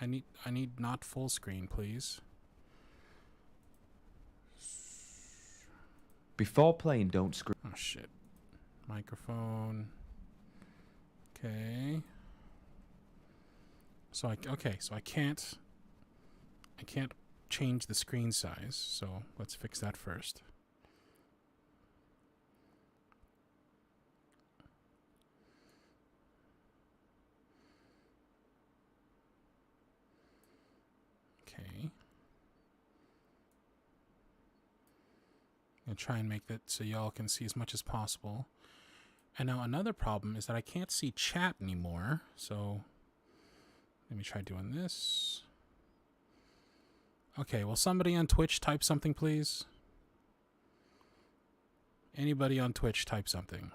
[SPEAKER 1] need not full screen, please.
[SPEAKER 7] Before playing Don't Scream.
[SPEAKER 1] Oh shit. Microphone. Okay. So I can't change the screen size. So let's fix that first. Okay. And try and make that so y'all can see as much as possible. And now another problem is that I can't see chat anymore. So let me try doing this. Okay, will somebody on Twitch type something, please? Anybody on Twitch type something?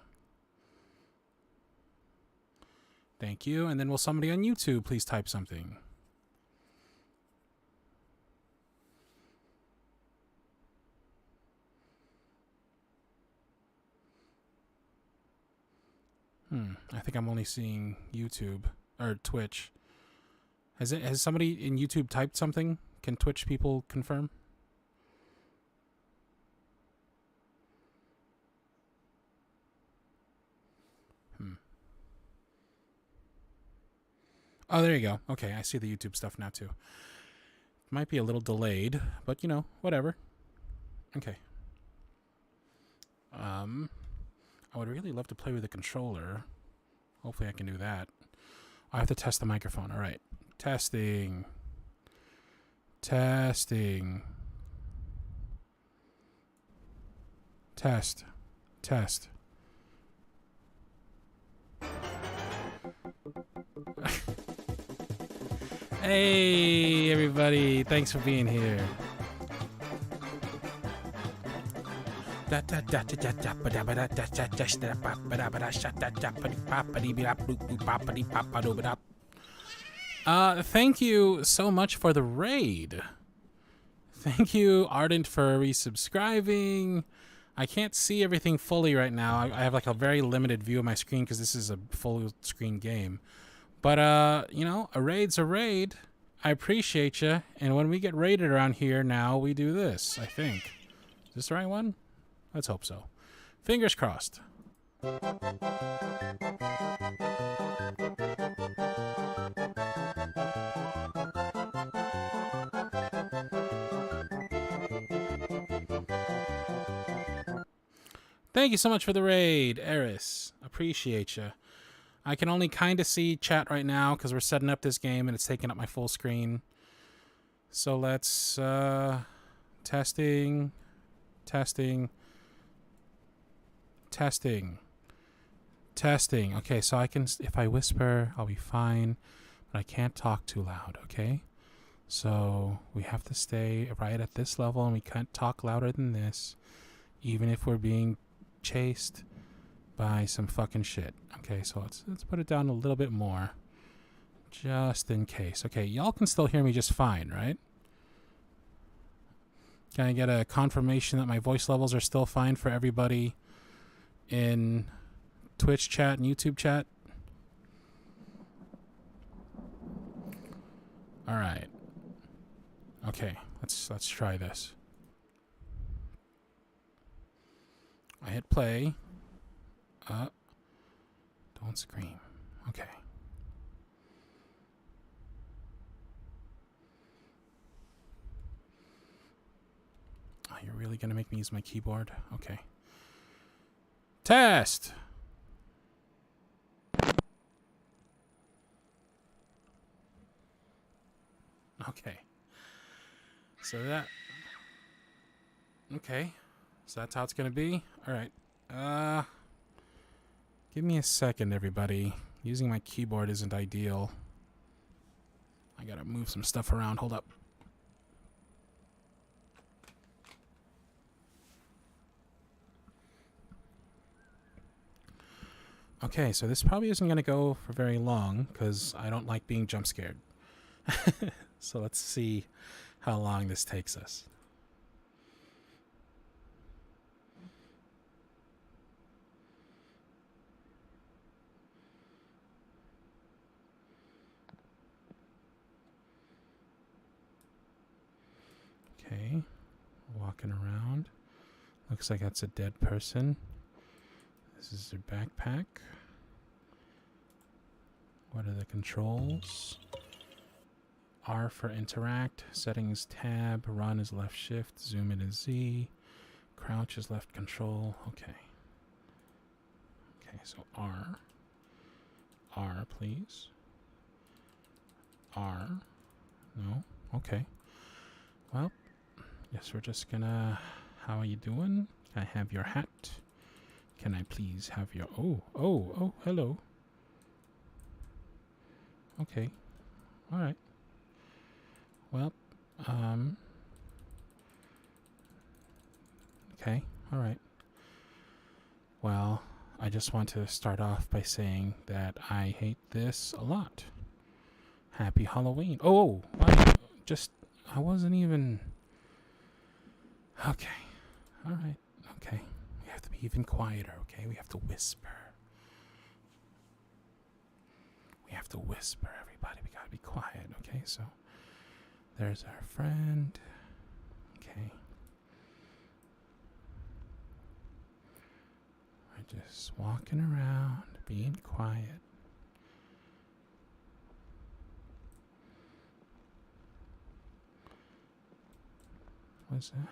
[SPEAKER 1] Thank you. And then will somebody on YouTube please type something? I think I'm only seeing YouTube or Twitch. Has somebody in YouTube typed something? Can Twitch people confirm? Oh, there you go. Okay, I see the YouTube stuff now too. Might be a little delayed, but you know, whatever. Okay. I would really love to play with a controller. Hopefully I can do that. I have to test the microphone. All right. Testing. Test. Hey, everybody. Thanks for being here. Thank you so much for the raid. Thank you, Ardent, for resubscribing. I can't see everything fully right now. I have like a very limited view of my screen because this is a full screen game. But, you know, a raid's a raid. I appreciate you. And when we get raided around here now, we do this, I think. Is this the right one? Let's hope so. Fingers crossed. Thank you so much for the raid, Eris. Appreciate you. I can only kind of see chat right now because we're setting up this game and it's taking up my full screen. So let's testing. Okay, so I can, if I whisper, I'll be fine, but I can't talk too loud, okay? So we have to stay right at this level and we can't talk louder than this, even if we're being chased by some fucking shit. Okay, so let's put it down a little bit more, just in case. Okay, y'all can still hear me just fine, right? Can I get a confirmation that my voice levels are still fine for everybody in Twitch chat and YouTube chat? All right. Okay, let's try this. I hit play. Don't scream. Okay. Oh, you're really gonna make me use my keyboard? Okay. Test! Okay. So that... Okay. So that's how it's gonna be? Alright. Give me a second, everybody. Using my keyboard isn't ideal. I gotta move some stuff around. Hold up. Okay, so this probably isn't gonna go for very long because I don't like being jump scared. So let's see how long this takes us. Okay, walking around. Looks like that's a dead person. This is their backpack. What are the controls? R for interact, settings tab, run is left shift, zoom in is Z, crouch is left control. Okay. Okay, so R. R, please. R. No? Okay. Well, guess we're just gonna... How are you doing? Can I have your hat? Can I please have your... Oh, hello. Okay. Alright. Well, okay, alright. Well, I just want to start off by saying that I hate this a lot. Happy Halloween. Oh, I wasn't even... Okay, alright, okay. We have to be even quieter, okay? We have to whisper. We have to whisper, everybody. We gotta be quiet, okay? So, there's our friend. Okay. We're just walking around, being quiet. What's that?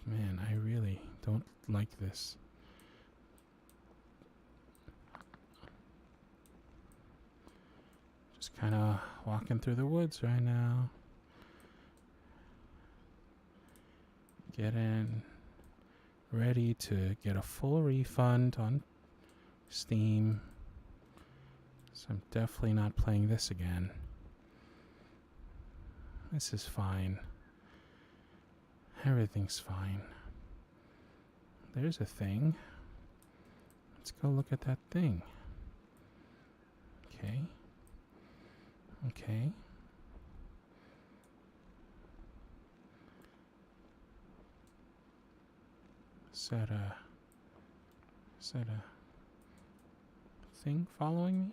[SPEAKER 1] Man, I really don't like this. Just kind of walking through the woods right now. Getting ready to get a full refund on Steam. So I'm definitely not playing this again. This is fine. Everything's fine. There's a thing. Let's go look at that thing. Okay. Okay. Set a thing following me?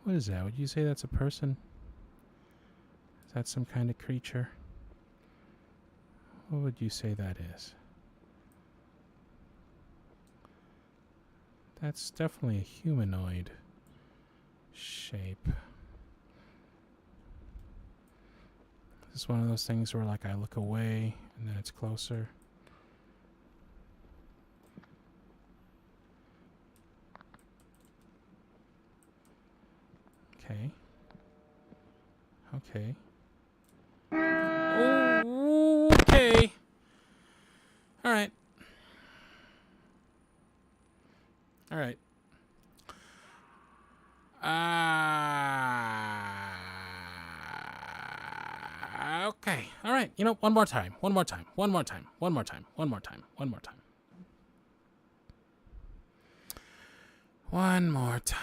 [SPEAKER 1] What is that? Would you say that's a person? Is that some kind of creature? What would you say that is? That's definitely a humanoid shape. This is one of those things where, like, I look away and then it's closer. Okay. Okay. Okay. All right. All right. Okay. All right. You know, one more time. One more time. One more time. One more time. One more time. One more time. One more time.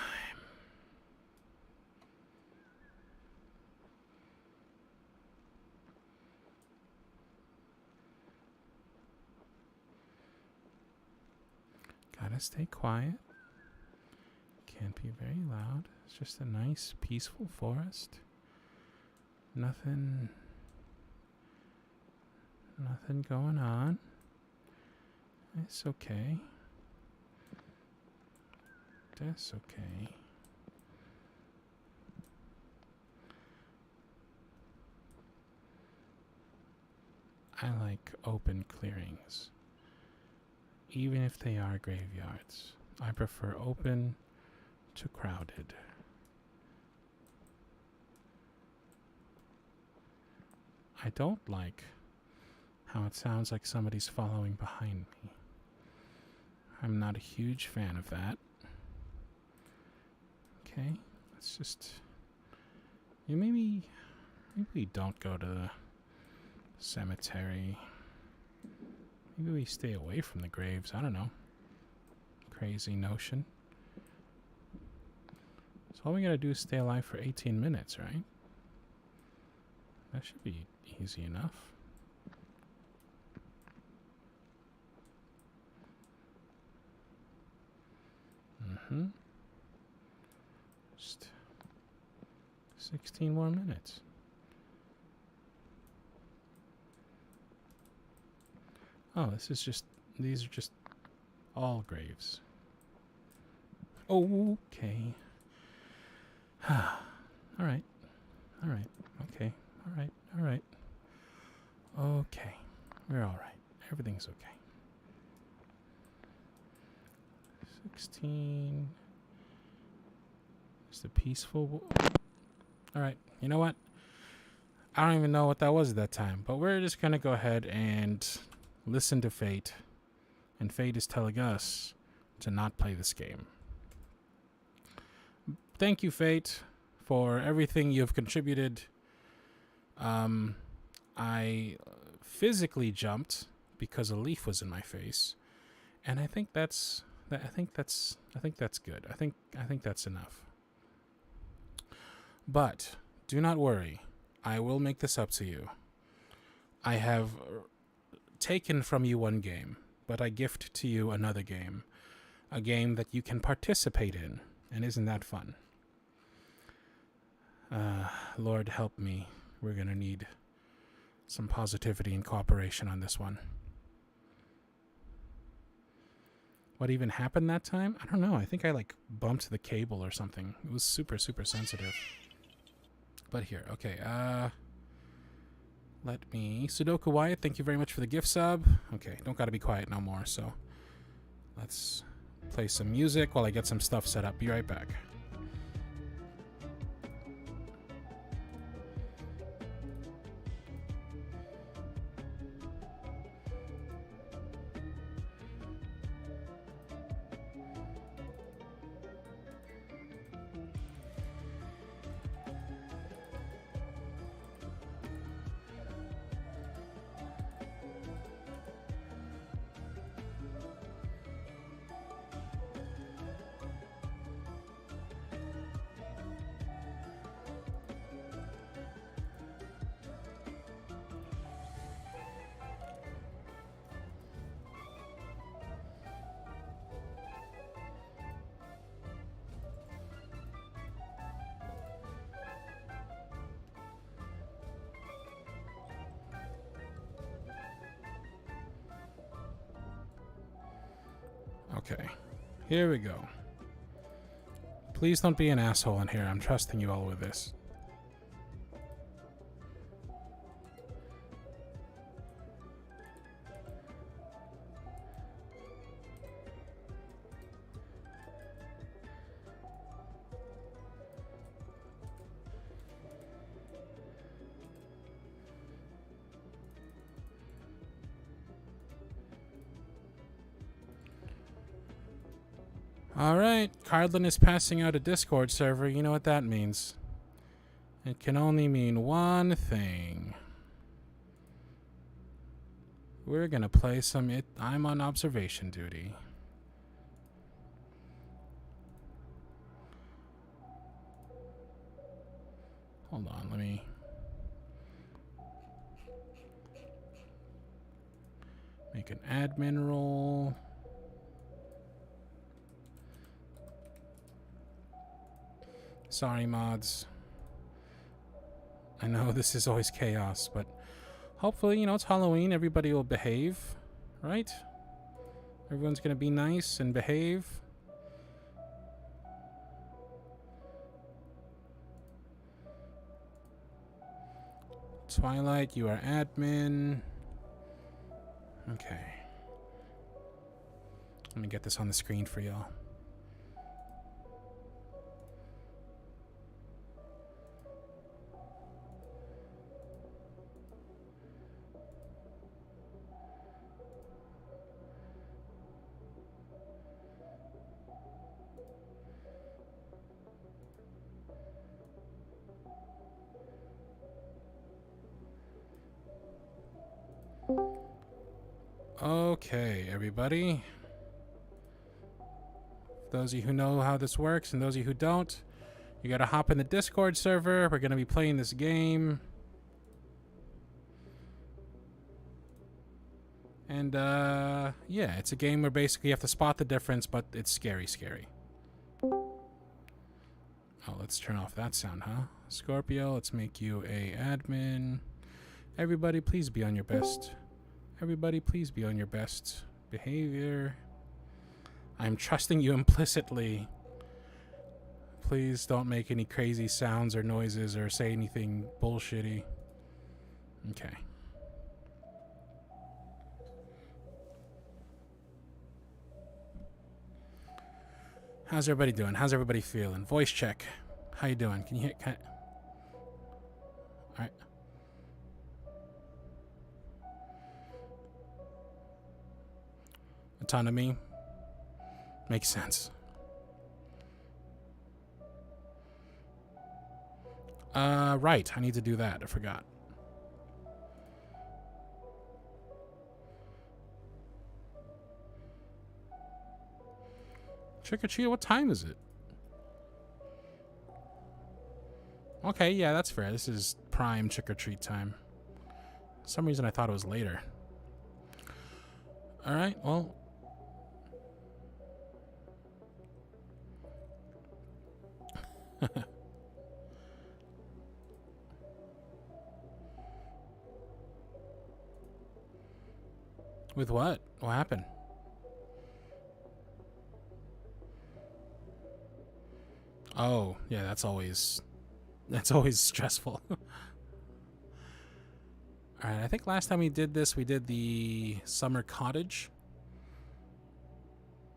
[SPEAKER 1] Gotta stay quiet. Can't be very loud. It's just a nice, peaceful forest. Nothing going on. It's okay. That's okay. I like open clearings. Even if they are graveyards. I prefer open to crowded. I don't like how it sounds like somebody's following behind me. I'm not a huge fan of that. Okay, let's just... maybe we don't go to the cemetery. Maybe we stay away from the graves. I don't know. Crazy notion. So all we gotta do is stay alive for 18 minutes, right? That should be easy enough. Mm-hmm. Just 16 more minutes. Oh, these are just all graves. Okay. Alright. Alright. Okay. Alright. Okay. We're alright. Everything's okay. 16. Just a peaceful... Alright. You know what? I don't even know what that was at that time. But we're just gonna go ahead and listen to Fate. And Fate is telling us to not play this game. Thank you, Fate, for everything you've contributed. I physically jumped because a leaf was in my face, and I think that's good. I think that's enough. But do not worry. I will make this up to you. I have taken from you one game, but I gift to you another game. A game that you can participate in. And isn't that fun? Lord help me. We're going to need some positivity and cooperation on this one. What even happened that time? I don't know. I think I bumped the cable or something. It was super, super sensitive. But here, okay. Let me... Sudoku Wyatt, thank you very much for the gift sub. Okay, don't gotta be quiet no more, so... Let's play some music while I get some stuff set up. Be right back. Okay. Here we go. Please don't be an asshole in here. I'm trusting you all with this. Alright, Cardlin is passing out a Discord server. You know what that means. It can only mean one thing. We're gonna play some I'm on observation duty. Hold on, let me... make an admin role. Sorry, mods. I know this is always chaos, but hopefully, you know, it's Halloween. Everybody will behave, right? Everyone's gonna be nice and behave. Twilight, you are admin. Okay. Let me get this on the screen for y'all. Okay, everybody. Those of you who know how this works and those of you who don't, you gotta hop in the Discord server. We're gonna be playing this game. And, yeah, it's a game where basically you have to spot the difference, but it's scary. Oh, let's turn off that sound, huh? Scorpio, let's make you a admin. Everybody, please be on your best. Everybody, please be on your best behavior. I'm trusting you implicitly. Please don't make any crazy sounds or noises or say anything bullshitty. Okay. How's everybody doing? How's everybody feeling? Voice check. How you doing? Can you hear? All right. Autonomy. Makes sense. Right. I need to do that. I forgot. Trick or treat? What time is it? Okay, yeah, that's fair. This is prime trick or treat time. For some reason I thought it was later. Alright, well. With what? What happened? Oh, yeah, that's always stressful. Alright, I think last time we did this, we did the summer cottage.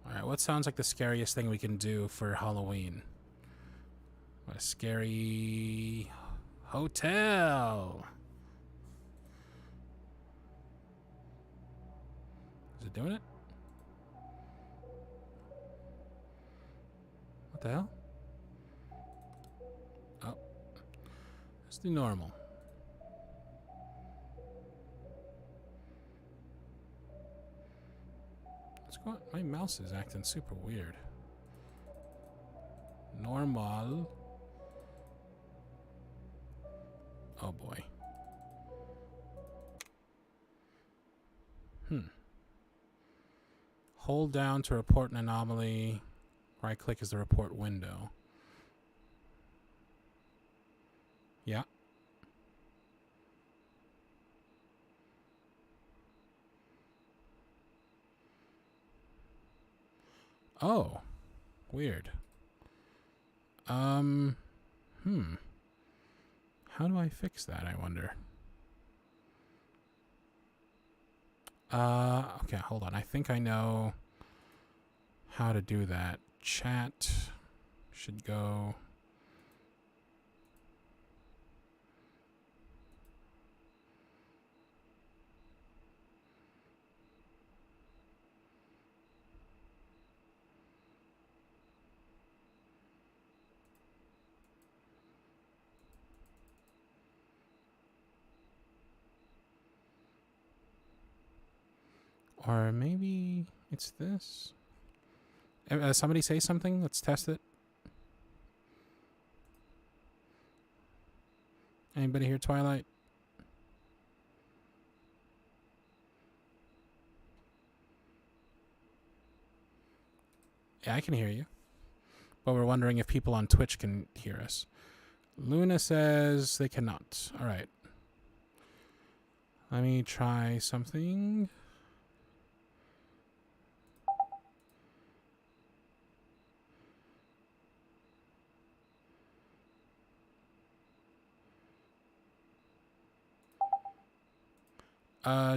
[SPEAKER 1] Alright, what sounds like the scariest thing we can do for Halloween? A scary hotel. Is it doing it? What the hell? Oh. Let's do normal. What's going on? My mouse is acting super weird. Normal. Oh boy. Hold down to report an anomaly. Right click is the report window. Yeah. Oh, weird. How do I fix that, I wonder? Okay, hold on. I think I know how to do that. Chat should go... Or maybe it's this. Somebody say something. Let's test it. Anybody hear Twilight? Yeah, I can hear you. But we're wondering if people on Twitch can hear us. Luna says they cannot. All right. Let me try something.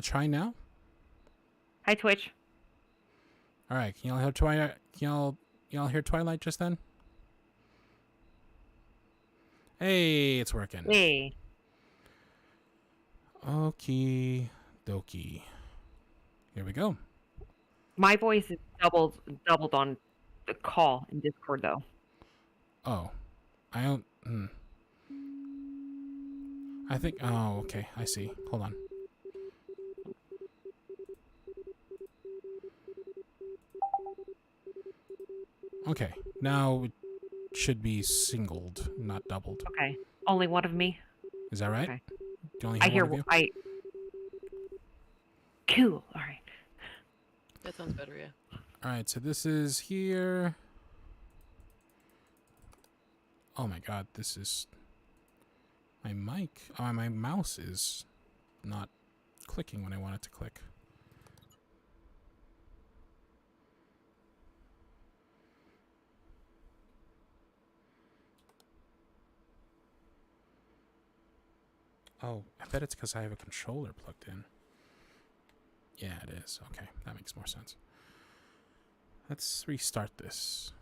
[SPEAKER 1] Try now.
[SPEAKER 8] Hi, Twitch.
[SPEAKER 1] All right. Can y'all hear Twilight? Y'all hear Twilight just then? Hey, it's working.
[SPEAKER 8] Hey.
[SPEAKER 1] Okie dokie. Here we go.
[SPEAKER 8] My voice is doubled on the call in Discord, though.
[SPEAKER 1] Oh, I don't. I think. Oh, okay. I see. Hold on. Okay, now it should be singled, not doubled.
[SPEAKER 8] Okay. Only one of me?
[SPEAKER 1] Is that right?
[SPEAKER 8] Okay.
[SPEAKER 1] Do you only
[SPEAKER 8] I
[SPEAKER 1] hear one of you?
[SPEAKER 8] Cool. All right.
[SPEAKER 9] That sounds better, yeah.
[SPEAKER 1] All right, so this is here. Oh my god, this is... My mic... Oh, my mouse is not clicking when I want it to click. Oh, I bet it's because I have a controller plugged in. Yeah, it is. Okay, that makes more sense. Let's restart this.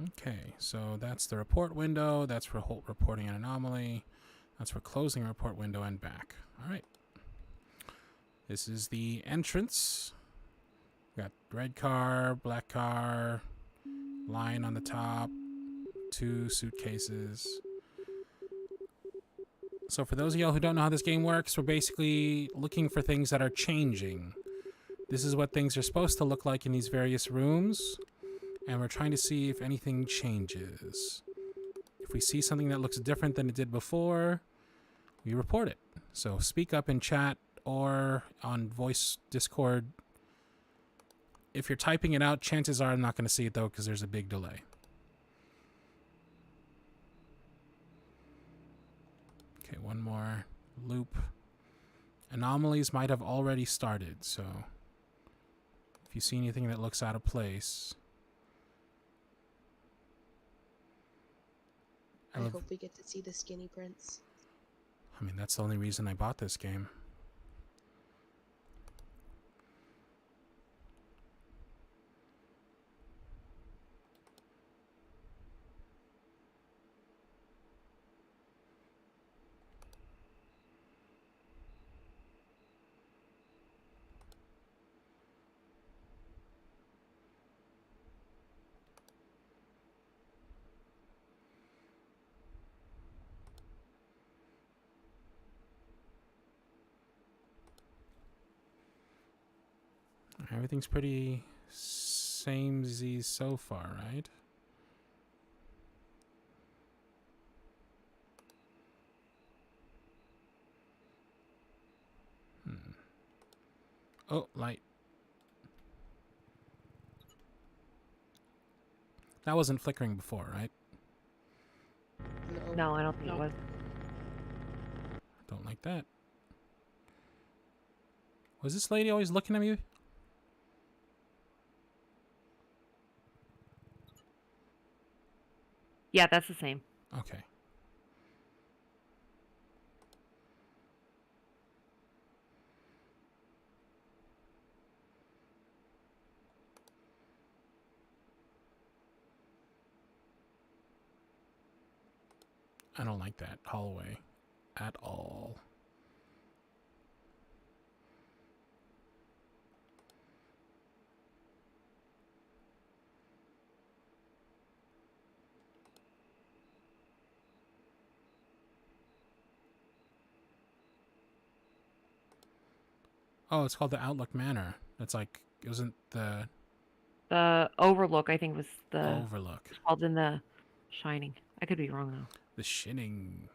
[SPEAKER 1] Okay, so that's the report window. That's for reporting an anomaly. That's for closing a report window and back. All right. This is the entrance. We got red car, black car, line on the top, 2 suitcases. So for those of y'all who don't know how this game works, we're basically looking for things that are changing. This is what things are supposed to look like in these various rooms, and we're trying to see if anything changes. If we see something that looks different than it did before, we report it. So speak up in chat or on voice Discord. If you're typing it out, chances are I'm not going to see it though because there's a big delay. Okay, one more loop. Anomalies might have already started, so if you see anything that looks out of place...
[SPEAKER 9] I hope we get to see the skinny prince.
[SPEAKER 1] I mean, that's the only reason I bought this game. Everything's pretty samey so far, right? Oh, light. That wasn't flickering before, right?
[SPEAKER 8] No, I don't think it was.
[SPEAKER 1] Don't like that. Was this lady always looking at me?
[SPEAKER 8] Yeah, that's the same.
[SPEAKER 1] Okay. I don't like that hallway at all. Oh, it's called the Outlook Manor. That's like, isn't the
[SPEAKER 8] The Overlook, I think, was the
[SPEAKER 1] Overlook?
[SPEAKER 8] called in the Shining. I could be wrong though.
[SPEAKER 1] The Shinning.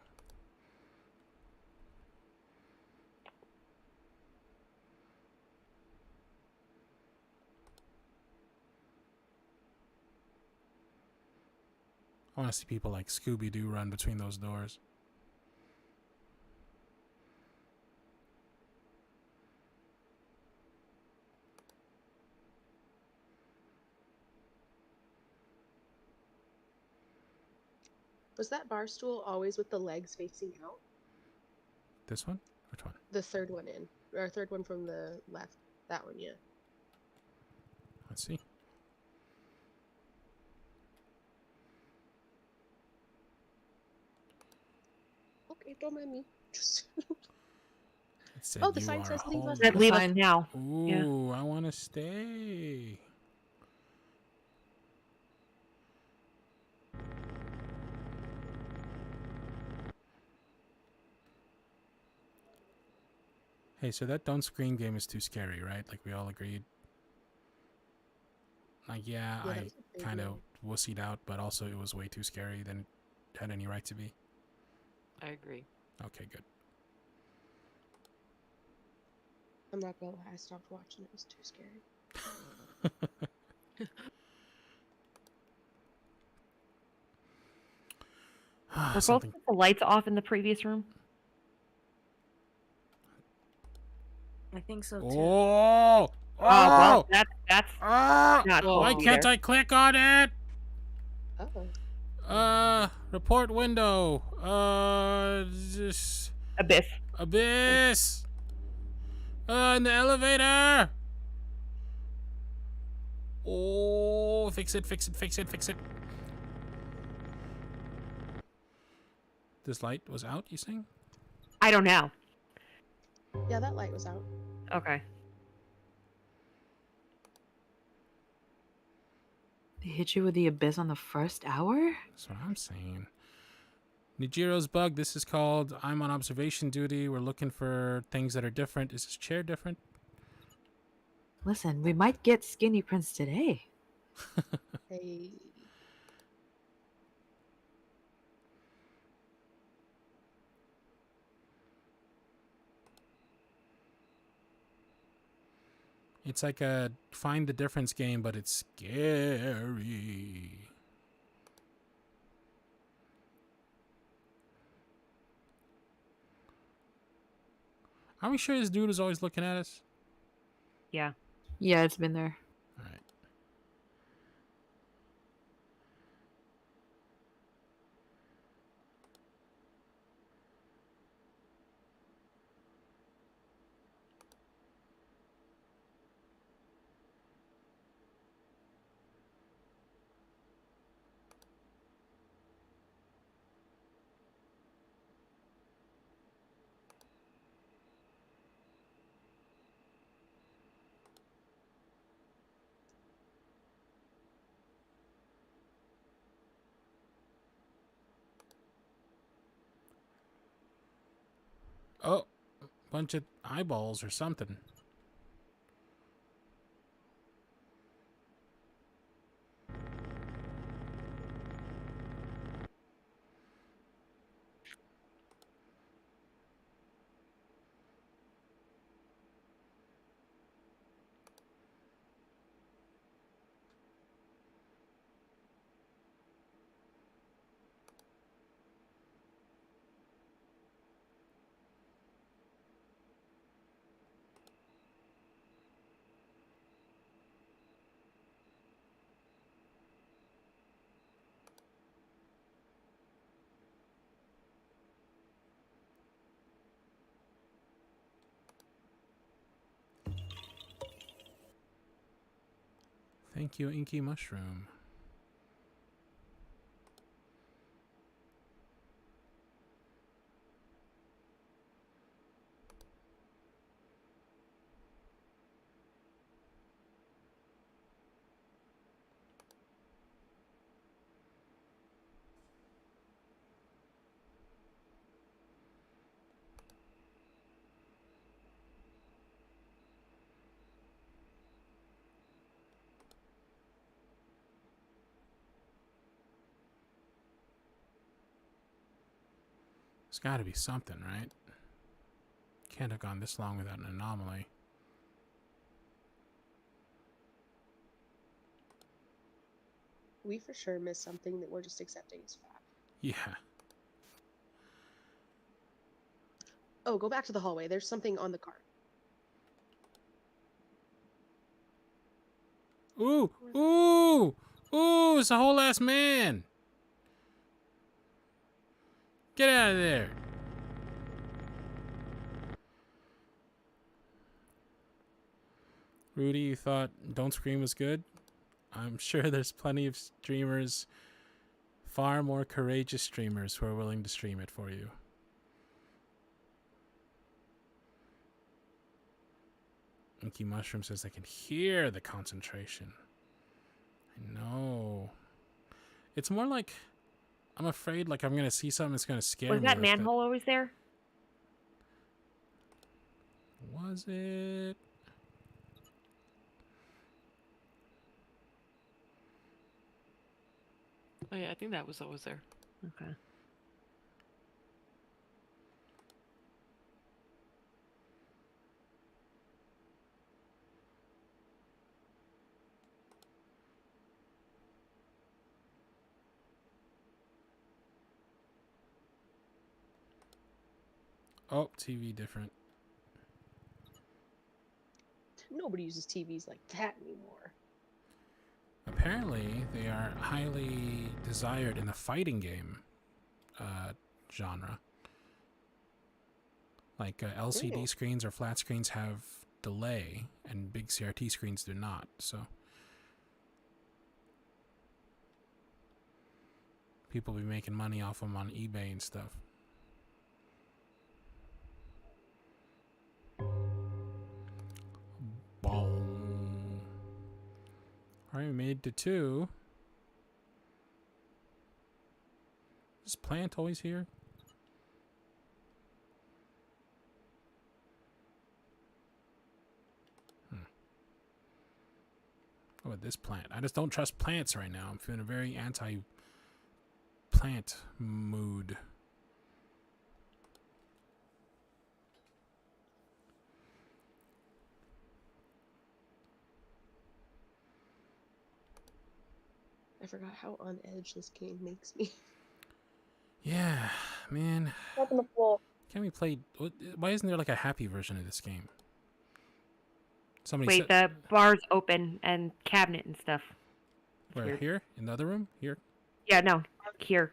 [SPEAKER 1] I want to see people like Scooby-Doo run between those doors.
[SPEAKER 9] Was that bar stool always with the legs facing out?
[SPEAKER 1] This one? Which one?
[SPEAKER 9] The third one in. Or third one from the left. That one, yeah.
[SPEAKER 1] Let's see.
[SPEAKER 9] Okay, don't mind me. Just
[SPEAKER 1] It said
[SPEAKER 9] Oh, the
[SPEAKER 1] you
[SPEAKER 9] sign
[SPEAKER 1] are
[SPEAKER 9] says leave us.
[SPEAKER 8] Said leave us
[SPEAKER 10] Fine.
[SPEAKER 8] now.
[SPEAKER 1] Ooh,
[SPEAKER 8] Yeah.
[SPEAKER 1] I want to stay. Hey, so that Don't Scream game is too scary, right? Like we all agreed. Like, yeah,
[SPEAKER 9] Yeah, that
[SPEAKER 1] I
[SPEAKER 9] was a big
[SPEAKER 1] kind of
[SPEAKER 9] no.
[SPEAKER 1] wussied out, but also it was way too scary than it had any right to be.
[SPEAKER 10] I agree.
[SPEAKER 1] Okay, good.
[SPEAKER 9] I'm not gonna lie, I stopped watching. It was too scary.
[SPEAKER 8] Were both
[SPEAKER 1] Something.
[SPEAKER 8] the lights off in the previous room?
[SPEAKER 10] I think so too.
[SPEAKER 1] Oh!
[SPEAKER 8] Oh, well,
[SPEAKER 1] Oh!
[SPEAKER 8] that's
[SPEAKER 1] Ah!
[SPEAKER 8] not
[SPEAKER 10] Whoa.
[SPEAKER 1] Why
[SPEAKER 8] cool
[SPEAKER 1] can't
[SPEAKER 8] either.
[SPEAKER 1] I click on it?
[SPEAKER 9] Oh.
[SPEAKER 1] Report window. This
[SPEAKER 8] Abyss.
[SPEAKER 1] abyss. In the elevator. Oh, fix it, fix it, fix it, fix it. This light was out, you saying?
[SPEAKER 8] I don't know.
[SPEAKER 9] Yeah, that light was out.
[SPEAKER 8] Okay.
[SPEAKER 10] They hit you with the abyss on the first hour?
[SPEAKER 1] That's what I'm saying. Nijiro's bug. This is called I'm on observation duty. We're looking for things that are different. Is this chair different?
[SPEAKER 10] Listen, we might get Skinny Prince today.
[SPEAKER 9] Hey.
[SPEAKER 1] It's like a find the difference game, but it's scary. Are we sure this dude is always looking at us?
[SPEAKER 8] Yeah.
[SPEAKER 10] Yeah, it's been there.
[SPEAKER 1] All right. Oh, bunch of eyeballs or something. Thank you, Inky Mushroom. There's got to be something, right? Can't have gone this long without an anomaly.
[SPEAKER 9] We for sure missed something that we're just accepting as fact.
[SPEAKER 1] Yeah.
[SPEAKER 9] Oh, go back to the hallway. There's something on the cart.
[SPEAKER 1] Ooh! Ooh! Ooh! It's a whole ass man! Get out of there! Rudy, you thought Don't Scream was good? I'm sure there's plenty of streamers, far more courageous streamers, who are willing to stream it for you. Inky Mushroom says I can hear the concentration. I know. It's more like I'm afraid like I'm gonna see something that's gonna scare me.
[SPEAKER 8] Was that manhole always there?
[SPEAKER 1] Was it?
[SPEAKER 11] Oh yeah, I think that was always there.
[SPEAKER 8] Okay.
[SPEAKER 1] Oh, TV different.
[SPEAKER 9] Nobody uses TVs like that anymore.
[SPEAKER 1] Apparently, they are highly desired in the fighting game genre. Like LCD screens or flat screens have delay, and big CRT screens do not. So people be making money off them on eBay and stuff. Boom. Alright, we made it to 2. Is plant always here? What about this plant? I just don't trust plants right now. I'm feeling a very anti-plant mood.
[SPEAKER 9] I forgot how on edge this game makes me.
[SPEAKER 1] Yeah, man.
[SPEAKER 6] Up on the floor.
[SPEAKER 1] Can we play? Why isn't there like a happy version of this game? Somebody
[SPEAKER 8] Wait, the bar's open and cabinet and stuff.
[SPEAKER 1] Where,
[SPEAKER 8] weird.
[SPEAKER 1] here? In the other room? Here?
[SPEAKER 8] Yeah, no, here.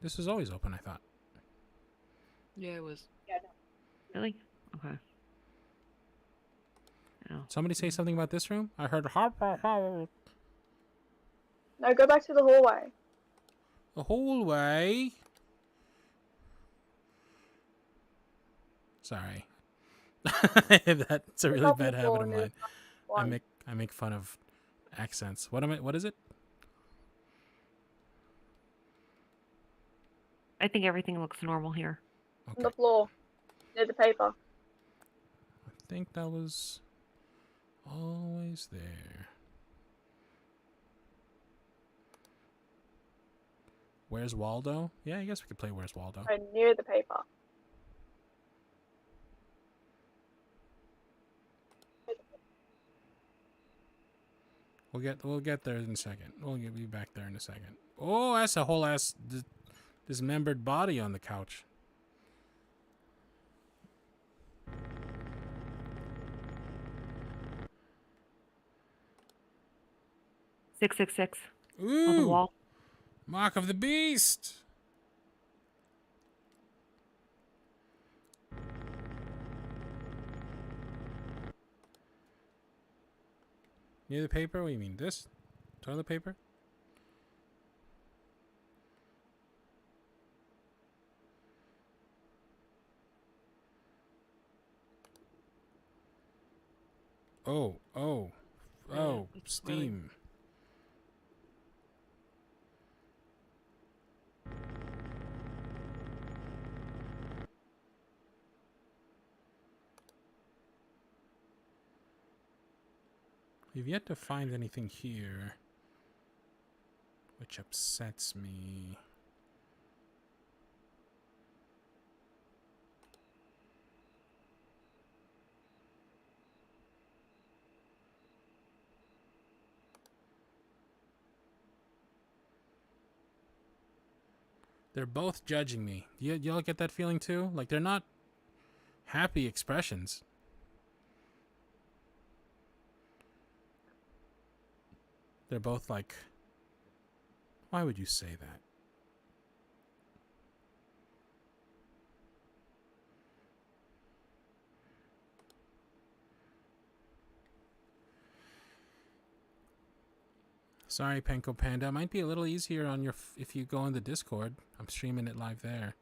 [SPEAKER 1] This was always open, I thought.
[SPEAKER 11] Yeah, it was.
[SPEAKER 8] Really? Okay. Oh.
[SPEAKER 1] Somebody say something about this room? I heard hop, hop, hop.
[SPEAKER 6] No, go back to the hallway.
[SPEAKER 1] The hallway. Sorry. That's a really bad habit of mine. I make fun of accents. What is it?
[SPEAKER 8] I think everything looks normal here.
[SPEAKER 6] Okay. On the floor. Near the paper.
[SPEAKER 1] I think that was always there. Where's Waldo? Yeah, I guess we could play Where's Waldo.
[SPEAKER 6] Right near the paper.
[SPEAKER 1] We'll get there in a second. We'll be back there in a second. Oh, that's a whole ass dismembered body on the couch.
[SPEAKER 8] "666"
[SPEAKER 1] Ooh,
[SPEAKER 8] on the wall.
[SPEAKER 1] Mark of the Beast. Near the paper? What do you mean? This? Toilet paper? Oh, steam. We've yet to find anything here, which upsets me. They're both judging me. Y'all get that feeling too? Like they're not happy expressions. They're both like, why would you say that? Sorry, Penko Panda. It might be a little easier on your if you go in the Discord. I'm streaming it live there.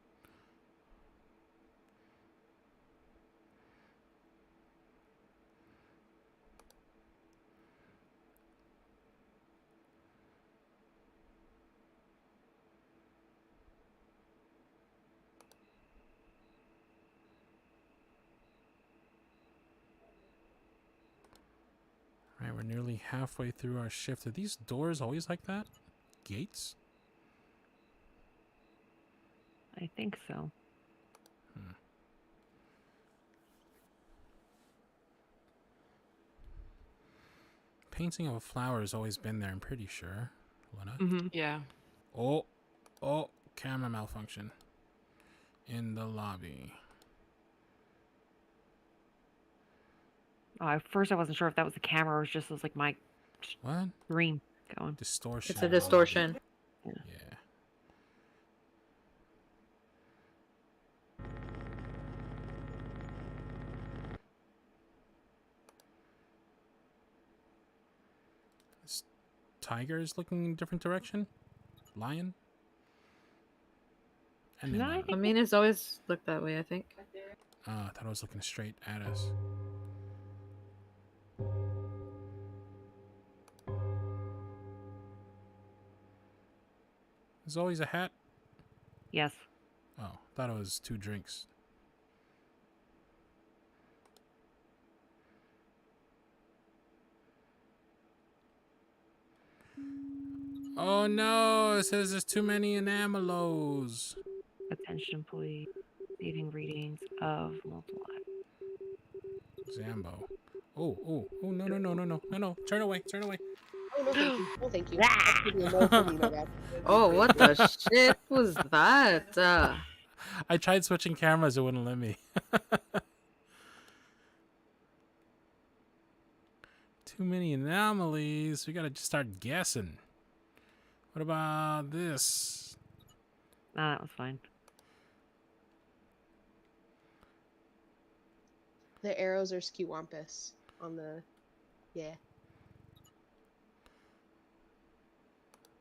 [SPEAKER 1] All right, we're nearly halfway through our shift. Are these doors always like that? Gates?
[SPEAKER 8] I think so.
[SPEAKER 1] Painting of a flower has always been there, I'm pretty sure. Luna?
[SPEAKER 11] Yeah.
[SPEAKER 1] Oh, camera malfunction. In the lobby.
[SPEAKER 8] At first I wasn't sure if that was the camera or it was just like my
[SPEAKER 1] What?
[SPEAKER 8] screen going.
[SPEAKER 1] Distortion.
[SPEAKER 10] It's a distortion.
[SPEAKER 1] Yeah. This tiger is looking in a different direction. Lion. And then
[SPEAKER 10] I mean, it's always looked that way, I think.
[SPEAKER 1] I thought it was looking straight at us. There's always a hat.
[SPEAKER 8] Yes.
[SPEAKER 1] Oh, thought it was 2 drinks. Oh no, it says there's too many enamelos.
[SPEAKER 8] Attention, please. Receiving readings of multiple.
[SPEAKER 1] Zambo. Oh, no. Turn away.
[SPEAKER 9] Oh, no, thank you. No, thank you. That could be a no for me, my bad.
[SPEAKER 10] Oh, what the shit was that?
[SPEAKER 1] I tried switching cameras, it wouldn't let me. Too many anomalies. We gotta just start guessing. What about this?
[SPEAKER 8] Nah, that was fine.
[SPEAKER 9] The arrows are skewampus on the... Yeah.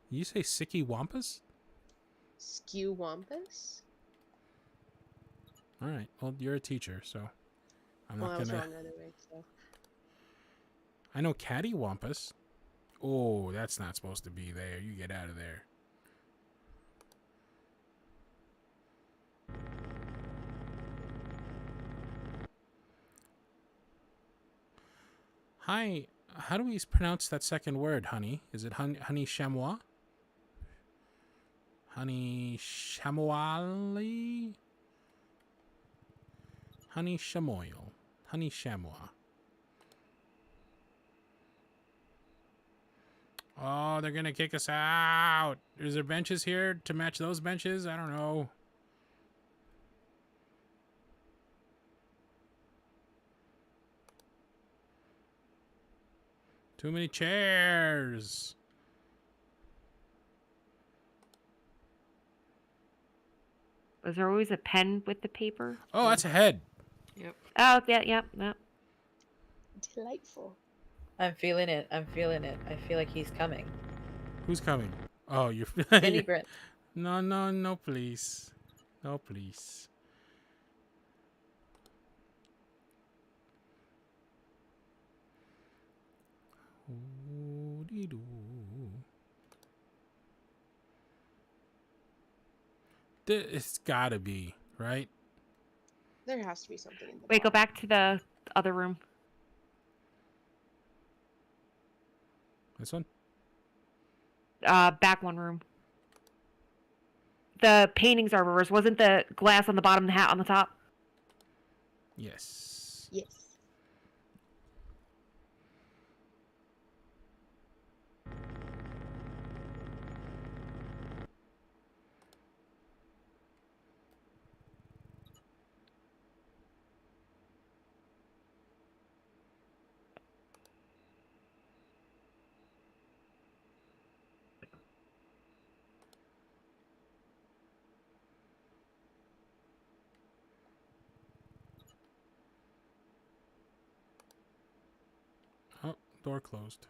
[SPEAKER 1] You say Sicky Wampus?
[SPEAKER 9] Skewampus?
[SPEAKER 1] Alright, well, you're a teacher, so I'm
[SPEAKER 9] Well,
[SPEAKER 1] not
[SPEAKER 9] I was
[SPEAKER 1] gonna...
[SPEAKER 9] wrong anyway, so...
[SPEAKER 1] I know Catty Wampus. Oh, that's not supposed to be there. You get out of there. Hi, how do we pronounce that second word, honey? Is it honey chamois? Honey chamois? Honey chamoil. Honey chamois. Oh, they're gonna kick us out. Is there benches here to match those benches? I don't know. Too many chairs.
[SPEAKER 8] Was there always a pen with the paper?
[SPEAKER 1] Oh, that's a head.
[SPEAKER 11] Yep.
[SPEAKER 8] Oh, yeah.
[SPEAKER 9] Delightful.
[SPEAKER 10] I'm feeling it. I'm feeling it. I feel like he's coming.
[SPEAKER 1] Who's coming? Oh, you're.
[SPEAKER 10] Skinny Brent.
[SPEAKER 1] No, no, no, please. No, please. Ooh-dee-doo. It's gotta be, right?
[SPEAKER 9] There has to be something in the
[SPEAKER 8] Wait, go
[SPEAKER 9] bar.
[SPEAKER 8] back to the other room.
[SPEAKER 1] This one?
[SPEAKER 8] Back one room. The paintings are reversed. Wasn't the glass on the bottom, the hat on the top?
[SPEAKER 1] Yes.
[SPEAKER 9] Yes.
[SPEAKER 1] Oh, door closed.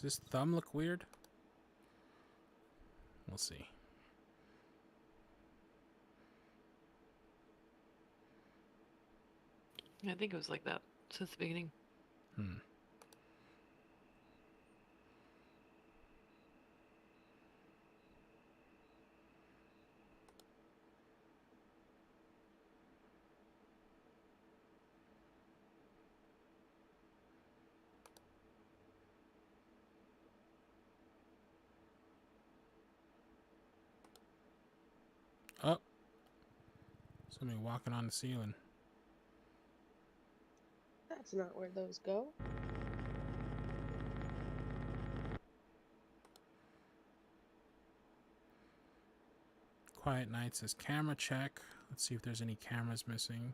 [SPEAKER 1] Does this thumb look weird? We'll see.
[SPEAKER 11] I think it was like that since the beginning.
[SPEAKER 1] Oh. Somebody walking on the ceiling.
[SPEAKER 9] That's not where those go.
[SPEAKER 1] Quiet Night says camera check. Let's see if there's any cameras missing.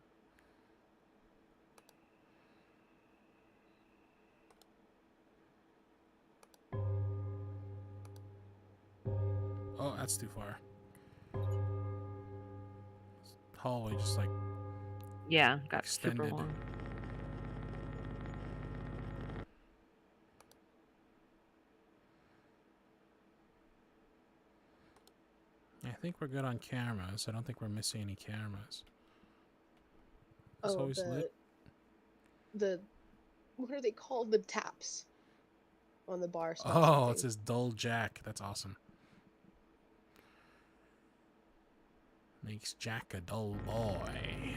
[SPEAKER 1] Oh, that's too far. Hallway just like
[SPEAKER 8] Yeah, got
[SPEAKER 1] extended.
[SPEAKER 8] super long.
[SPEAKER 1] I think we're good on cameras. I don't think we're missing any cameras. It's
[SPEAKER 9] Oh,
[SPEAKER 1] always lit.
[SPEAKER 9] the what are they called? The taps on the bar.
[SPEAKER 1] Oh, it says dull Jack. That's awesome. Makes Jack a dull boy.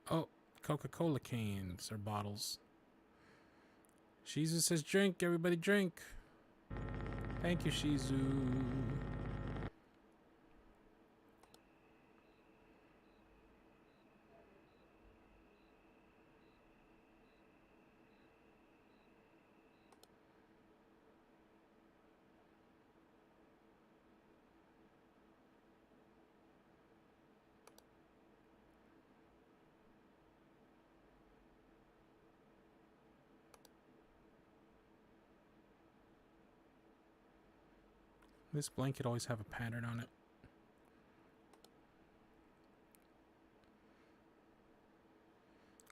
[SPEAKER 1] Oh, Coca-Cola cans or bottles. Shizu says drink, everybody drink. Thank you, Shizu. This blanket always have a pattern on it.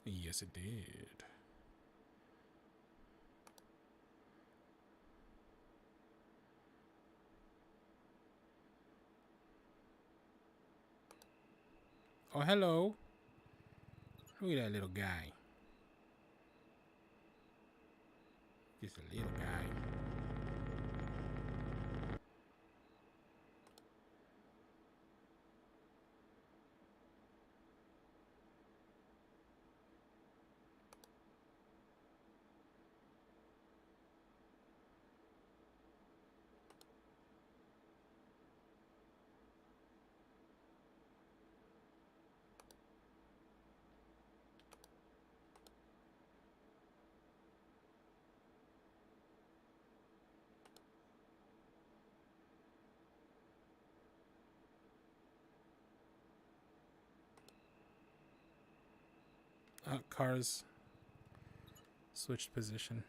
[SPEAKER 1] Yes, it did. Oh, hello. Look at that little guy. Just a little guy. Cars switched position.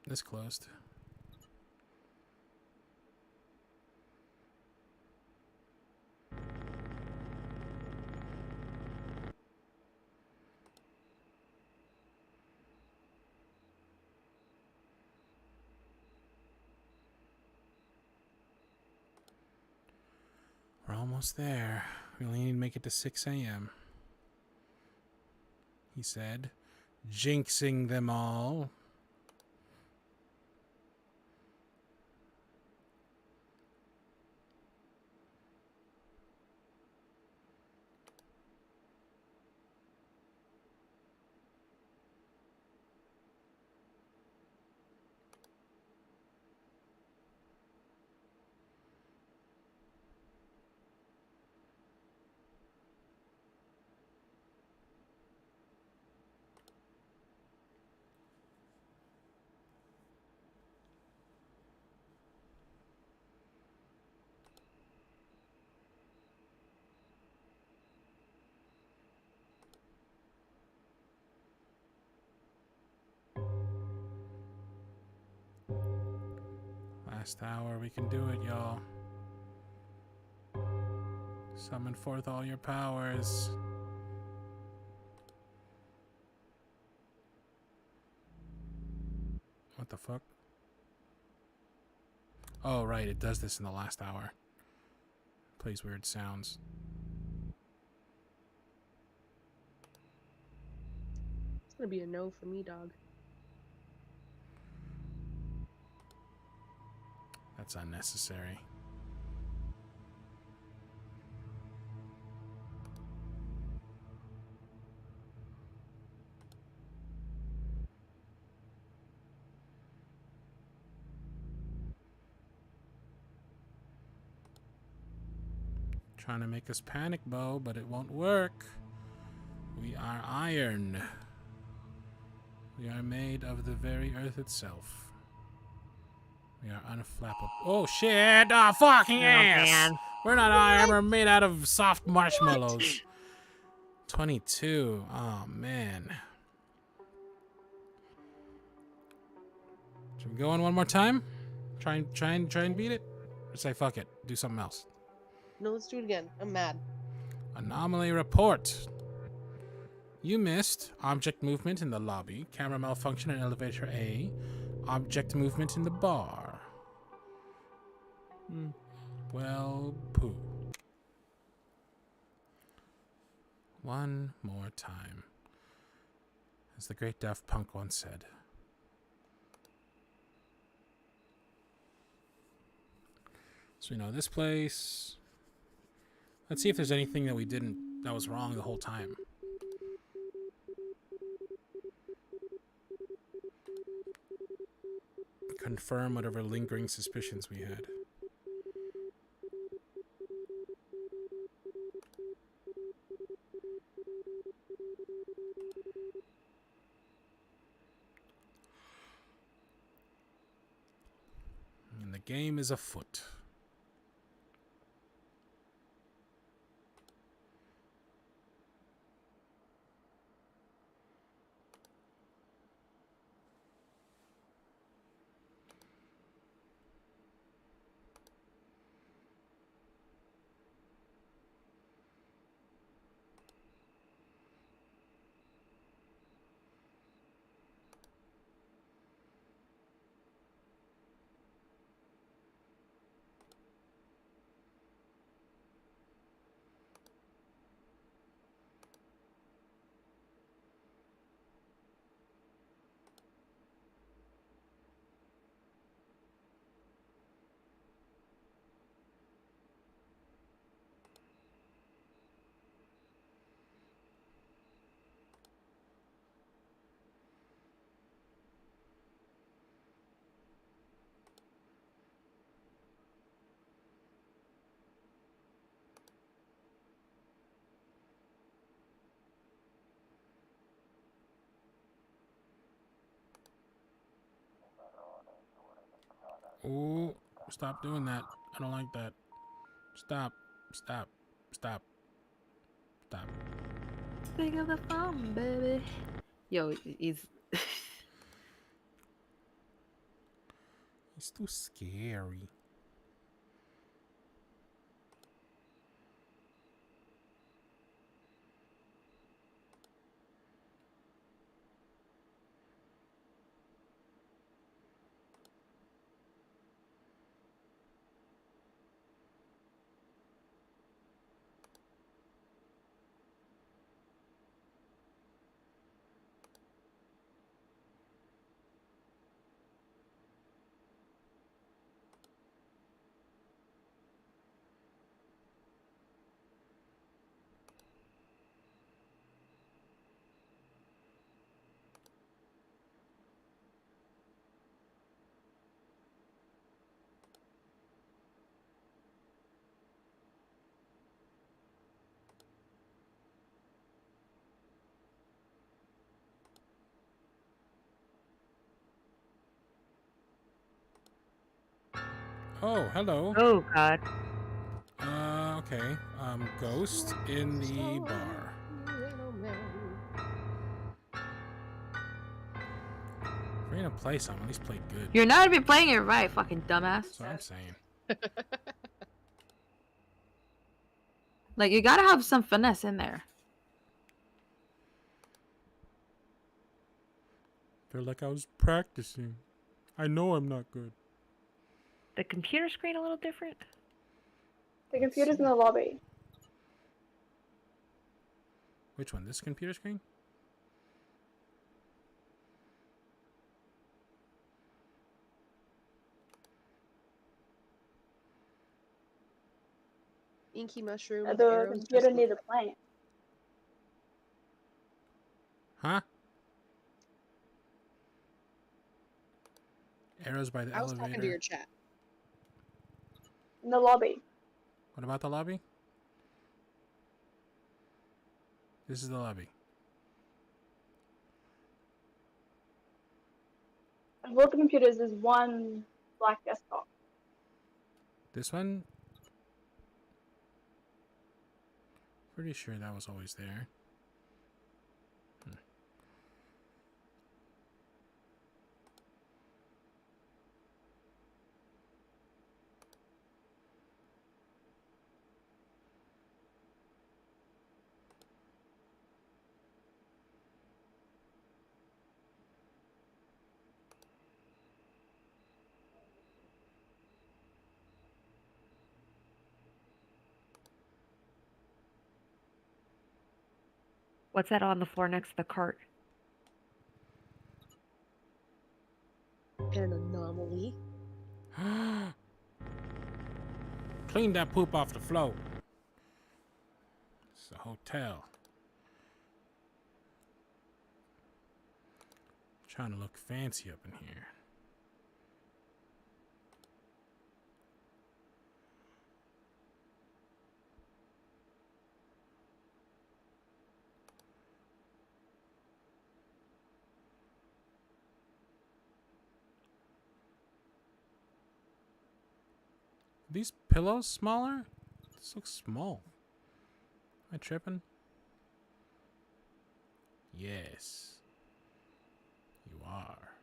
[SPEAKER 1] This closed. We're almost there. We only need to make it to 6 a.m. He said, jinxing them all. Last hour, we can do it, y'all. Summon forth all your powers. What the fuck? Oh, right, it does this in the last hour. Plays weird sounds.
[SPEAKER 9] It's gonna be a no for me, dog.
[SPEAKER 1] That's unnecessary. Trying to make us panic, Bo, but it won't work. We are iron. We are made of the very earth itself. We are unflappable. Oh shit! Oh fucking ass!
[SPEAKER 8] Man.
[SPEAKER 1] We're not iron. We're made out of soft marshmallows. 22. Oh man. Should we go on one more time? Try and beat it, or say fuck it, do something else.
[SPEAKER 9] No, let's do it again. I'm mad.
[SPEAKER 1] Anomaly report. You missed object movement in the lobby, camera malfunction in elevator A, object movement in the bar. Well, poo. One more time. As the great Daft Punk once said. So we know this place. Let's see if there's anything that we didn't, that was wrong the whole time. Confirm whatever lingering suspicions we had. And the game is afoot. Ooh, stop doing that. I don't like that. Stop. Stop. Stop. Stop.
[SPEAKER 12] Big of the fun, baby. Yo, he's.
[SPEAKER 1] It's too scary. Oh, hello.
[SPEAKER 8] Oh God.
[SPEAKER 1] Okay. Ghost in the bar. If we're gonna play something, at least play good.
[SPEAKER 12] You're not even playing it right, fucking dumbass.
[SPEAKER 1] That's what I'm saying.
[SPEAKER 12] Like, you gotta have some finesse in there.
[SPEAKER 1] Feel like I was practicing. I know I'm not good.
[SPEAKER 8] The computer screen a little different.
[SPEAKER 13] The computer's in the lobby.
[SPEAKER 1] Which one? This computer screen?
[SPEAKER 9] Inky mushroom.
[SPEAKER 13] The
[SPEAKER 9] arrows
[SPEAKER 13] computer
[SPEAKER 9] just
[SPEAKER 13] needs a plant.
[SPEAKER 1] Huh? Arrows by the
[SPEAKER 9] I was talking to
[SPEAKER 1] elevator.
[SPEAKER 9] your chat.
[SPEAKER 13] In the lobby.
[SPEAKER 1] What about the lobby? This is the lobby.
[SPEAKER 13] Of all the computers, there's one black desktop.
[SPEAKER 1] This one? Pretty sure that was always there.
[SPEAKER 8] What's that on the floor next to the cart?
[SPEAKER 9] An anomaly.
[SPEAKER 1] Clean that poop off the floor. It's a hotel. Trying to look fancy up in here. Are these pillows smaller? This looks small. Am I tripping? Yes. You are.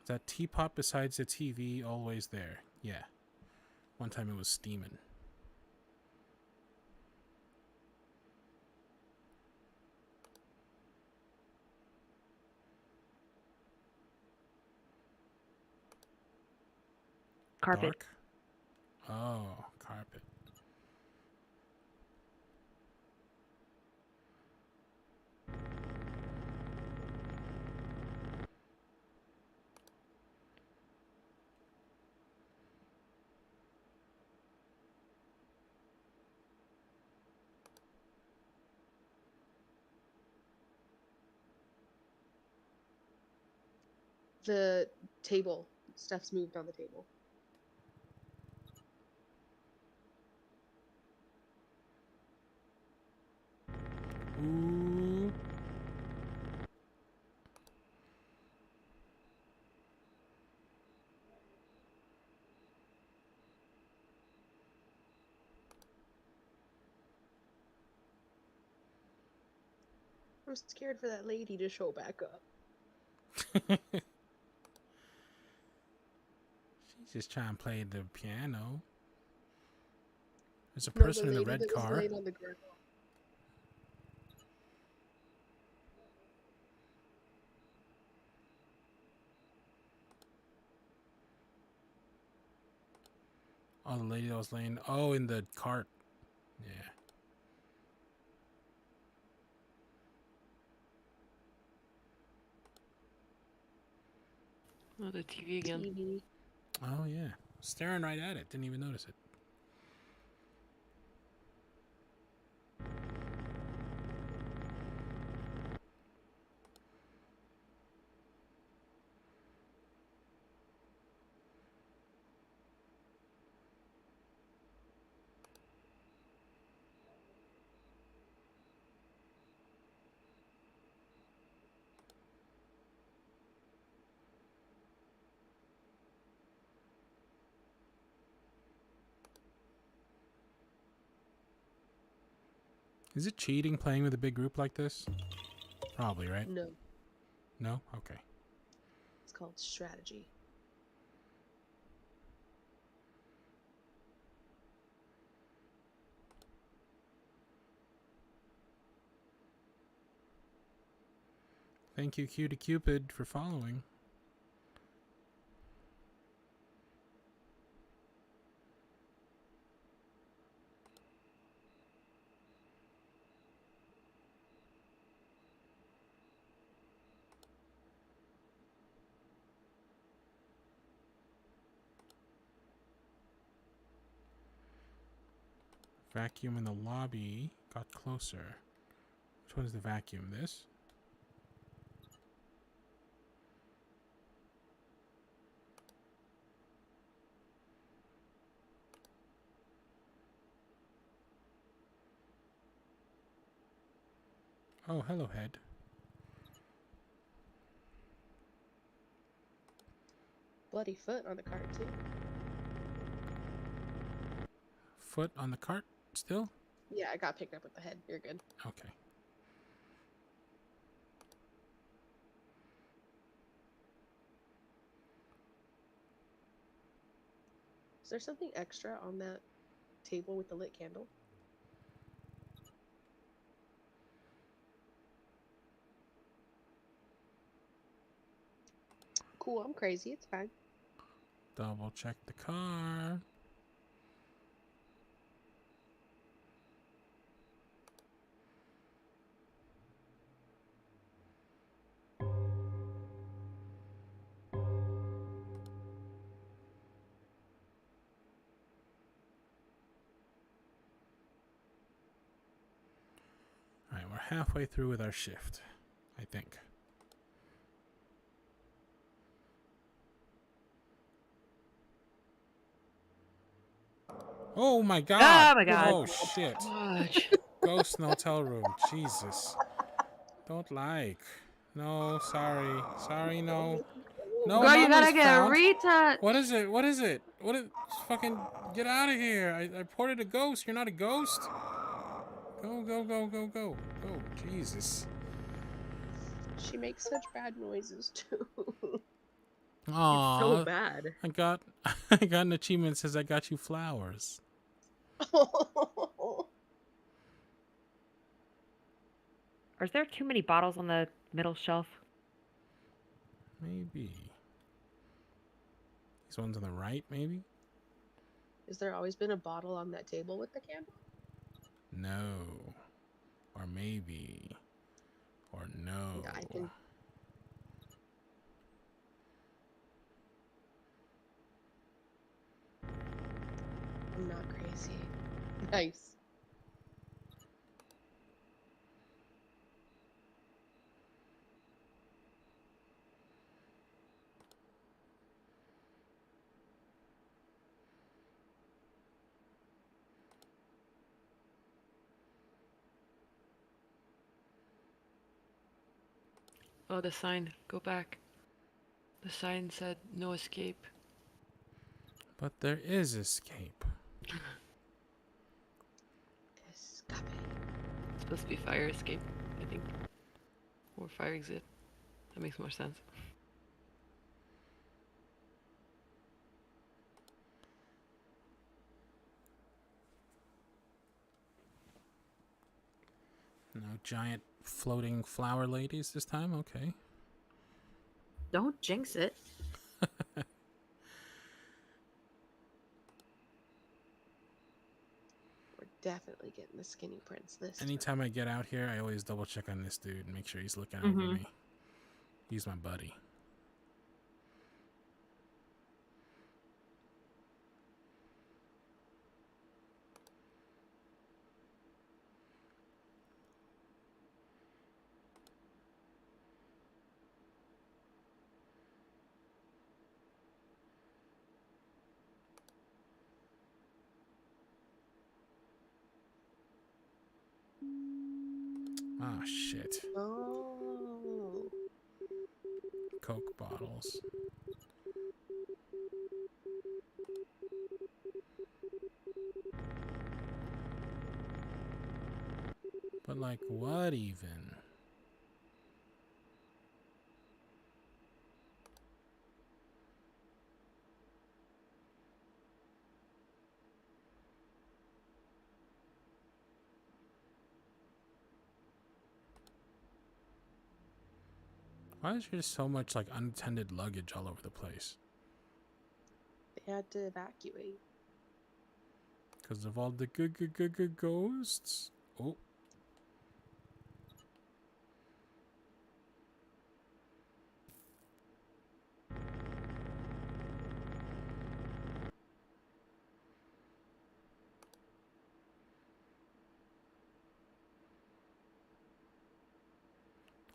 [SPEAKER 1] Is that teapot besides the TV always there? Yeah. One time it was steaming.
[SPEAKER 8] Carpet.
[SPEAKER 1] Dark? Oh, carpet.
[SPEAKER 9] The table. Stuff's moved on the table.
[SPEAKER 1] Ooh.
[SPEAKER 9] was scared for that lady to show back up.
[SPEAKER 1] She's just trying to play the piano. There's a
[SPEAKER 9] No,
[SPEAKER 1] person in the red
[SPEAKER 9] that was
[SPEAKER 1] car.
[SPEAKER 9] laying on the ground.
[SPEAKER 1] Oh, the lady that was laying. Oh, in the cart. Yeah.
[SPEAKER 11] Oh, the TV again.
[SPEAKER 9] TV.
[SPEAKER 1] Oh, yeah. Staring right at it. Didn't even notice it. Is it cheating playing with a big group like this? Probably, right?
[SPEAKER 9] No,
[SPEAKER 1] No? Okay.
[SPEAKER 9] it's called strategy.
[SPEAKER 1] Thank you, Cutie Cupid, for following. Vacuum in the lobby got closer. Which one is the vacuum? This? Oh, hello, head.
[SPEAKER 9] Bloody foot on the cart too.
[SPEAKER 1] Foot on the cart still?
[SPEAKER 9] Yeah, I got picked up with the head. You're good.
[SPEAKER 1] Okay.
[SPEAKER 9] Is there something extra on that table with the lit candle? Cool, I'm crazy. It's fine.
[SPEAKER 1] Double check the car. Alright, we're halfway through with our shift, I think. Oh my god!
[SPEAKER 8] Oh my god.
[SPEAKER 1] Oh shit. Ghost in the hotel room. Jesus. Don't like. No, sorry. Sorry, no. No,
[SPEAKER 12] Girl, you
[SPEAKER 1] none
[SPEAKER 12] gotta
[SPEAKER 1] was
[SPEAKER 12] get
[SPEAKER 1] found.
[SPEAKER 12] a retouch.
[SPEAKER 1] What is it? What is it? What is... Fucking get out of here. I reported a ghost. You're not a ghost? Go, go, go, go, go. Go. Jesus.
[SPEAKER 9] She makes such bad noises too.
[SPEAKER 1] Aww.
[SPEAKER 10] So bad.
[SPEAKER 1] I got an achievement that says I got you flowers.
[SPEAKER 8] Or is there too many bottles on the middle shelf?
[SPEAKER 1] Maybe. These ones on the right, maybe?
[SPEAKER 9] Has there always been a bottle on that table with the candle?
[SPEAKER 1] No. Or maybe. Or no.
[SPEAKER 9] Yeah, I can... I'm not crazy. Nice.
[SPEAKER 11] Oh, the sign. Go back. The sign said no escape.
[SPEAKER 1] But there is escape.
[SPEAKER 9] Escape.
[SPEAKER 11] It's supposed to be fire escape, I think. Or fire exit. That makes more sense.
[SPEAKER 1] No giant floating flower ladies this time? Okay.
[SPEAKER 10] Don't jinx it.
[SPEAKER 9] We're definitely getting the skinny prince this time.
[SPEAKER 1] Anytime I get out here, I always double check on this dude and make sure he's looking over me. He's my buddy. Oh, shit.
[SPEAKER 9] Oh.
[SPEAKER 1] Coke bottles. But, like, what even? Why is there so much, like, unattended luggage all over the place?
[SPEAKER 9] They had to evacuate.
[SPEAKER 1] Because of all the ghosts? Oh.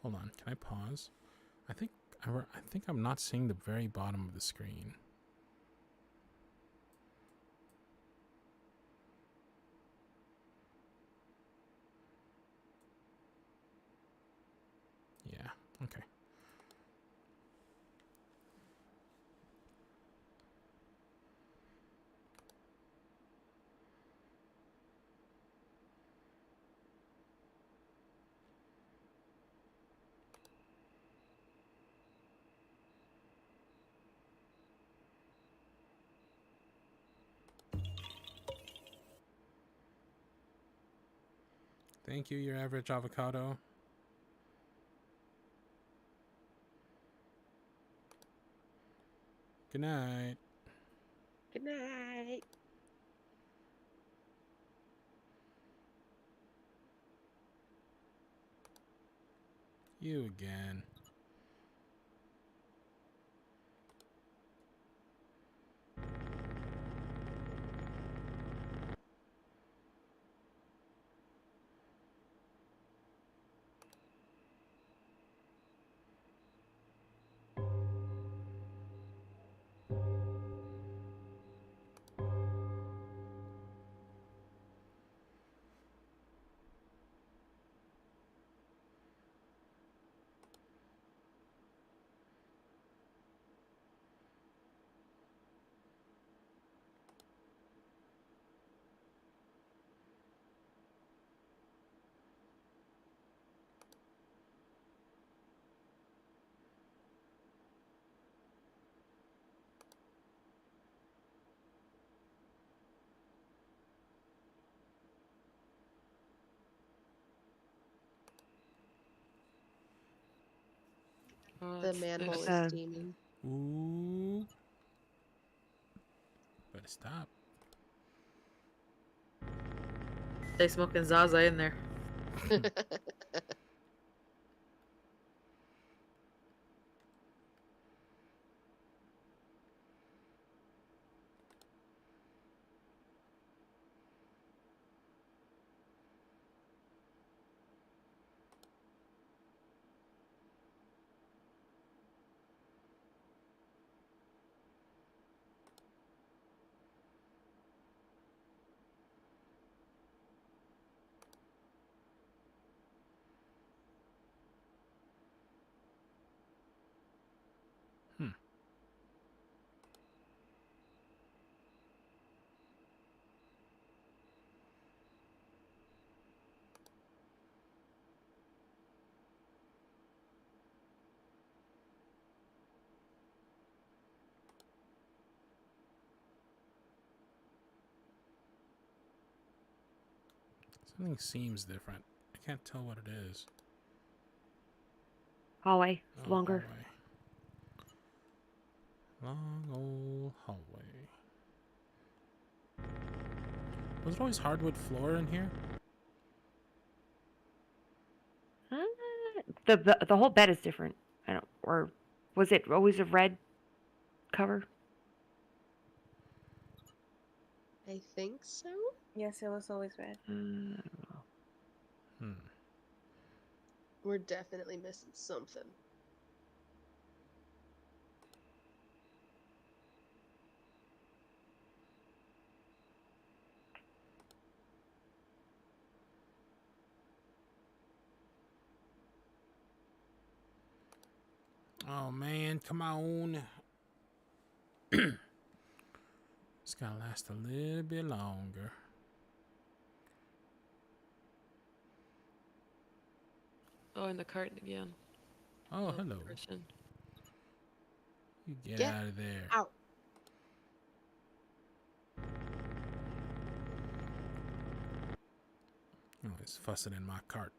[SPEAKER 1] Hold on, can I pause? I think I'm not seeing the very bottom of the screen. Yeah, okay. Thank you, your average avocado. Good night.
[SPEAKER 9] Good night.
[SPEAKER 1] You again.
[SPEAKER 9] The manhole is steaming.
[SPEAKER 1] Ooh. Better stop.
[SPEAKER 10] They smoking Zaza in there.
[SPEAKER 1] Something seems different. I can't tell what it is.
[SPEAKER 8] Hallway. It's
[SPEAKER 1] Oh,
[SPEAKER 8] longer.
[SPEAKER 1] Hallway. Long old hallway. Was it always hardwood floor in here?
[SPEAKER 8] The whole bed is different. I don't. Or was it always a red cover?
[SPEAKER 9] I think so.
[SPEAKER 6] Yes, it was always red.
[SPEAKER 8] I don't know.
[SPEAKER 1] Hmm.
[SPEAKER 9] We're definitely missing something.
[SPEAKER 1] Oh man, come on. It's gotta last a little bit longer.
[SPEAKER 11] Oh, in the cart again.
[SPEAKER 1] Oh, hello.
[SPEAKER 11] Person.
[SPEAKER 1] You get out of there.
[SPEAKER 9] Out.
[SPEAKER 1] Oh, he's fussing in my cart.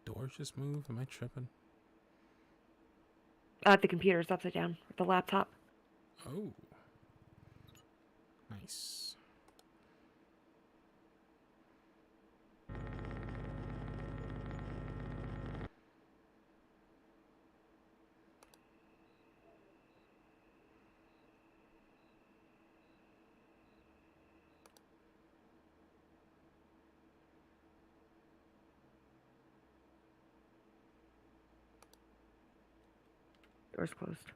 [SPEAKER 1] Doors just moved? Am I tripping?
[SPEAKER 8] The computer's upside down. The laptop.
[SPEAKER 1] Oh. Nice.
[SPEAKER 8] Door's closed.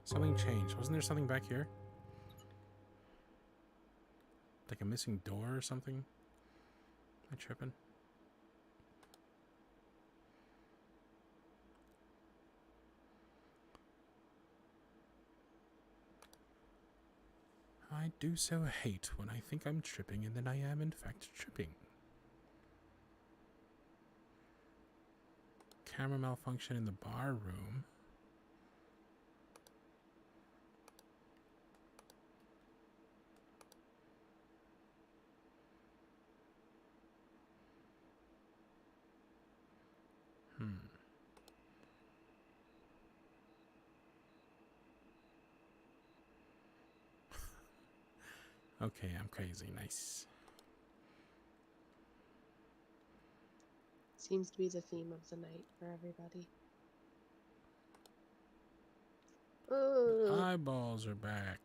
[SPEAKER 1] Something changed. Wasn't there something back here? Like a missing door or something? Am I tripping? I do so hate when I think I'm tripping and then I am in fact tripping. Camera malfunction in the bar room. Okay, I'm crazy. Nice.
[SPEAKER 9] Seems to be the theme of the night for everybody.
[SPEAKER 1] Eyeballs are back.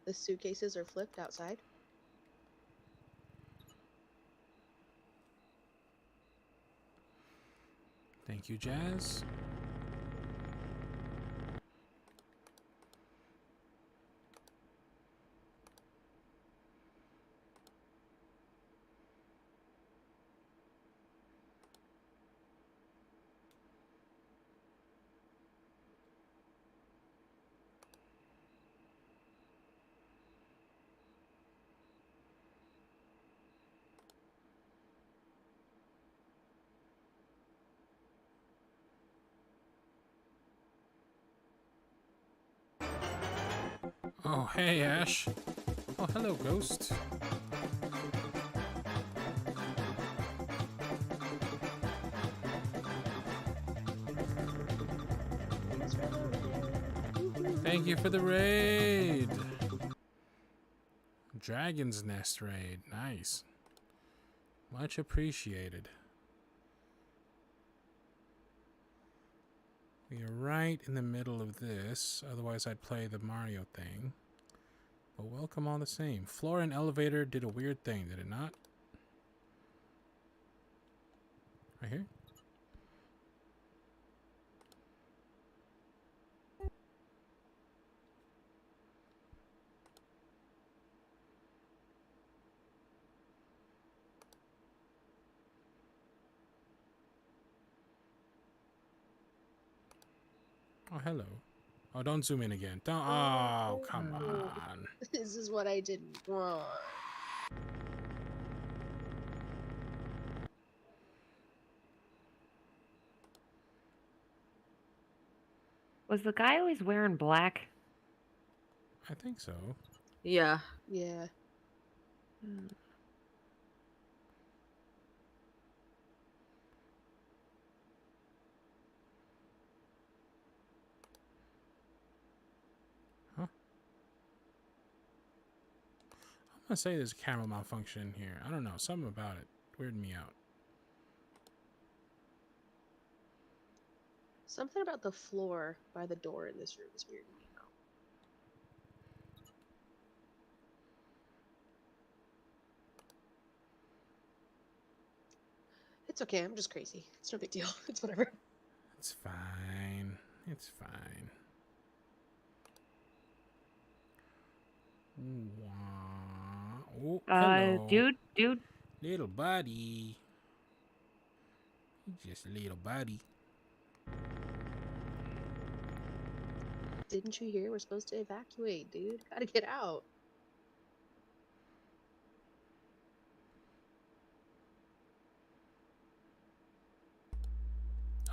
[SPEAKER 9] The suitcases are flipped outside.
[SPEAKER 1] Thank you, Jazz. Oh, hey, Ash. Oh, hello, Ghost. Thank you for the raid. Dragon's Nest raid. Nice. Much appreciated. We are right in the middle of this. Otherwise, I'd play the Mario thing. But welcome all the same. Floor and elevator did a weird thing, did it not? Right here? Oh, hello. Oh, don't zoom in again. Don't. Oh, come on.
[SPEAKER 9] This is what I didn't want.
[SPEAKER 8] Was the guy always wearing black?
[SPEAKER 1] I think so.
[SPEAKER 10] Yeah.
[SPEAKER 9] Yeah.
[SPEAKER 1] Huh? I'm gonna say there's a camera malfunction here. I don't know. Something about it weirded me out.
[SPEAKER 9] Something about the floor by the door in this room is weird to me now. It's okay, I'm just crazy. It's no big deal. It's whatever.
[SPEAKER 1] It's fine. It's fine. Oh, hello.
[SPEAKER 8] Dude.
[SPEAKER 1] Little buddy. You're just a little buddy.
[SPEAKER 9] Didn't you hear? We're supposed to evacuate, dude. Gotta get out.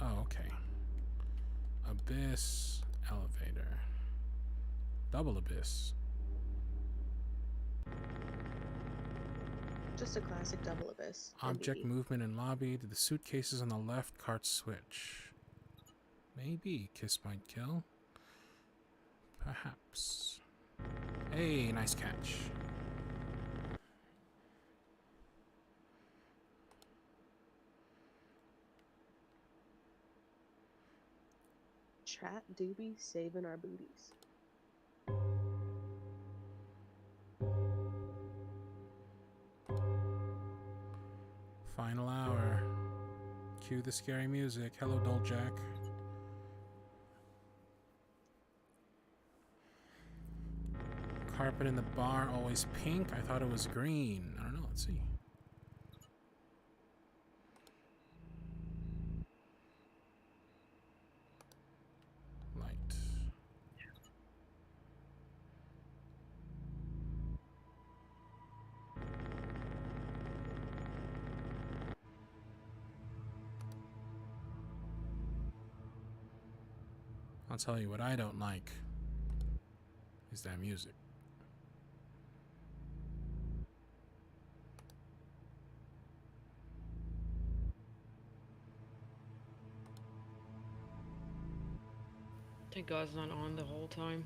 [SPEAKER 1] Oh, okay. Abyss elevator. Double abyss.
[SPEAKER 9] Just a classic double abyss.
[SPEAKER 1] Object movement in lobby. Did the suitcases on the left cart switch? Maybe. Kiss might kill. Perhaps. Hey, nice catch.
[SPEAKER 9] Chat doobie saving our booties.
[SPEAKER 1] Final hour. Cue the scary music. Hello, Doljack. Carpet in the bar always pink. I thought it was green. I don't know. Let's see. Light. I'll tell you what I don't like is that music.
[SPEAKER 11] Thank God it's not on the whole time.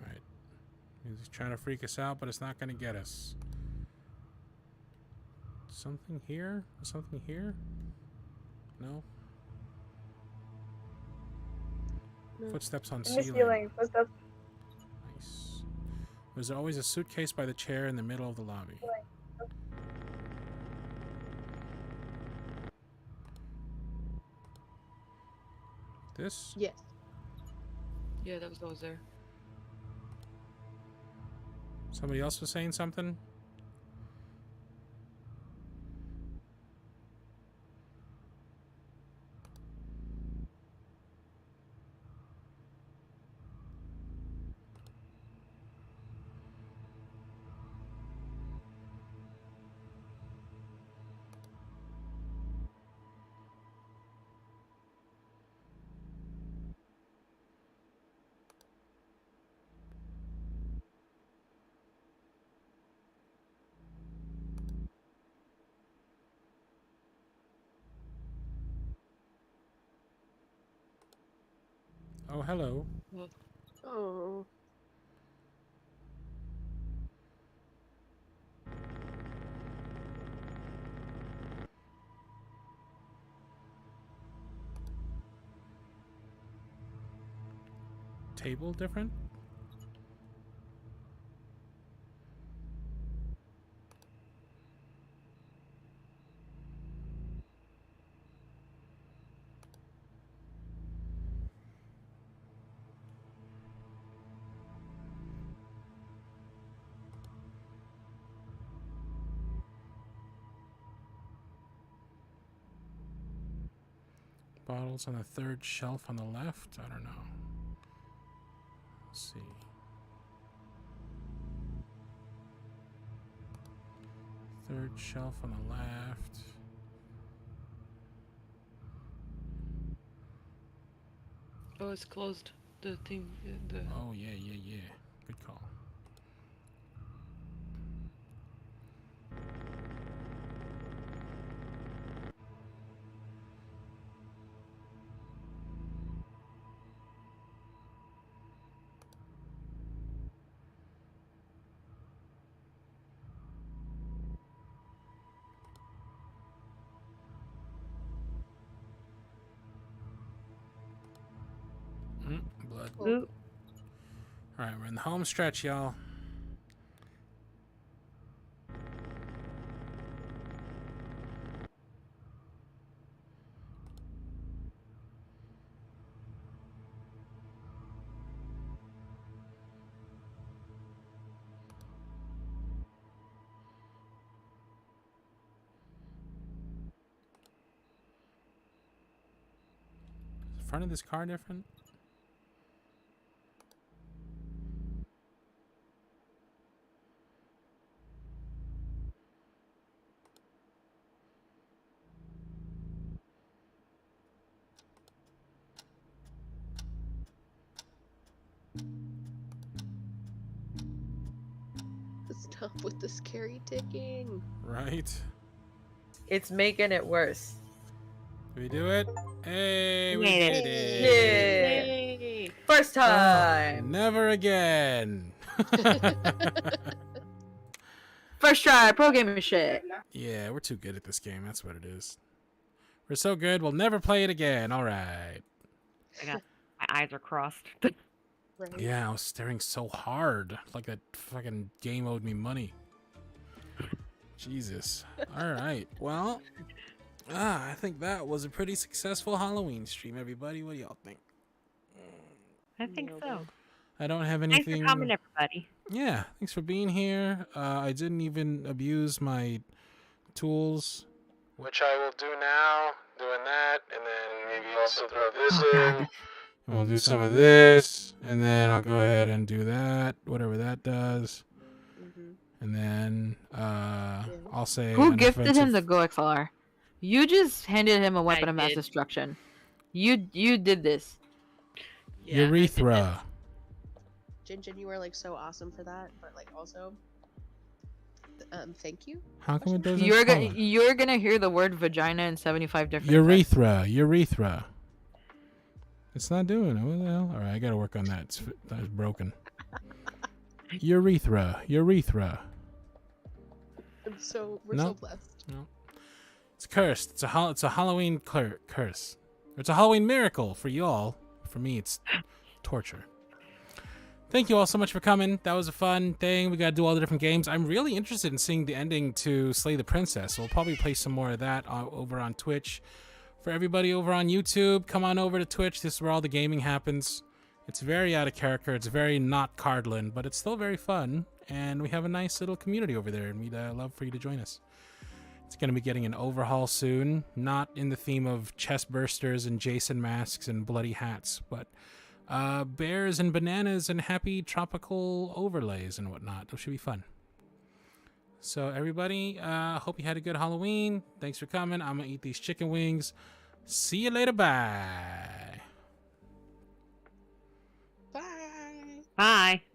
[SPEAKER 1] Alright. Music's trying to freak us out, but it's not going to get us. Something here? Something here? No?
[SPEAKER 9] No.
[SPEAKER 1] Footsteps on
[SPEAKER 13] In the
[SPEAKER 1] ceiling.
[SPEAKER 13] ceiling. Footsteps.
[SPEAKER 1] Nice. Was there always a suitcase by the chair in the middle of the lobby? This?
[SPEAKER 9] Yes.
[SPEAKER 11] Yeah, that was always there.
[SPEAKER 1] Somebody else was saying something? Oh, hello.
[SPEAKER 9] Oh.
[SPEAKER 1] Table different? Bottles on the third shelf on the left? I don't know. Let's see. Third shelf on the left.
[SPEAKER 11] Oh, it's closed. The thing.
[SPEAKER 1] Oh, yeah. Good call. Blood.
[SPEAKER 8] Ooh.
[SPEAKER 1] Alright, we're in the home stretch, y'all. Is the front of this car different?
[SPEAKER 9] Stop with the scary ticking.
[SPEAKER 1] Right.
[SPEAKER 10] It's making it worse.
[SPEAKER 1] Did we do it? Hey, we
[SPEAKER 8] Made
[SPEAKER 1] did
[SPEAKER 8] it.
[SPEAKER 1] it.
[SPEAKER 10] Yay! First time.
[SPEAKER 1] Never again.
[SPEAKER 10] First try. Pro gaming shit.
[SPEAKER 1] Yeah, we're too good at this game. That's what it is. We're so good, we'll never play it again. All right.
[SPEAKER 8] My eyes are crossed.
[SPEAKER 9] Right.
[SPEAKER 1] Yeah, I was staring so hard. Like that fucking game owed me money. Jesus. All right. Well, I think that was a pretty successful Halloween stream, everybody. What do y'all think?
[SPEAKER 8] I think so.
[SPEAKER 1] I don't have
[SPEAKER 8] Thanks
[SPEAKER 1] anything.
[SPEAKER 8] for coming, everybody.
[SPEAKER 1] Yeah, thanks for being here. I didn't even abuse my tools, which I will do now. Doing that, and then maybe also throw this in. And we'll do some of this, and then I'll go ahead and do that, whatever that does. And then I'll say.
[SPEAKER 10] Who
[SPEAKER 1] an
[SPEAKER 10] gifted him the
[SPEAKER 1] offensive-
[SPEAKER 10] Go XLR? You just handed him a weapon of mass
[SPEAKER 11] did.
[SPEAKER 10] destruction. You did this.
[SPEAKER 11] Yeah,
[SPEAKER 1] urethra.
[SPEAKER 9] Jinjin, you were like so awesome for that, but like also, thank you.
[SPEAKER 1] How come it doesn't?
[SPEAKER 10] You're gonna hear the word vagina in 75 different.
[SPEAKER 1] Urethra. It's not doing it. What the hell? All right, I gotta work on that. That's broken. Urethra.
[SPEAKER 9] We're so blessed.
[SPEAKER 1] No. It's cursed. It's a Halloween curse. It's a Halloween miracle for y'all. For me, it's torture. Thank you all so much for coming. That was a fun thing. We got to do all the different games. I'm really interested in seeing the ending to Slay the Princess. We'll probably play some more of that over on Twitch. For everybody over on YouTube, come on over to Twitch. This is where all the gaming happens. It's very out of character. It's very not Cardland, but it's still very fun. And we have a nice little community over there, and we'd love for you to join us. It's going to be getting an overhaul soon. Not in the theme of chest bursters and Jason masks and bloody hats, but bears and bananas and happy tropical overlays and whatnot. It should be fun. So everybody, hope you had a good Halloween. Thanks for coming. I'm going to eat these chicken wings. See you later. Bye.
[SPEAKER 9] Bye.
[SPEAKER 8] Bye.